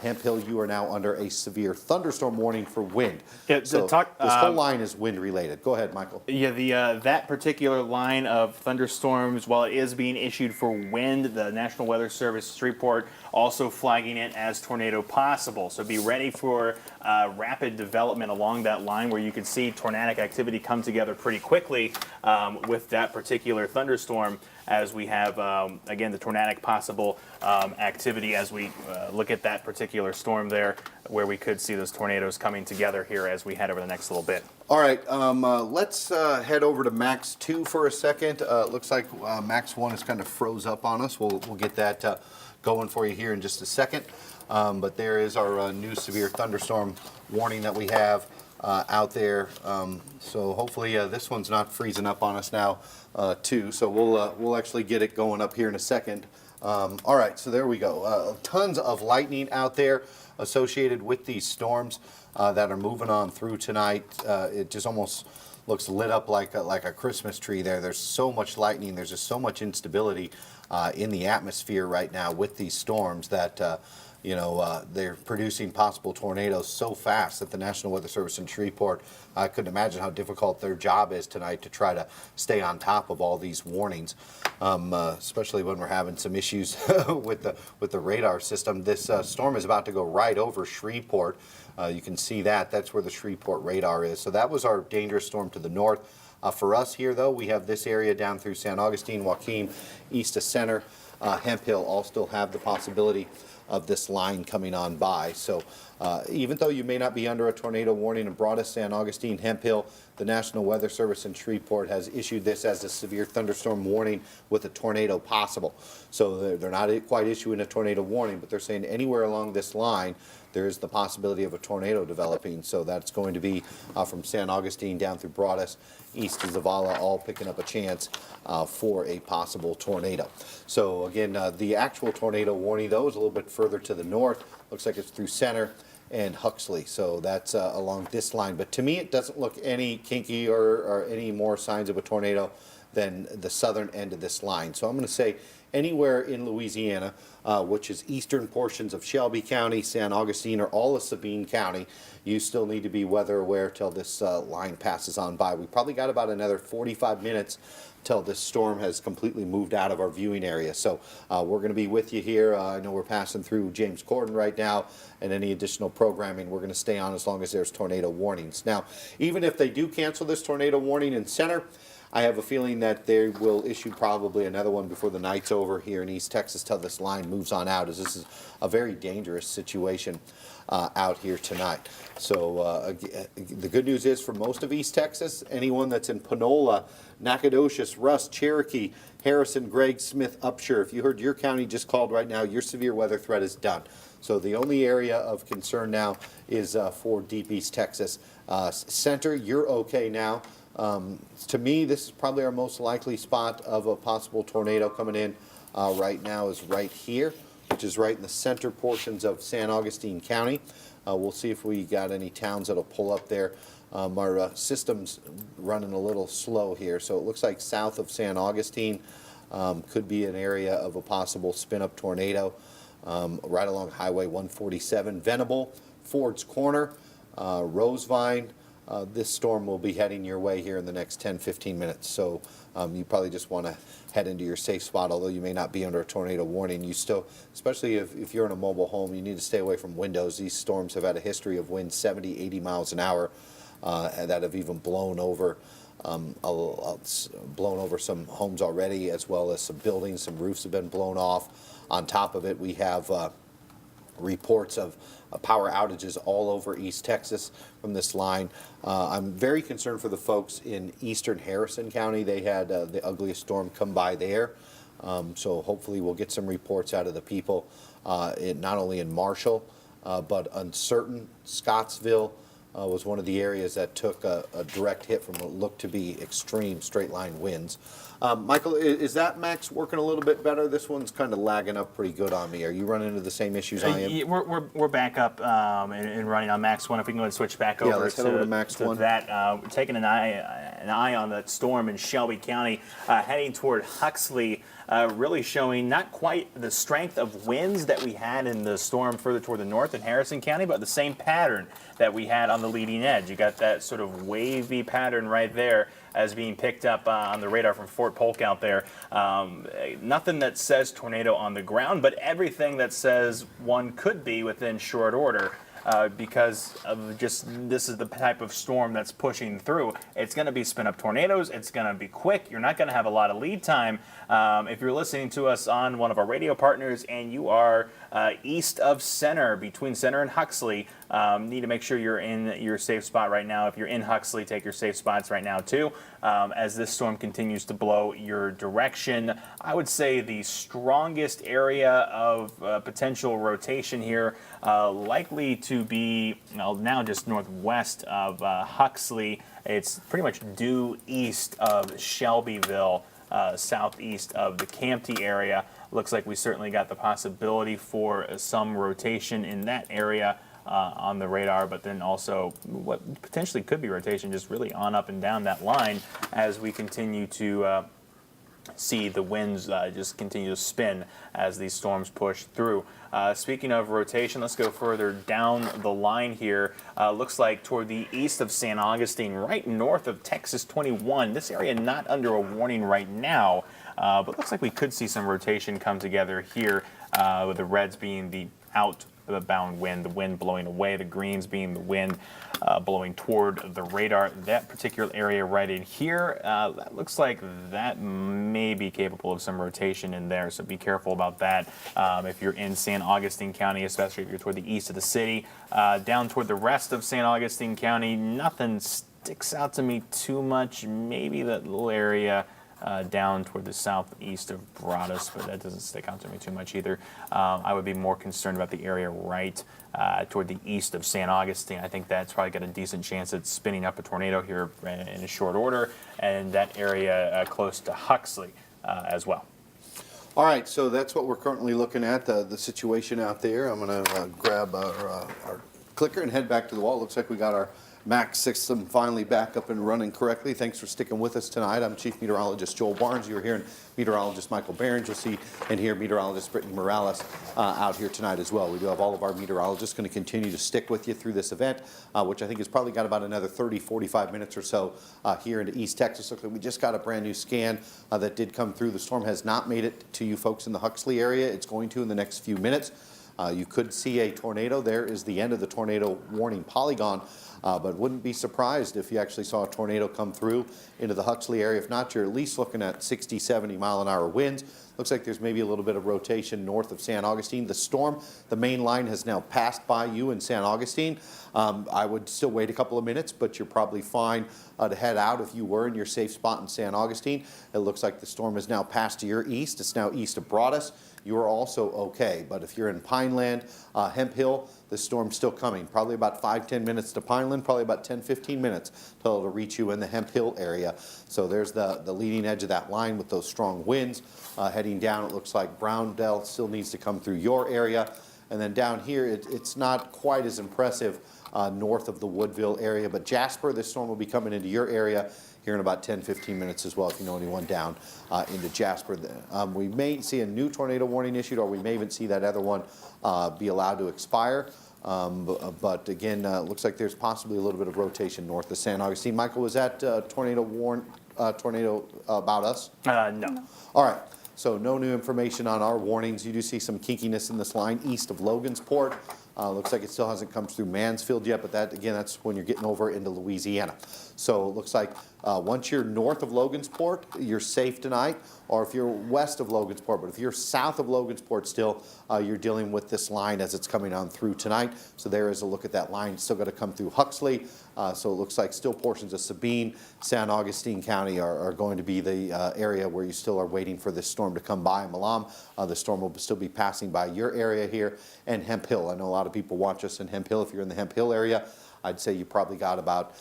Hemp Hill, you are now under a severe thunderstorm warning for wind. Yeah, so this whole line is wind related. Go ahead, Michael. Yeah, that particular line of thunderstorms, while it is being issued for wind, the National Weather Service report also flagging it as tornado possible. So be ready for rapid development along that line, where you could see tornadic activity come together pretty quickly with that particular thunderstorm, as we have, again, the tornadic possible activity as we look at that particular storm there, where we could see those tornadoes coming together here as we head over the next little bit. All right, let's head over to Max 2 for a second. It looks like Max 1 is kind of froze up on us. We'll get that going for you here in just a second. But there is our new severe thunderstorm warning that we have out there. So hopefully this one's not freezing up on us now too. So we'll actually get it going up here in a second. All right, so there we go. Tons of lightning out there associated with these storms that are moving on through tonight. It just almost looks lit up like a Christmas tree there. There's so much lightning. There's just so much instability in the atmosphere right now with these storms that they're producing possible tornadoes so fast that the National Weather Service in Shreveport, I couldn't imagine how difficult their job is tonight to try to stay on top of all these warnings, especially when we're having some issues with the radar system. This storm is about to go right over Shreveport. You can see that. That's where the Shreveport radar is. So that was our dangerous storm to the north. For us here, though, we have this area down through San Augustine, Joaquin, east of Center. Hemp Hill all still have the possibility of this line coming on by. So even though you may not be under a tornado warning in Broadus, San Augustine, Hemp Hill, the National Weather Service in Shreveport has issued this as a severe thunderstorm warning with a tornado possible. So they're not quite issuing a tornado warning, but they're saying anywhere along this line there is the possibility of a tornado developing. So that's going to be from San Augustine down through Broadus, east to Zavala, all picking up a chance for a possible tornado. So again, the actual tornado warning, though, is a little bit further to the north. Looks like it's through Center and Huxley. So that's along this line. But to me, it doesn't look any kinky or any more signs of a tornado than the southern end of this line. So I'm going to say anywhere in Louisiana, which is eastern portions of Shelby County, San Augustine, or all of Sabine County, you still need to be weather aware till this line passes on by. We probably got about another 45 minutes till this storm has completely moved out of our viewing area. So we're going to be with you here. I know we're passing through James Corden right now, and any additional programming we're going to stay on as long as there's tornado warnings. Now, even if they do cancel this tornado warning in Center, I have a feeling that they will issue probably another one before the night's over here in East Texas till this line moves on out, as this is a very dangerous situation out here tonight. So the good news is for most of East Texas, anyone that's in Panola, Nacogdoches, Rusk, Cherokee, Harrison, Gregg, Smith, Upshur, if you heard your county just called right now, your severe weather threat is done. So the only area of concern now is for deep East Texas. Center, you're okay now. To me, this is probably our most likely spot of a possible tornado coming in right now is right here, which is right in the center portions of San Augustine County. We'll see if we got any towns that'll pull up there. Our system's running a little slow here, so it looks like south of San Augustine could be an area of a possible spin-up tornado right along Highway 147. Venable, Ford's Corner, Rosevine. This storm will be heading your way here in the next 10-15 minutes. So you probably just want to head into your safe spot, although you may not be under a tornado warning. You still, especially if you're in a mobile home, you need to stay away from windows. These storms have had a history of winds 70, 80 miles an hour that have even blown over some homes already, as well as some buildings. Some roofs have been blown off. On top of it, we have reports of power outages all over East Texas from this line. I'm very concerned for the folks in eastern Harrison County. They had the ugliest storm come by there. So hopefully we'll get some reports out of the people not only in Marshall, but uncertain, Scottsville, was one of the areas that took a direct hit from what looked to be extreme straight line winds. Michael, is that Max working a little bit better? This one's kind of lagging up pretty good on me. Are you running into the same issues I am? We're back up and running on Max 1. If we can go and switch back over, let's head over to Max 1. That. We're taking an eye on that storm in Shelby County, heading toward Huxley. Really showing not quite the strength of winds that we had in the storm further toward the north in Harrison County, but the same pattern that we had on the leading edge. You got that sort of wavy pattern right there as being picked up on the radar from Fort Polk out there. Nothing that says tornado on the ground, but everything that says one could be within short order. Because of just this is the type of storm that's pushing through. It's going to be spin up tornadoes. It's going to be quick. You're not going to have a lot of lead time. If you're listening to us on one of our radio partners and you are east of Center, between Center and Huxley, need to make sure you're in your safe spot right now. If you're in Huxley, take your safe spots right now too. As this storm continues to blow your direction, I would say the strongest area of potential rotation here likely to be now just northwest of Huxley. It's pretty much due east of Shelbyville, southeast of the Campty area. Looks like we certainly got the possibility for some rotation in that area on the radar, but then also what potentially could be rotation just really on up and down that line as we continue to see the winds just continue to spin as these storms push through. Speaking of rotation, let's go further down the line here. Looks like toward the east of San Augustine, right north of Texas 21. This area not under a warning right now, but looks like we could see some rotation come together here, with the reds being the outbound wind, the wind blowing away, the greens being the wind blowing toward the radar. That particular area right in here, that looks like that may be capable of some rotation in there, so be careful about that. If you're in San Augustine County, especially if you're toward the east of the city, down toward the rest of San Augustine County, nothing sticks out to me too much. Maybe that little area down toward the southeast of Broadus, but that doesn't stick out to me too much either. I would be more concerned about the area right toward the east of San Augustine. I think that's probably got a decent chance at spinning up a tornado here in a short order, and that area close to Huxley as well. All right, so that's what we're currently looking at, the situation out there. I'm going to grab our clicker and head back to the wall. Looks like we got our Max system finally back up and running correctly. Thanks for sticking with us tonight. I'm Chief Meteorologist Joel Barnes. You're hearing Meteorologist Michael Behrens. You'll see and hear Meteorologist Brittany Morales out here tonight as well. We do have all of our meteorologists going to continue to stick with you through this event, which I think has probably got about another 30, 45 minutes or so here into East Texas. Looks like we just got a brand new scan that did come through. The storm has not made it to you folks in the Huxley area. It's going to in the next few minutes. You could see a tornado. There is the end of the tornado warning polygon. But wouldn't be surprised if you actually saw a tornado come through into the Huxley area. If not, you're at least looking at 60, 70 mile an hour winds. Looks like there's maybe a little bit of rotation north of San Augustine. The storm, the main line has now passed by you in San Augustine. I would still wait a couple of minutes, but you're probably fine to head out if you were in your safe spot in San Augustine. It looks like the storm has now passed to your east. It's now east of Broadus. You are also okay. But if you're in Pineland, Hemp Hill, the storm's still coming. Probably about 5-10 minutes to Pineland, probably about 10-15 minutes till it'll reach you in the Hemp Hill area. So there's the leading edge of that line with those strong winds. Heading down, it looks like Browndell still needs to come through your area. And then down here, it's not quite as impressive north of the Woodville area. But Jasper, this storm will be coming into your area here in about 10-15 minutes as well, if you know anyone down into Jasper. We may see a new tornado warning issued, or we may even see that other one be allowed to expire. But again, looks like there's possibly a little bit of rotation north of San Augustine. Michael, was that tornado about us? No. All right. So no new information on our warnings. You do see some kinkiness in this line east of Logansport. Looks like it still hasn't come through Mansfield yet, but that, again, that's when you're getting over into Louisiana. So it looks like once you're north of Logansport, you're safe tonight, or if you're west of Logansport. But if you're south of Logansport still, you're dealing with this line as it's coming on through tonight. So there is a look at that line. It's still got to come through Huxley. So it looks like still portions of Sabine, San Augustine County are going to be the area where you still are waiting for this storm to come by. Malam, the storm will still be passing by your area here, and Hemp Hill. I know a lot of people watch us in Hemp Hill. If you're in the Hemp Hill area, I'd say you probably got about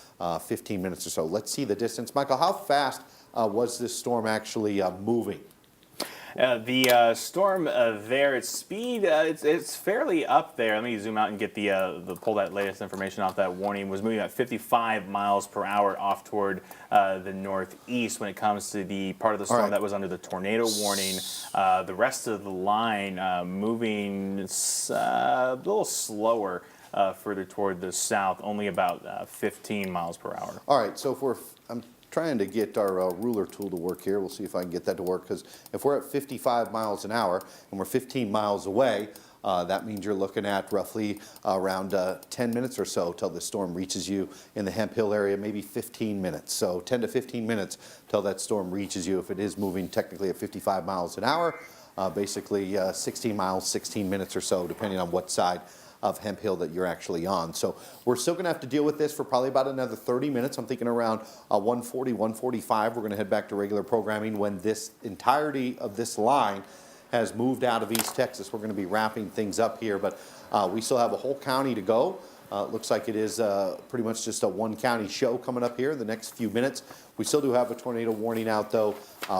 15 minutes or so. Let's see the distance. Michael, how fast was this storm actually moving? The storm there, its speed, it's fairly up there. Let me zoom out and get the pull that latest information off that warning. Was moving at 55 miles per hour off toward the northeast when it comes to the part of the storm that was under the tornado warning. The rest of the line moving a little slower further toward the south, only about 15 miles per hour. All right, so if I'm trying to get our ruler tool to work here. We'll see if I can get that to work, because if we're at 55 miles an hour and we're 15 miles away, that means you're looking at roughly around 10 minutes or so till the storm reaches you in the Hemp Hill area, maybe 15 minutes. So 10 to 15 minutes till that storm reaches you if it is moving technically at 55 miles an hour, basically 16 miles, 16 minutes or so, depending on what side of Hemp Hill that you're actually on. So we're still going to have to deal with this for probably about another 30 minutes. I'm thinking around 1:40, 1:45. We're going to head back to regular programming when this entirety of this line has moved out of East Texas. We're going to be wrapping things up here, but we still have a whole county to go. Looks like it is pretty much just a one county show coming up here in the next few minutes. We still do have a tornado warning out though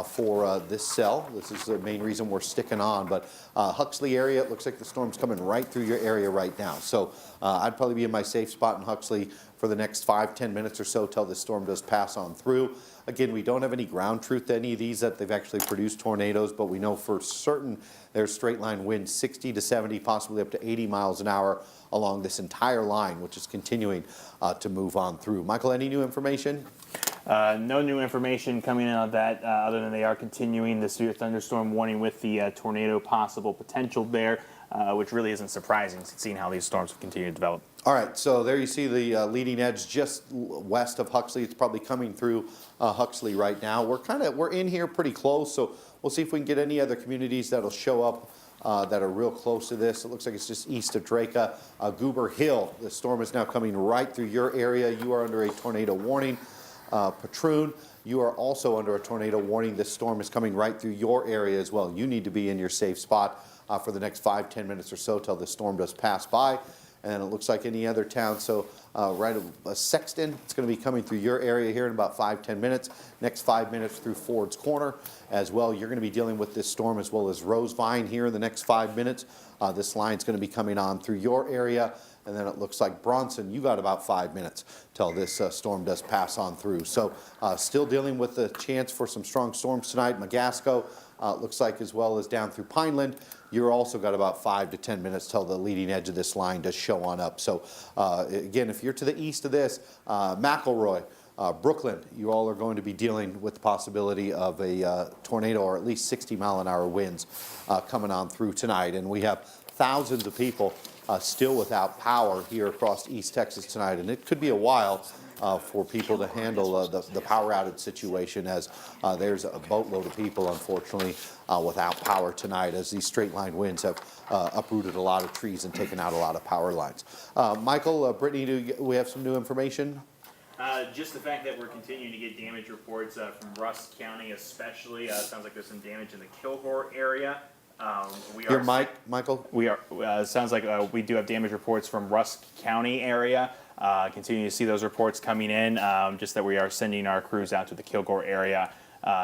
for this cell. This is the main reason we're sticking on, but Huxley area, it looks like the storm's coming right through your area right now. So I'd probably be in my safe spot in Huxley for the next 5-10 minutes or so till this storm does pass on through. Again, we don't have any ground truth to any of these that they've actually produced tornadoes, but we know for certain there's straight line winds 60 to 70, possibly up to 80 miles an hour along this entire line, which is continuing to move on through. Michael, any new information? No new information coming in on that, other than they are continuing the severe thunderstorm warning with the tornado possible potential there, which really isn't surprising, seeing how these storms have continued to develop. All right, so there you see the leading edge just west of Huxley. It's probably coming through Huxley right now. We're in here pretty close, so we'll see if we can get any other communities that'll show up that are real close to this. It looks like it's just east of Draca. Goober Hill, the storm is now coming right through your area. You are under a tornado warning. Patroon, you are also under a tornado warning. This storm is coming right through your area as well. You need to be in your safe spot for the next 5-10 minutes or so till the storm does pass by. And it looks like any other town, so right of Sexton, it's going to be coming through your area here in about 5-10 minutes. Next 5 minutes through Ford's Corner as well. You're going to be dealing with this storm as well as Rosevine here in the next 5 minutes. This line's going to be coming on through your area. And then it looks like Bronson, you got about 5 minutes till this storm does pass on through. So still dealing with the chance for some strong storms tonight. Magasco, looks like, as well as down through Pineland. You're also got about 5 to 10 minutes till the leading edge of this line does show on up. So again, if you're to the east of this, McElroy, Brooklyn, you all are going to be dealing with the possibility of a tornado or at least 60-mile-an-hour winds coming on through tonight. And we have thousands of people still without power here across East Texas tonight, and it could be a while for people to handle the power outage situation, as there's a boatload of people, unfortunately, without power tonight, as these straight line winds have uprooted a lot of trees and taken out a lot of power lines. Michael, Brittany, do we have some new information? Just the fact that we're continuing to get damage reports from Rusk County especially. Sounds like there's some damage in the Kilgore area. Your mic, Michael? We are. Sounds like we do have damage reports from Rusk County area. Continue to see those reports coming in. Just that we are sending our crews out to the Kilgore area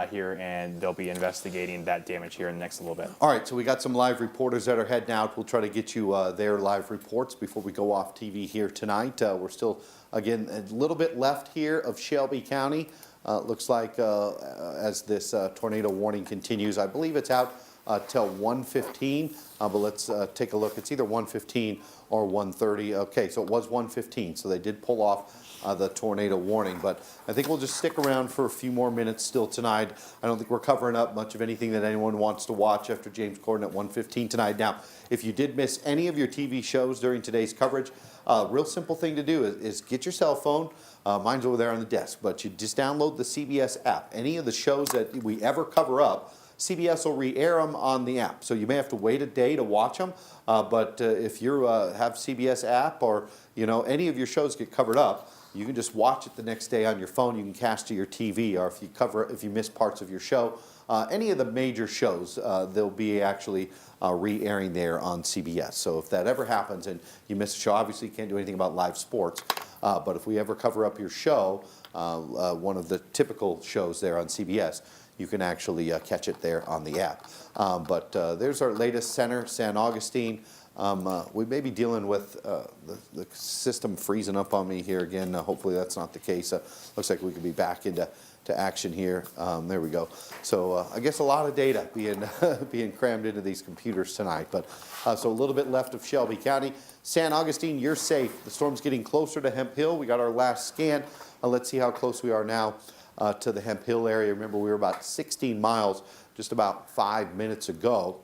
here, and they'll be investigating that damage here in the next little bit. All right, so we got some live reporters that are heading out. We'll try to get you their live reports before we go off TV here tonight. We're still, again, a little bit left here of Shelby County. Looks like as this tornado warning continues, I believe it's out till 1:15, but let's take a look. It's either 1:15 or 1:30. Okay, so it was 1:15, so they did pull off the tornado warning, but I think we'll just stick around for a few more minutes still tonight. I don't think we're covering up much of anything that anyone wants to watch after James Corden at 1:15 tonight. Now, if you did miss any of your TV shows during today's coverage, real simple thing to do is get your cell phone. Mine's over there on the desk, but you just download the CBS app. Any of the shows that we ever cover up, CBS will re-air them on the app. So you may have to wait a day to watch them, but if you have CBS app, or any of your shows get covered up, you can just watch it the next day on your phone. You can cast to your TV, or if you miss parts of your show, any of the major shows, they'll be actually re-airing there on CBS. So if that ever happens and you miss a show, obviously you can't do anything about live sports, But if we ever cover up your show, one of the typical shows there on CBS, you can actually catch it there on the app. But there's our latest center, San Augustine. We may be dealing with the system freezing up on me here again. Hopefully that's not the case. Looks like we could be back into action here. There we go. So I guess a lot of data being being crammed into these computers tonight. But so a little bit left of Shelby County. San Augustine, you're safe. The storm's getting closer to Hemp Hill. We got our last scan. Let's see how close we are now to the Hemp Hill area. Remember, we were about 16 miles just about 5 minutes ago.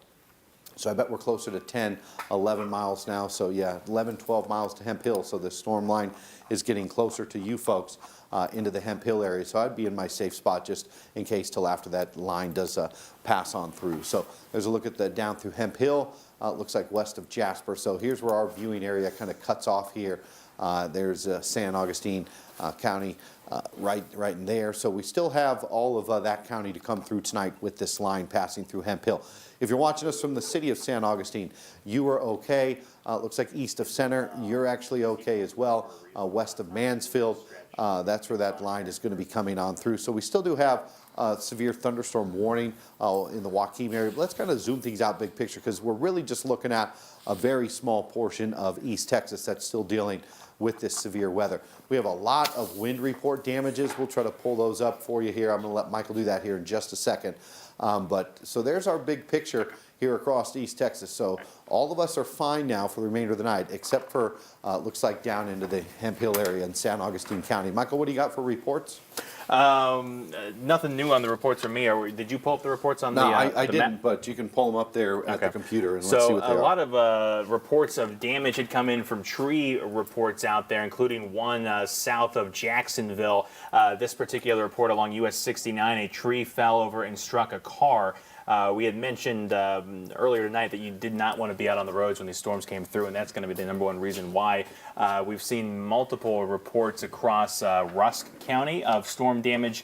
So I bet we're closer to 10, 11 miles now. So yeah, 11, 12 miles to Hemp Hill. So the storm line is getting closer to you folks into the Hemp Hill area. So I'd be in my safe spot just in case till after that line does pass on through. So there's a look at the down through Hemp Hill. It looks like west of Jasper. So here's where our viewing area kind of cuts off here. There's San Augustine County right in there. So we still have all of that county to come through tonight with this line passing through Hemp Hill. If you're watching us from the city of San Augustine, you are okay. Looks like east of Center, you're actually okay as well. West of Mansfield, that's where that line is going to be coming on through. So we still do have severe thunderstorm warning in the Joaquin area. But let's kind of zoom things out big picture, because we're really just looking at a very small portion of East Texas that's still dealing with this severe weather. We have a lot of wind report damages. We'll try to pull those up for you here. I'm going to let Michael do that here in just a second. So there's our big picture here across East Texas. So all of us are fine now for the remainder of the night, except for looks like down into the Hemp Hill area in San Augustine County. Michael, what do you got for reports? Nothing new on the reports from me. Did you pull up the reports on No, the I the didn't, map? but you can pull them up there at the computer and let's see So what they a are. lot of reports of damage had come in from tree reports out there, including one south of Jacksonville. This particular report along US 69, a tree fell over and struck a car. We had mentioned earlier tonight that you did not want to be out on the roads when these storms came through, and that's going to be the #1 reason why. We've seen multiple reports across Rusk County of storm damage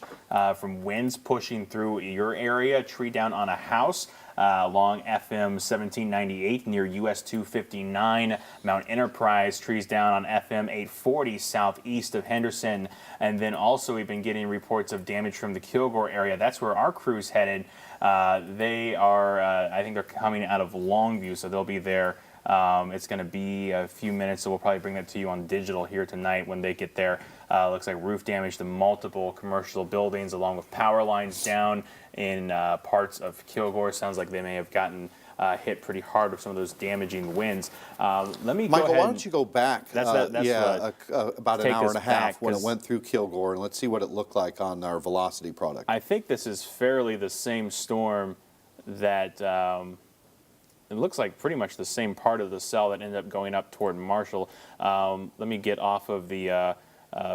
from winds pushing through your area. Tree down on a house along FM 1798 near US 259. Mount Enterprise, trees down on FM 840 southeast of Henderson. And then also we've been getting reports of damage from the Kilgore area. That's where our crew's headed. They are, I think they're coming out of Longview, so they'll be there. It's going to be a few minutes, so we'll probably bring that to you on digital here tonight when they get there. Looks like roof damage to multiple commercial buildings, along with power lines down in parts of Kilgore. Sounds like they may have gotten hit pretty hard with some of those damaging winds. Let me Michael, go ahead. why don't you go back about an take hour us and a half back, when it 'cause went through Kilgore, and let's see what it looked like on our velocity product. I think this is fairly the same storm that it looks like pretty much the same part of the cell that ended up going up toward Marshall. Let me get off of the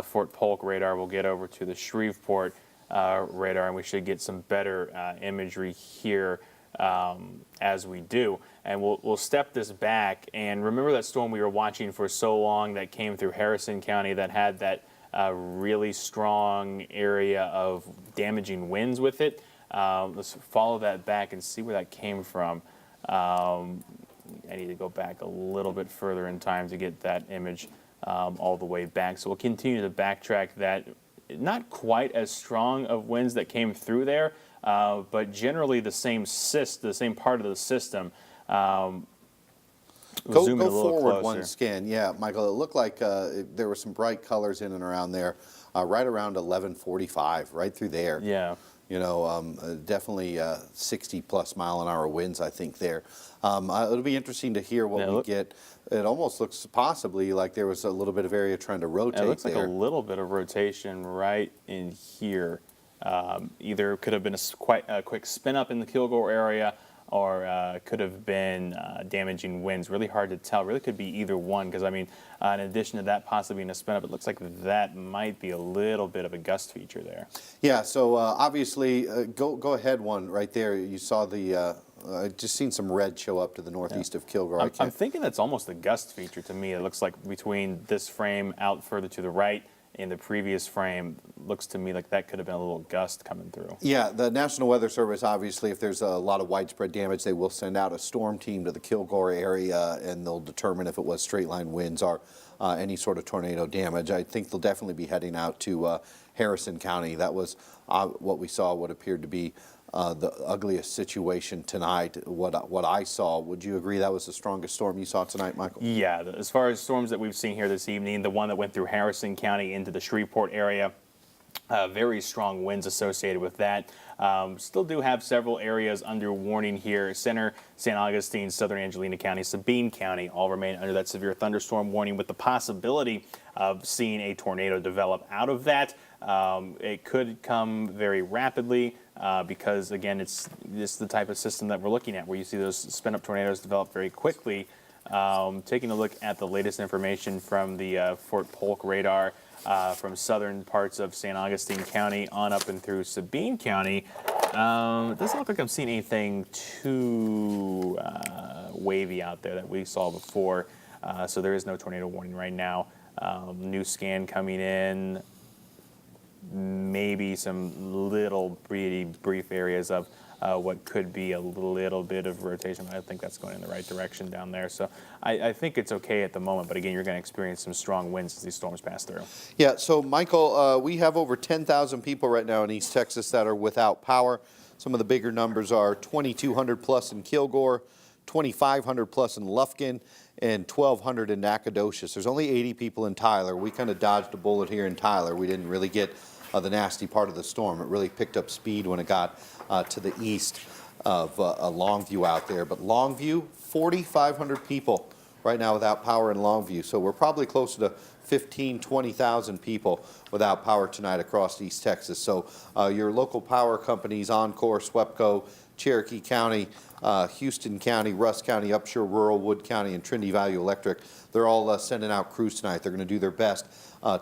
Fort Polk radar. We'll get over to the Shreveport radar, and we should get some better imagery here as we do. And we'll step this back. And remember that storm we were watching for so long that came through Harrison County that had that really strong area of damaging winds with it? Let's follow that back and see where that came from. I need to go back a little bit further in time to get that image all the way back. So we'll continue to backtrack that. Not quite as strong of winds that came through there, but generally the same part of the system. Go forward one scan. Yeah, Michael, it looked like there were some bright colors in and around there, right around 11:45, right through there. Yeah. You know, definitely 60+ mile-an-hour winds, I think, there. It'll be interesting to hear what we get. It almost looks possibly like there was a little bit of area trying to rotate there. It looks like a little bit of rotation right in here. Either could have been a quick spin up in the Kilgore area, or could have been damaging winds. Really hard to tell. Really could be either one, because I mean, in addition to that possibly being a spin up, it looks like that might be a little bit of a gust feature there. Yeah. So obviously, go ahead one right there. You saw the. Just seen some red show up to the northeast of Kilgore. I'm thinking that's almost a gust feature to me. It looks like between this frame out further to the right in the previous frame. Looks to me like that could have been a little gust coming through. Yeah, the National Weather Service, obviously, if there's a lot of widespread damage, they will send out a storm team to the Kilgore area, and they'll determine if it was straight line winds or any sort of tornado damage. I think they'll definitely be heading out to Harrison County. That was what we saw, what appeared to be the ugliest situation tonight. What I saw, would you agree that was the strongest storm you saw tonight, Michael? Yeah, as far as storms that we've seen here this evening, the one that went through Harrison County into the Shreveport area, very strong winds associated with that. Still do have several areas under warning here. Center, St. Augustine, Southern Angelina County, Sabine County all remain under that severe thunderstorm warning with the possibility of seeing a tornado develop out of that. It could come very rapidly because, again, it's the type of system that we're looking at where you see those spin-up tornadoes develop very quickly. Taking a look at the latest information from the Fort Polk radar, from southern parts of St. Augustine County on up and through Sabine County. It doesn't look like I'm seeing anything too wavy out there that we saw before, so there is no tornado warning right now. New scan coming in, maybe some little pretty brief areas of what could be a little bit of rotation, but I think that's going in the right direction down there. So I think it's okay at the moment, but again, you're going to experience some strong winds as these storms pass through. Yeah, so Michael, we have over 10,000 people right now in East Texas that are without power. Some of the bigger numbers are 2,200 plus in Kilgore, 2,500 plus in Lufkin, and 1,200 in Nacogdoches. There's only 80 people in Tyler. We kind of dodged a bullet here in Tyler. We didn't really get the nasty part of the storm. It really picked up speed when it got to the east of Longview out there. But Longview, 4,500 people right now without power in Longview. So we're probably closer to 15,000, 20,000 people without power tonight across East Texas. So your local power companies, Encore, SWEPCO, Cherokee County, Houston County, Russ County, Upshur Rural, Wood County, and Trinity Valley Electric, they're all sending out crews tonight. They're going to do their best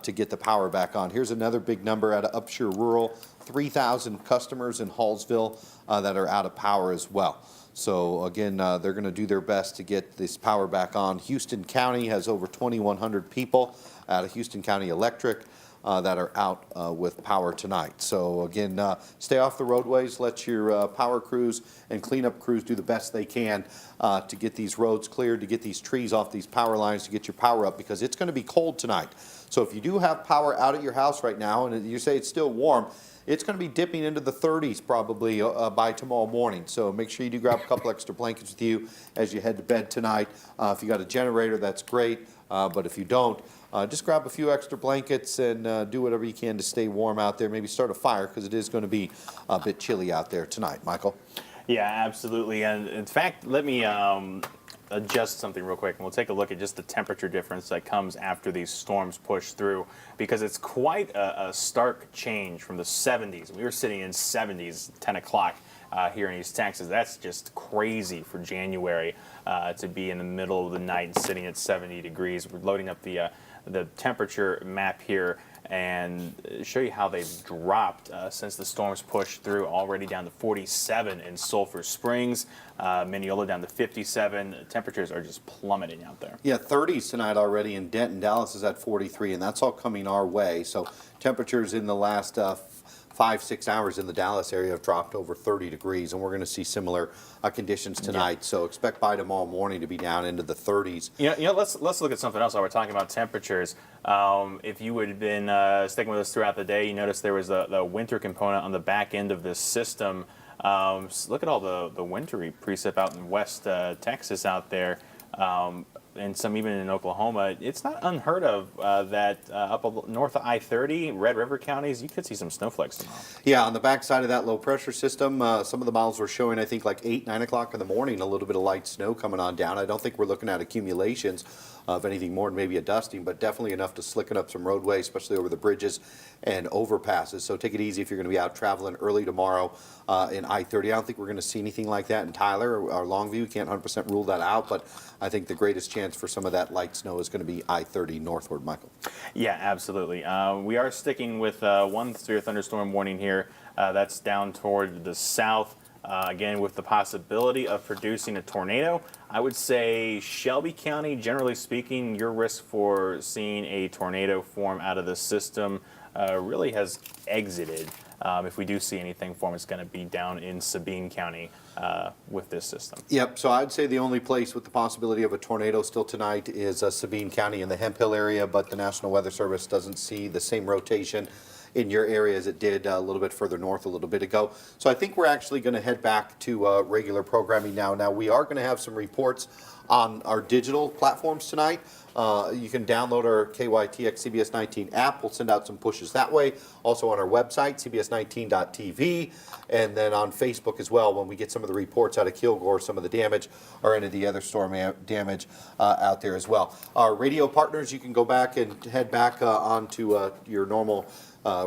to get the power back on. Here's another big number out of Upshur Rural, 3,000 customers in Hallsville that are out of power as well. So again, they're going to do their best to get this power back on. Houston County has over 2,100 people out of Houston County Electric that are out with power tonight. So again, stay off the roadways. Let your power crews and cleanup crews do the best they can to get these roads cleared, to get these trees off these power lines, to get your power up, because it's going to be cold tonight. So if you do have power out at your house right now and you say it's still warm, it's going to be dipping into the 30s probably by tomorrow morning. So make sure you do grab a couple extra blankets with you as you head to bed tonight. If you got a generator, that's great. But if you don't, just grab a few extra blankets and do whatever you can to stay warm out there. Maybe start a fire because it is going to be a bit chilly out there tonight. Michael? Yeah, absolutely. And in fact, let me adjust something real quick, and we'll take a look at just the temperature difference that comes after these storms push through, because it's quite a stark change from the 70s. We were sitting in 70s, 10 o'clock here in East Texas. That's just crazy for January to be in the middle of the night and sitting at 70 degrees. We're loading up the temperature map here and show you how they've dropped since the storms pushed through, already down to 47 in Sulphur Springs, Mineola down to 57. Temperatures are just plummeting out there. Yeah, 30s tonight already in Denton. Dallas is at 43, and that's all coming our way. So temperatures in the last 5-6 hours in the Dallas area have dropped over 30 degrees, and we're going to see similar conditions tonight. Yeah. So expect by tomorrow morning to be down into the 30s. Let's look at something else while we're talking about temperatures. If you would have been sticking with us throughout the day, you noticed there was the winter component on the back end of this system. Look at all the wintry precip out in West Texas out there. And some even in Oklahoma. It's not unheard of that up north of I-30, Red River counties, you could see some snowflakes tomorrow. Yeah, on the backside of that low pressure system, some of the models were showing, I think, like 8, 9 o'clock in the morning, a little bit of light snow coming on down. I don't think we're looking at accumulations of anything more than maybe a dusting, but definitely enough to slicken up some roadways, especially over the bridges and overpasses. So take it easy if you're going to be out traveling early tomorrow in I-30. I don't think we're going to see anything like that in Tyler or Longview. We can't 100% rule that out, but I think the greatest chance for some of that light snow is going to be I-30 northward, Michael. Yeah, absolutely. We are sticking with one severe thunderstorm warning here. That's down toward the south. Again, with the possibility of producing a tornado, I would say Shelby County, generally speaking, your risk for seeing a tornado form out of the system really has exited. If we do see anything form, it's going to be down in Sabine County with this system. Yep, so I'd say the only place with the possibility of a tornado still tonight is Sabine County in the Hemp Hill area, but the National Weather Service doesn't see the same rotation in your area as it did a little bit further north a little bit ago. So I think we're actually going to head back to regular programming now. Now, we are going to have some reports on our digital platforms tonight. You can download our KYTX CBS 19 app. We'll send out some pushes that way. Also on our website, cbs19.tv, and then on Facebook as well when we get some of the reports out of Kilgore, some of the damage, or any of the other storm damage out there as well. Our radio partners, you can go back and head back onto your normal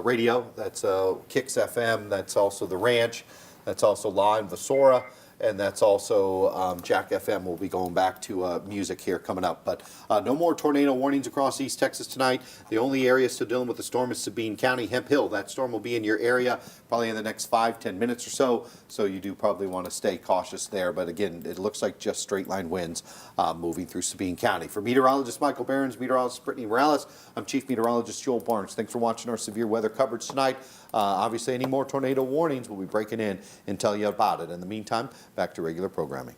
radio. That's Kix FM. That's also The Ranch. That's also La and Vasora. And that's also Jack FM. We'll be going back to music here coming up. But no more tornado warnings across East Texas tonight. The only area still dealing with the storm is Sabine County, Hemp Hill. That storm will be in your area probably in the next 5-10 minutes or so. So you do probably want to stay cautious there. But again, it looks like just straight line winds moving through Sabine County. For meteorologist Michael Behrens, meteorologist Brittany Morales, I'm Chief Meteorologist Joel Barnes. Thanks for watching our severe weather coverage tonight. Obviously, any more tornado warnings, we'll be breaking in and tell you about it. In the meantime, back to regular programming.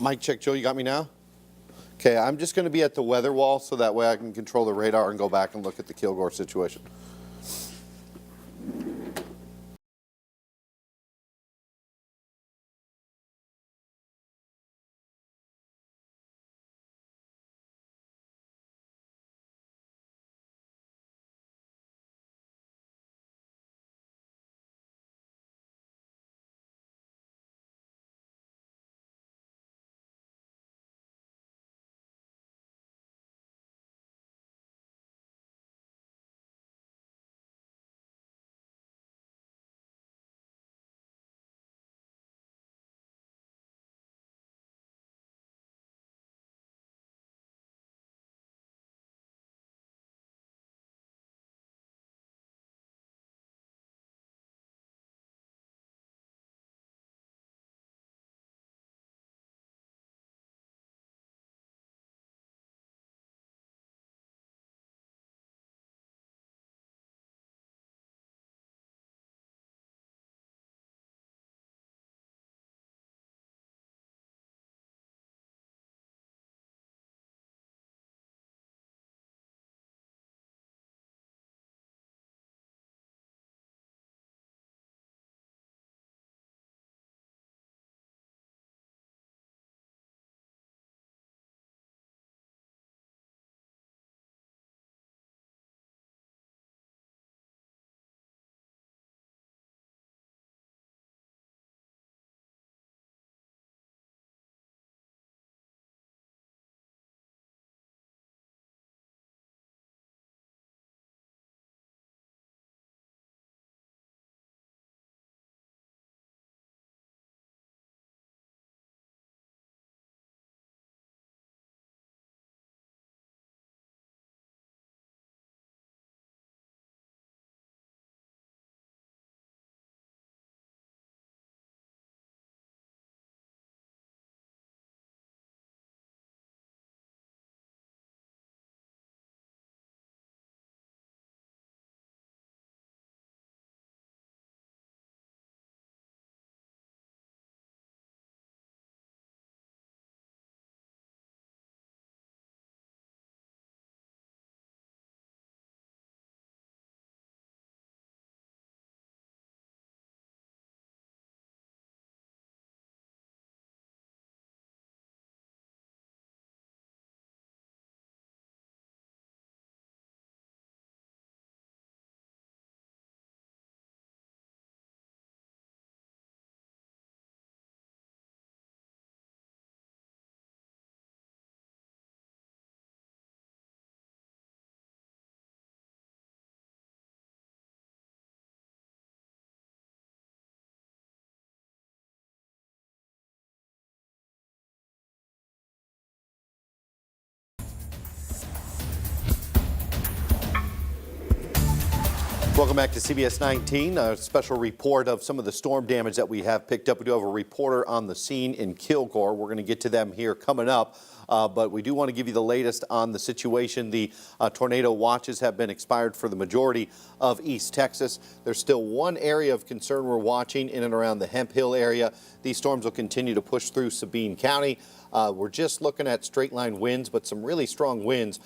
Mic check, Joe, you got me now? Okay, I'm just going to be at the weather wall so that way I can control the radar and go back and look at the Kilgore situation. Welcome back to CBS 19, a special report of some of the storm damage that we have picked up. We do have a reporter on the scene in Kilgore. We're going to get to them here coming up, but we do want to give you the latest on the situation. The tornado watches have been expired for the majority of East Texas. There's still one area of concern we're watching in and around the Hemp Hill area. These storms will continue to push through Sabine County. We're just looking at straight line winds, but some really strong winds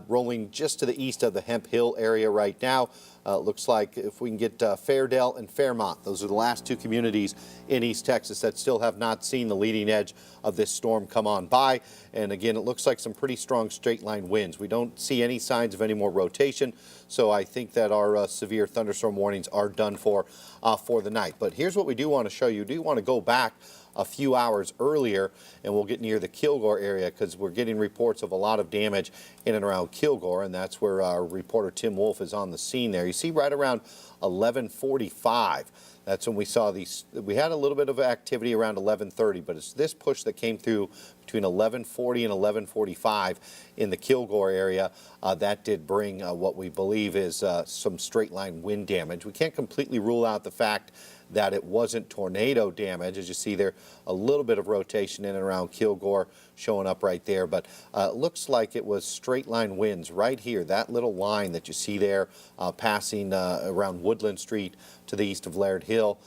rolling just to the east of the Hemp Hill area right now. Looks like if we can get Fairdale and Fairmont, those are the last two communities in East Texas that still have not seen the leading edge of this storm come on by. And again, it looks like some pretty strong straight line winds. We don't see any signs of any more rotation, so I think that our severe thunderstorm warnings are done for the night. But here's what we do want to show you. We do want to go back a few hours earlier, and we'll get near the Kilgore area because we're getting reports of a lot of damage in and around Kilgore, and that's where our reporter Tim Wolf is on the scene there. You see right around 11:45. That's when we saw these. We had a little bit of activity around 11:30, but it's this push that came through between 11:40 and 11:45 in the Kilgore area that did bring what we believe is some straight line wind damage. We can't completely rule out the fact that it wasn't tornado damage. As you see there, a little bit of rotation in and around Kilgore showing up right there, but it looks like it was straight line winds right here. That little line that you see there passing around Woodland Street to the east of Laird Hill.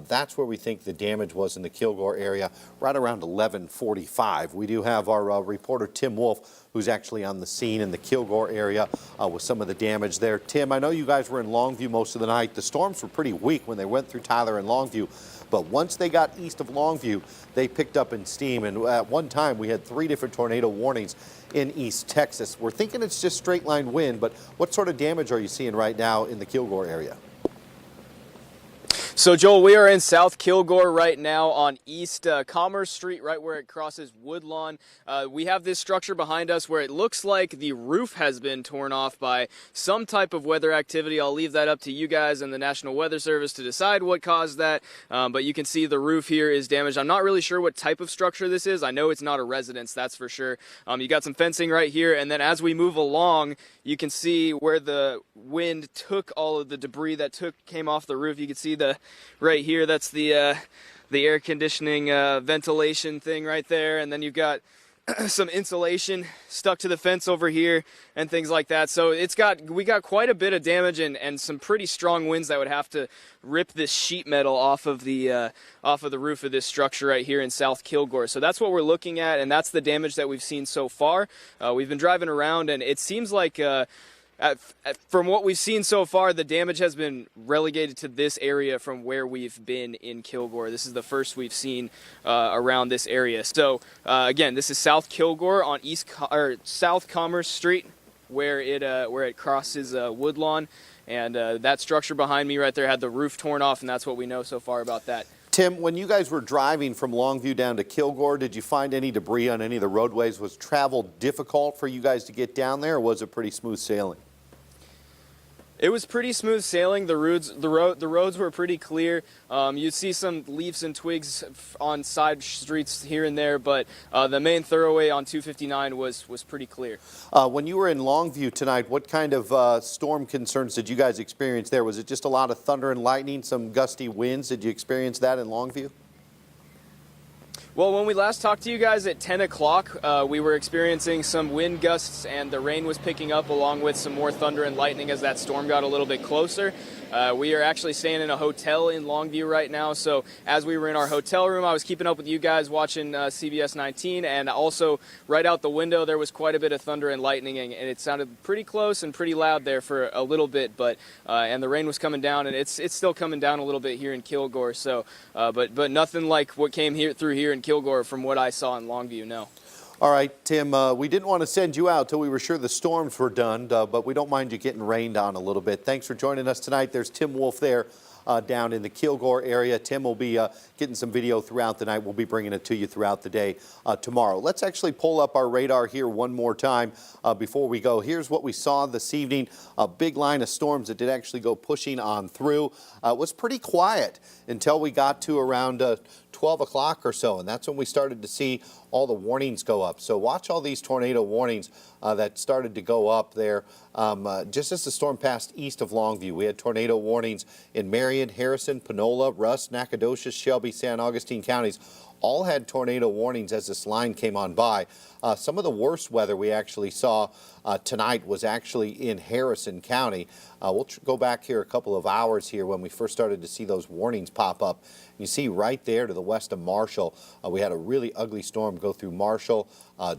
That's where we think the damage was in the Kilgore area, right around 11:45. We do have our reporter Tim Wolf, who's actually on the scene in the Kilgore area with some of the damage there. Tim, I know you guys were in Longview most of the night. The storms were pretty weak when they went through Tyler and Longview, but once they got east of Longview, they picked up in steam, and at one time we had 3 different tornado warnings in East Texas. We're thinking it's just straight line wind, but what sort of damage are you seeing right now in the Kilgore area? So Joel, we are in South Kilgore right now on East Commerce Street, right where it crosses Woodlawn. We have this structure behind us where it looks like the roof has been torn off by some type of weather activity. I'll leave that up to you guys and the National Weather Service to decide what caused that. But you can see the roof here is damaged. I'm not really sure what type of structure this is. I know it's not a residence, that's for sure. You got some fencing right here, and then as we move along, you can see where the wind took all of the debris that came off the roof. You can see right here, that's the air conditioning ventilation thing right there, and then you've got some insulation stuck to the fence over here and things like that. So we got quite a bit of damage and some pretty strong winds that would have to rip this sheet metal off of the roof of this structure right here in South Kilgore. So that's what we're looking at, and that's the damage that we've seen so far. We've been driving around, and it seems like from what we've seen so far, the damage has been relegated to this area from where we've been in Kilgore. This is the first we've seen around this area. So again, this is South Kilgore on South Commerce Street, where it crosses Woodlawn, and that structure behind me right there had the roof torn off, and that's what we know so far about that. Tim, when you guys were driving from Longview down to Kilgore, did you find any debris on any of the roadways? Was travel difficult for you guys to get down there, or was it pretty smooth sailing? It was pretty smooth sailing. The roads were pretty clear. You'd see some leaves and twigs on side streets here and there, but the main thoroughway on 259 was pretty clear. When you were in Longview tonight, what kind of storm concerns did you guys experience there? Was it just a lot of thunder and lightning, some gusty winds? Did you experience that in Longview? Well, when we last talked to you guys at 10 o'clock, we were experiencing some wind gusts, and the rain was picking up along with some more thunder and lightning as that storm got a little bit closer. We are actually staying in a hotel in Longview right now, so as we were in our hotel room, I was keeping up with you guys watching CBS 19, and also right out the window there was quite a bit of thunder and lightning, and it sounded pretty close and pretty loud there for a little bit, but and the rain was coming down, and it's still coming down a little bit here in Kilgore, so but nothing like what came through here in Kilgore from what I saw in Longview, no. All right, Tim, we didn't want to send you out till we were sure the storms were done, but we don't mind you getting rained on a little bit. Thanks for joining us tonight. There's Tim Wolf there down in the Kilgore area. Tim will be getting some video throughout the night. We'll be bringing it to you throughout the day tomorrow. Let's actually pull up our radar here one more time before we go. Here's what we saw this evening. A big line of storms that did actually go pushing on through. It was pretty quiet until we got to around 12 o'clock or so, and that's when we started to see all the warnings go up. So watch all these tornado warnings that started to go up there just as the storm passed east of Longview. We had tornado warnings in Marion, Harrison, Panola, Russ, Nacogdoches, Shelby, San Augustine counties. All had tornado warnings as this line came on by. Some of the worst weather we actually saw tonight was actually in Harrison County. We'll go back here a couple of hours here when we first started to see those warnings pop up. You see right there to the west of Marshall, we had a really ugly storm go through Marshall,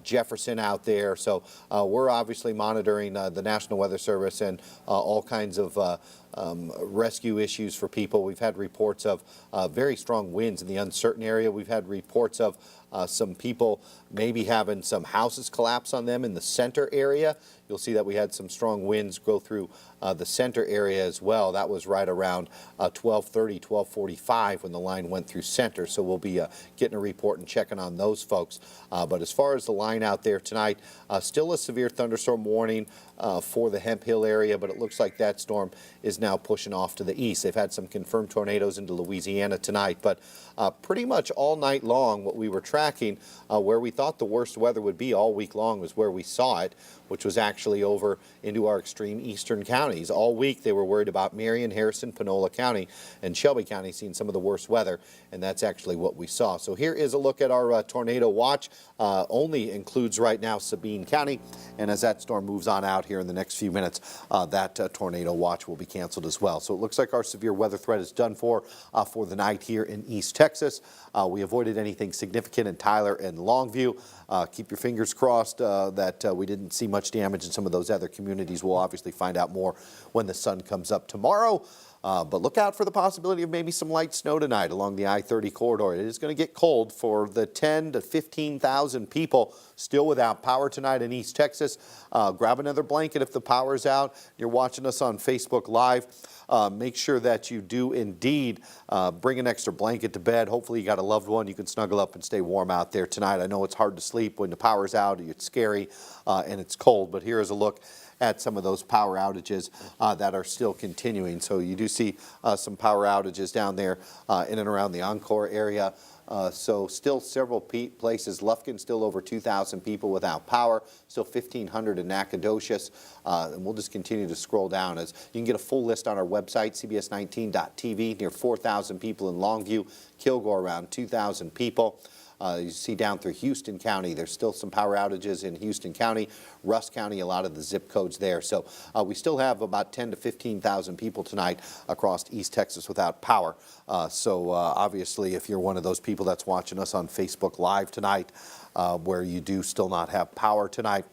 Jefferson out there. So we're obviously monitoring the National Weather Service and all kinds of rescue issues for people. We've had reports of very strong winds in the uncertain area. We've had reports of some people maybe having some houses collapse on them in the center area. You'll see that we had some strong winds go through the center area as well. That was right around 12:30, 12:45 when the line went through center. So we'll be getting a report and checking on those folks. But as far as the line out there tonight, still a severe thunderstorm warning for the Hemp Hill area, but it looks like that storm is now pushing off to the east. They've had some confirmed tornadoes into Louisiana tonight, but pretty much all night long what we were tracking, where we thought the worst weather would be all week long was where we saw it, which was actually over into our extreme eastern counties. All week they were worried about Marion, Harrison, Panola County, and Shelby County seeing some of the worst weather, and that's actually what we saw. So here is a look at our tornado watch. Only includes right now Sabine County, and as that storm moves on out here in the next few minutes, that tornado watch will be canceled. canceled as well. So it looks like our severe weather threat is done for the night here in East Texas. We avoided anything significant in Tyler and Longview. Keep your fingers crossed that we didn't see much damage in some of those other communities. We'll obviously find out more when the sun comes up tomorrow. But look out for the possibility of maybe some light snow tonight along the I-30 corridor. It is going to get cold for the 10 to 15,000 people still without power tonight in East Texas. Grab another blanket if the power's out. You're watching us on Facebook Live. Make sure that you do indeed bring an extra blanket to bed. Hopefully you got a loved one you can snuggle up and stay warm out there tonight. I know it's hard to sleep when the power's out. It's scary and it's cold, but here is a look at some of those power outages that are still continuing. So you do see some power outages down there in and around the Encore area. So still several places. Lufkin still over 2,000 people without power. Still 1,500 in Nacogdoches. And we'll just continue to scroll down as you can get a full list on our website, cbs19.tv. Near 4,000 people in Longview. Kilgore around 2,000 people. You see down through Houston County, there's still some power outages in Houston County, Russ County, a lot of the zip codes there. So we still have about 10 to 15,000 people tonight across East Texas without power. So obviously, if you're one of those people that's watching us on Facebook Live tonight, where you do still not have power tonight,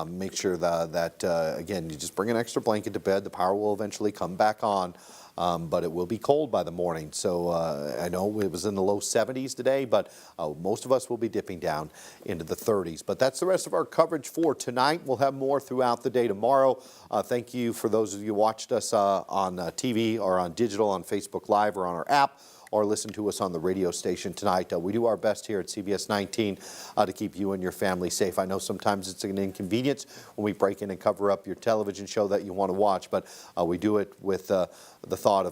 make sure that again, you just bring an extra blanket to bed. The power will eventually come back on. But it will be cold by the morning. So I know it was in the low 70s today, but most of us will be dipping down into the 30s. But that's the rest of our coverage for tonight. We'll have more throughout the day tomorrow. Thank you for those of you who watched us on TV or on digital, on Facebook Live or on our app, or listen to us on the radio station tonight. We do our best here at CBS 19 to keep you and your family safe. I know sometimes it's an inconvenience when we break in and cover up your television show that you want to watch, but we do it with the thought of